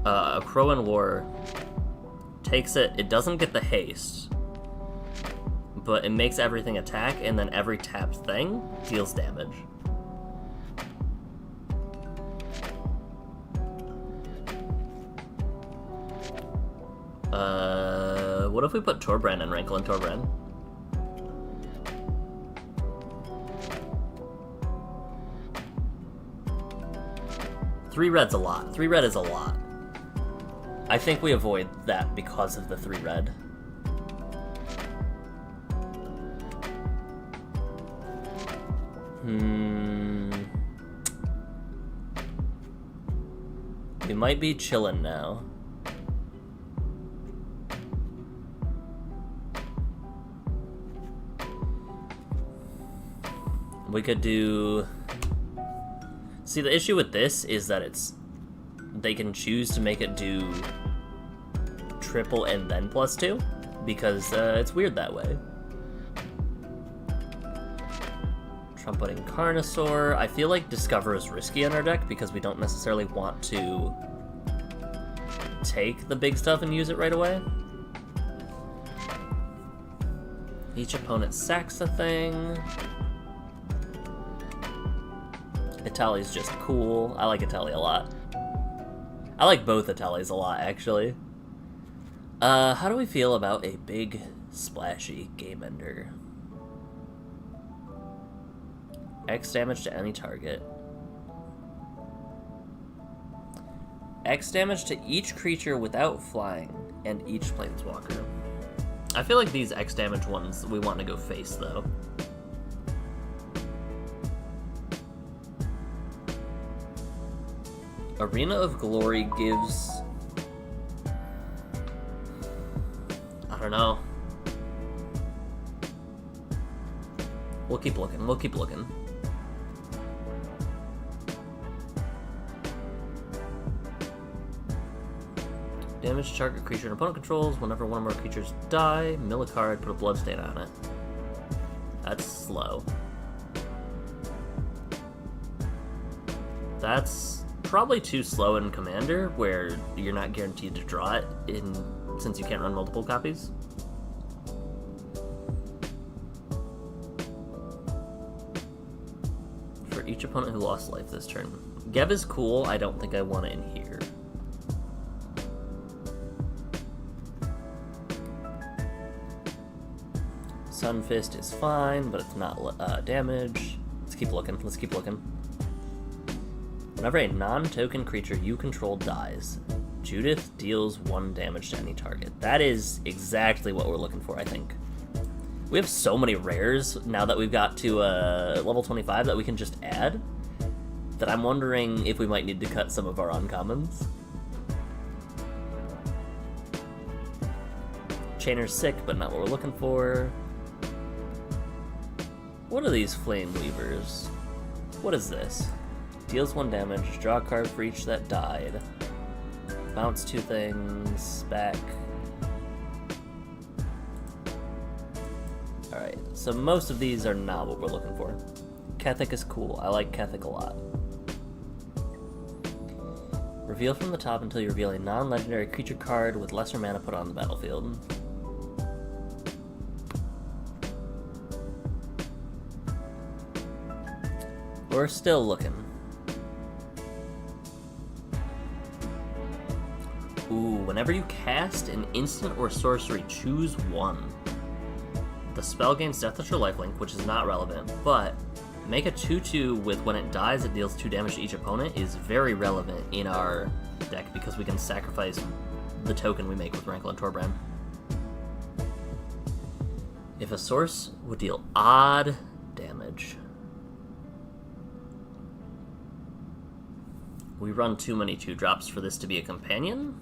Speaker 1: A Crow in War takes it, it doesn't get the haste, but it makes everything attack, and then every tapped thing deals damage. What if we put Torbran and Rankle and Torbran? Three red's a lot. 3 red is a lot. I think we avoid that because of the 3 red. We might be chillin' now. We could do... See, the issue with this is that they can choose to make it do triple and then +2, because it's weird that way. Trumpeting Carnosaur. I feel like Discover is risky in our deck because we don't necessarily want to take the big stuff and use it right away. Each opponent sacks a thing. Itali's just cool. I like Itali a lot. I like both Italis a lot, actually. How do we feel about a big, splashy game ender? X damage to any target. X damage to each creature without flying, and each planeswalker. I feel like these X damage ones we want to go face, though. Arena of Glory gives... I don't know. We'll keep looking, we'll keep looking. Damage target creature and opponent controls. Whenever one or more creatures die, mill a card, put a bloodstain on it. That's slow. That's probably too slow in Commander, where you're not guaranteed to draw it since you can't run multiple copies. For each opponent who lost life this turn. Gev is cool, I don't think I want it in here. Sunfist is fine, but it's not damage. Let's keep looking, let's keep looking. Whenever a non-token creature you control dies, Judith deals 1 damage to any target. That is exactly what we're looking for, I think. We have so many rares now that we've got to level 25 that we can just add, that I'm wondering if we might need to cut some of our uncommons. Chainer's sick, but not what we're looking for. What are these Flame Weavers? What is this? Deals 1 damage, draw a card for each that died. Bounce 2 things, back. Alright, so most of these are not what we're looking for. Kethik is cool, I like Kethik a lot. Reveal from the top until you reveal a non-legendary creature card with lesser mana put on the battlefield. We're still looking. Ooh, whenever you cast an instant or sorcery, choose 1. The spell gains Death Touch or Lifelink, which is not relevant, but make a 2/2 with when it dies it deals 2 damage to each opponent is very relevant in our deck because we can sacrifice the token we make with Rankle and Torbran. If a source would deal odd damage. We run too many 2-drops for this to be a companion.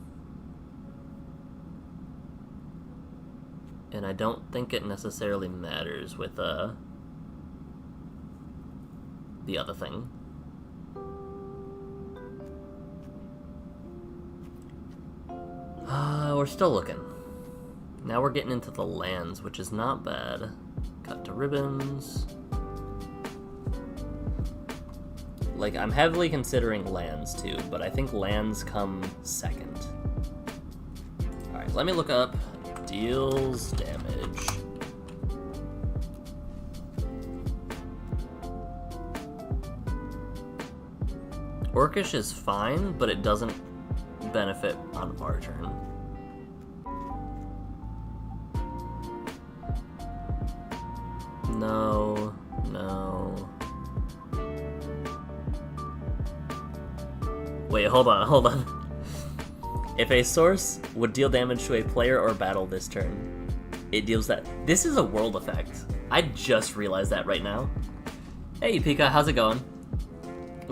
Speaker 1: And I don't think it necessarily matters with the other thing. We're still looking. Now we're getting into the lands, which is not bad. Cut to ribbons. Like, I'm heavily considering lands too, but I think lands come second. Alright, let me look up deals damage. Orcish is fine, but it doesn't benefit on our turn. No, no. Wait, hold on, hold on. If a source would deal damage to a player or battle this turn, it deals that. This is a world effect. I just realized that right now. Hey Pika, how's it going?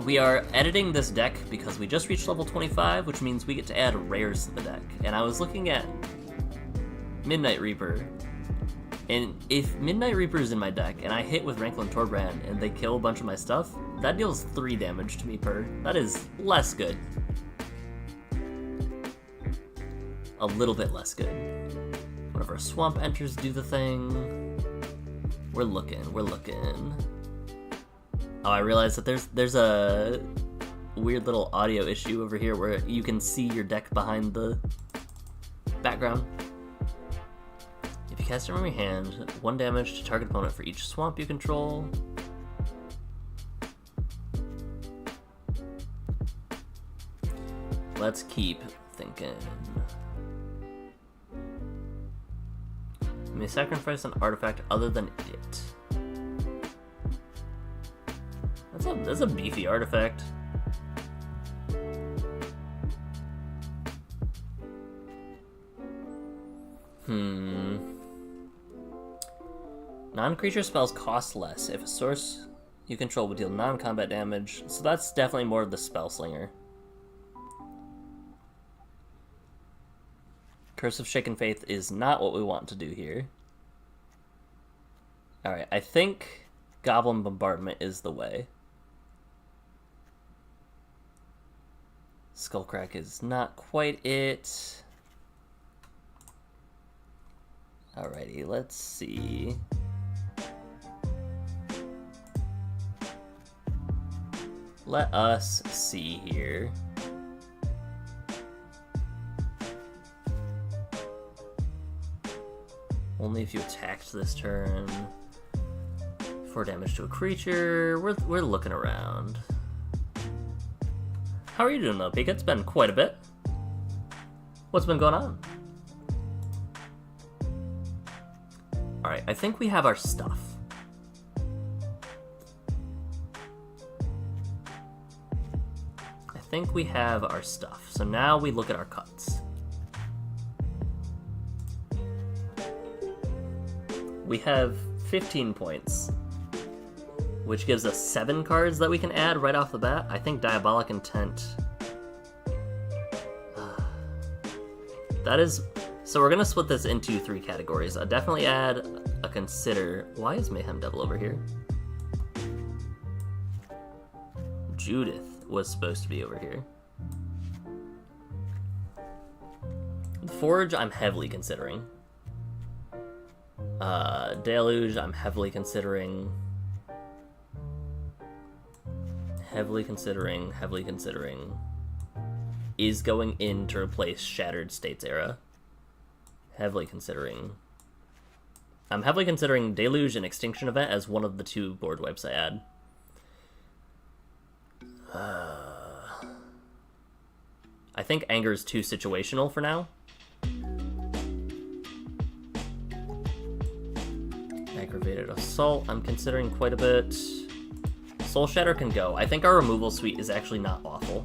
Speaker 1: We are editing this deck because we just reached level 25, which means we get to add rares to the deck. And I was looking at Midnight Reaper, and if Midnight Reaper is in my deck and I hit with Rankle and Torbran and they kill a bunch of my stuff, that deals 3 damage to me per. That is less good. A little bit less good. Whenever a swamp enters, do the thing. We're looking, we're looking. Oh, I realized that there's a weird little audio issue over here where you can see your deck behind the background. If you cast it from your hand, 1 damage to target opponent for each swamp you control. Let's keep thinking. You may sacrifice an artifact other than it. That's a beefy artifact. Non-creature spells cost less if a source you control would deal non-combat damage, so that's definitely more of the spell slinger. Curse of Shaken Faith is not what we want to do here. Alright, I think Goblin Bombardment is the way. Skullcrack is not quite it. Alrighty, let's see. Let us see here. Only if you attacked this turn. 4 damage to a creature. We're looking around. How are you doing though, Pika? It's been quite a bit. What's been going on? Alright, I think we have our stuff. I think we have our stuff. So now we look at our cuts. We have 15 points, which gives us 7 cards that we can add right off the bat. I think Diabolic Intent. That is... So we're going to split this into 3 categories. I'll definitely add a Consider. Why is Mayhem Devil over here? Judith was supposed to be over here. Forge, I'm heavily considering. Deluge, I'm heavily considering. Heavily considering. Is going in to replace Shattered States Era. Heavily considering. I'm heavily considering Deluge and Extinction Event as one of the 2 board wipes I add. I think Anger is too situational for now. Aggravated Assault, I'm considering quite a bit. Soul Shatter can go. I think our removal suite is actually not awful.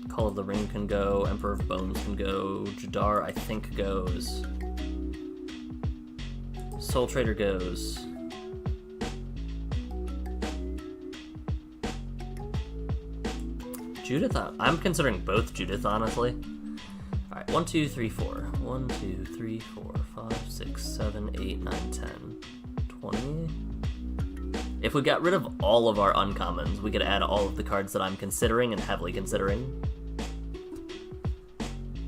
Speaker 1: Call of the Ring can go. Emperor of Bones can go. Jadar, I think, goes. Soul Trader goes. Judith, I'm considering both Judith, honestly. Alright, 1, 2, 3, 4. 1, 2, 3, 4, 5, 6, 7, 8, 9, 10, 20. If we got rid of all of our uncommons, we could add all of the cards that I'm considering and heavily considering.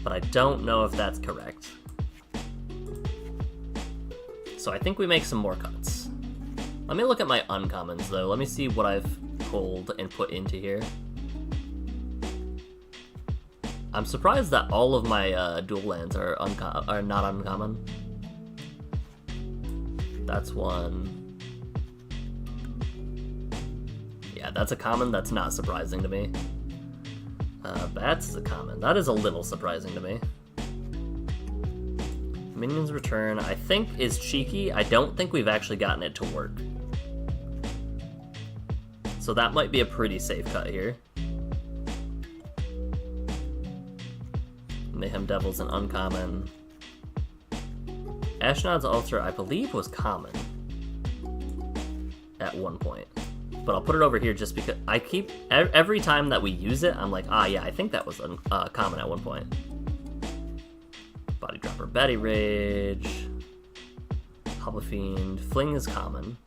Speaker 1: But I don't know if that's correct. So I think we make some more cuts. Let me look at my uncommons, though. Let me see what I've pulled and put into here. I'm surprised that all of my dual lands are not uncommon. That's one. Yeah, that's a common. That's not surprising to me. That's a common. That is a little surprising to me. Minions Return, I think, is cheeky. I don't think we've actually gotten it to work. So that might be a pretty safe cut here. Mayhem Devil's an uncommon. Ashnod's Altar, I believe, was common at one point. But I'll put it over here just because I keep... Every time that we use it, I'm like, ah, yeah, I think that was common at one point. Body Dropper, Betty Rage. Hobble-Fiend. Fling is common.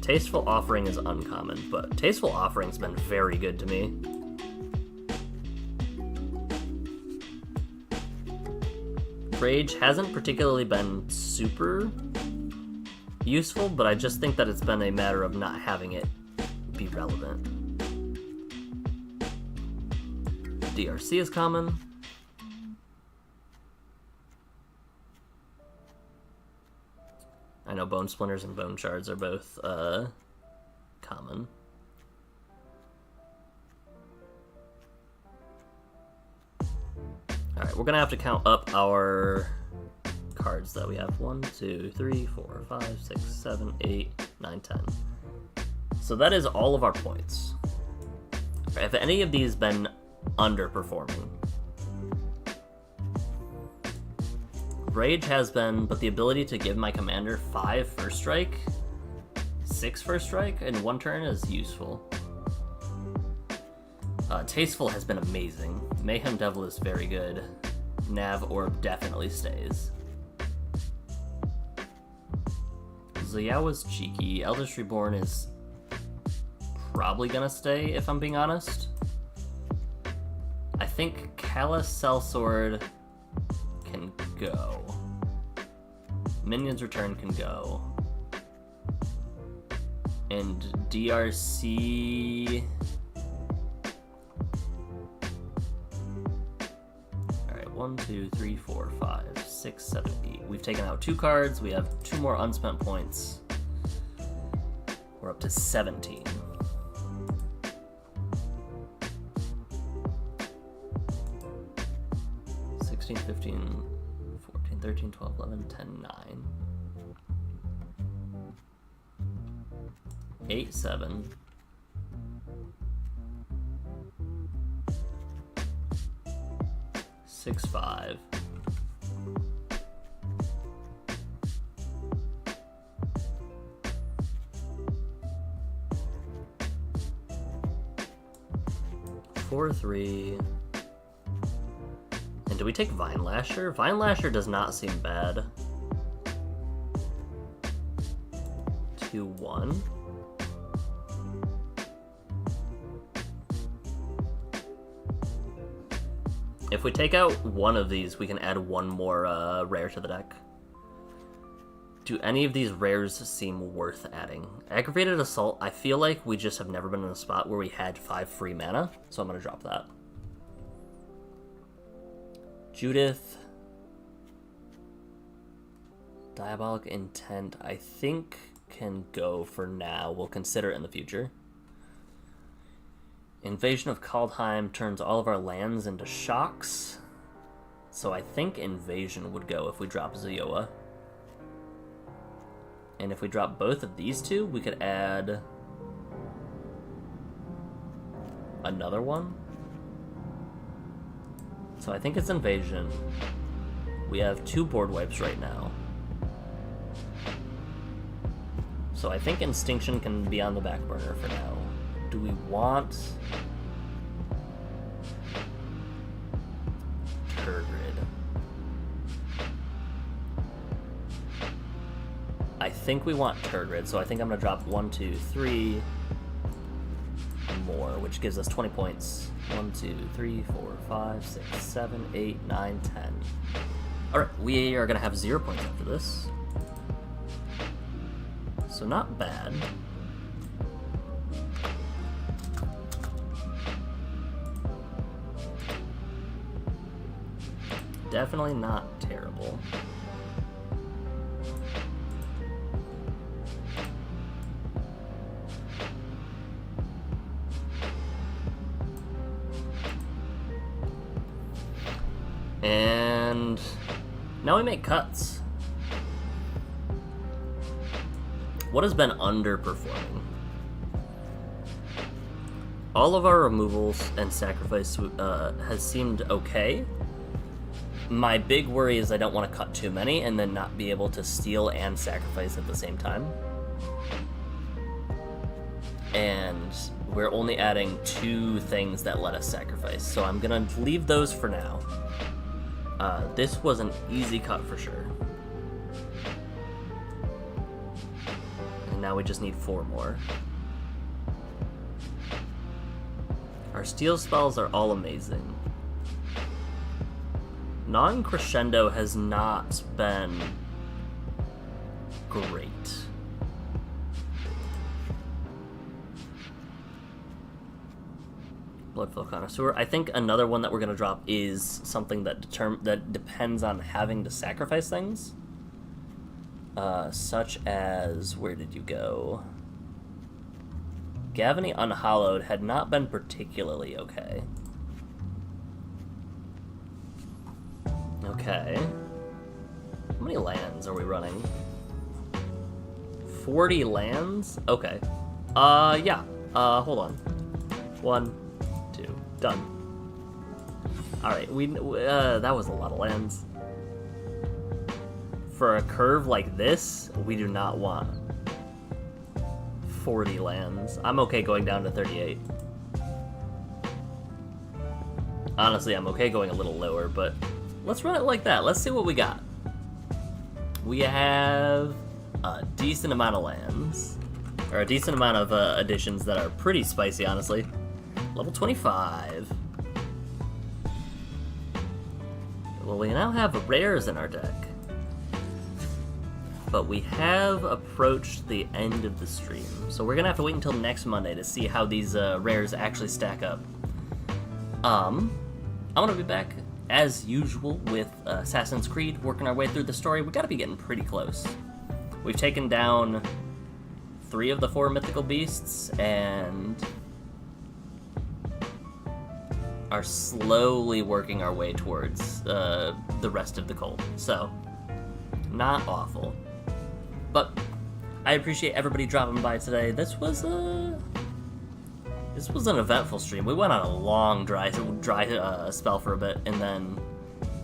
Speaker 1: Tasteful Offering is uncommon, but Tasteful Offering's been very good to me. Rage hasn't particularly been super useful, but I just think that it's been a matter of not having it be relevant. DRC is common. I know Bone Splinters and Bone Shards are both common. Alright, we're gonna have to count up our cards that we have. 1, 2, 3, 4, 5, 6, 7, 8, 9, 10. So that is all of our points. Have any of these been underperforming? Rage has been, but the ability to give my commander 5 first strike, 6 first strike in 1 turn is useful. Tasteful has been amazing. Mayhem Devil is very good. Nav Orb definitely stays. Ziyawa's cheeky. Eldritch Reborn is probably gonna stay, if I'm being honest. I think Callous Sellsword can go. Minions Return can go. And DRC... Alright, 1, 2, 3, 4, 5, 6, 7, 8. We've taken out 2 cards. We have 2 more unspent points. We're up to 17. 16, 15, 14, 13, 12, 11, 10, 9. 8, 7. 6, 5. 4, 3. And do we take Vine Lasher? Vine Lasher does not seem bad. 2, 1. If we take out one of these, we can add 1 more rare to the deck. Do any of these rares seem worth adding? Aggravated Assault, I feel like we just have never been in a spot where we had 5 free mana, so I'm going to drop that. Judith. Diabolic Intent, I think can go for now. We'll consider it in the future. Invasion of Kaldheim turns all of our lands into shocks. So I think Invasion would go if we drop Zioa. And if we drop both of these 2, we could add another one. So I think it's Invasion. We have 2 board wipes right now. So I think Instinction can be on the back burner for now. Do we want Turgid? I think we want Turgid, so I think I'm going to drop 1, 2, 3 more, which gives us 20 points. 1, 2, 3, 4, 5, 6, 7, 8, 9, 10. Alright, we are going to have 0 points after this. So not bad. Definitely not terrible. And now we make cuts. What has been underperforming? All of our removals and sacrifice has seemed okay. My big worry is I don't want to cut too many and then not be able to steal and sacrifice at the same time. And we're only adding 2 things that let us sacrifice, so I'm gonna leave those for now. This was an easy cut for sure. And now we just need 4 more. Our steal spells are all amazing. Non-Crescendo has not been great. Bloodflow Connoisseur. I think another one that we're going to drop is something that depends on having to sacrifice things. Such as, where did you go? Gavany Unhallowed had not been particularly okay. Okay. How many lands are we running? 40 lands? Okay. Yeah. Hold on. 1, Done. Alright, that was a lot of lands. For a curve like this, we do not want 40 lands. I'm okay going down to 38. Honestly, I'm okay going a little lower, but let's run it like that. Let's see what we got. We have a decent amount of lands, or a decent amount of additions that are pretty spicy, honestly. Level 25. Well, we now have rares in our deck. But we have approached the end of the stream, so we're gonna have to wait until next Monday to see how these rares actually stack up. I'm gonna be back as usual with Assassin's Creed, working our way through the story. We gotta be getting pretty close. We've taken down 3 of the 4 mythical beasts and are slowly working our way towards the rest of the cult. So, not awful. But I appreciate everybody dropping by today. This was an eventful stream. We went on a long dry spell for a bit, and then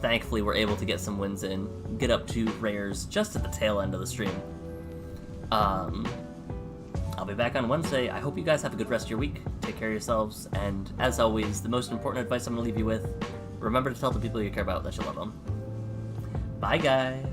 Speaker 1: thankfully we're able to get some wins in, get up to rares just at the tail end of the stream. I'll be back on Wednesday. I hope you guys have a good rest of your week. Take care of yourselves, and as always, the most important advice I'm going to leave you with, remember to tell the people you care about that you love them. Bye, guys.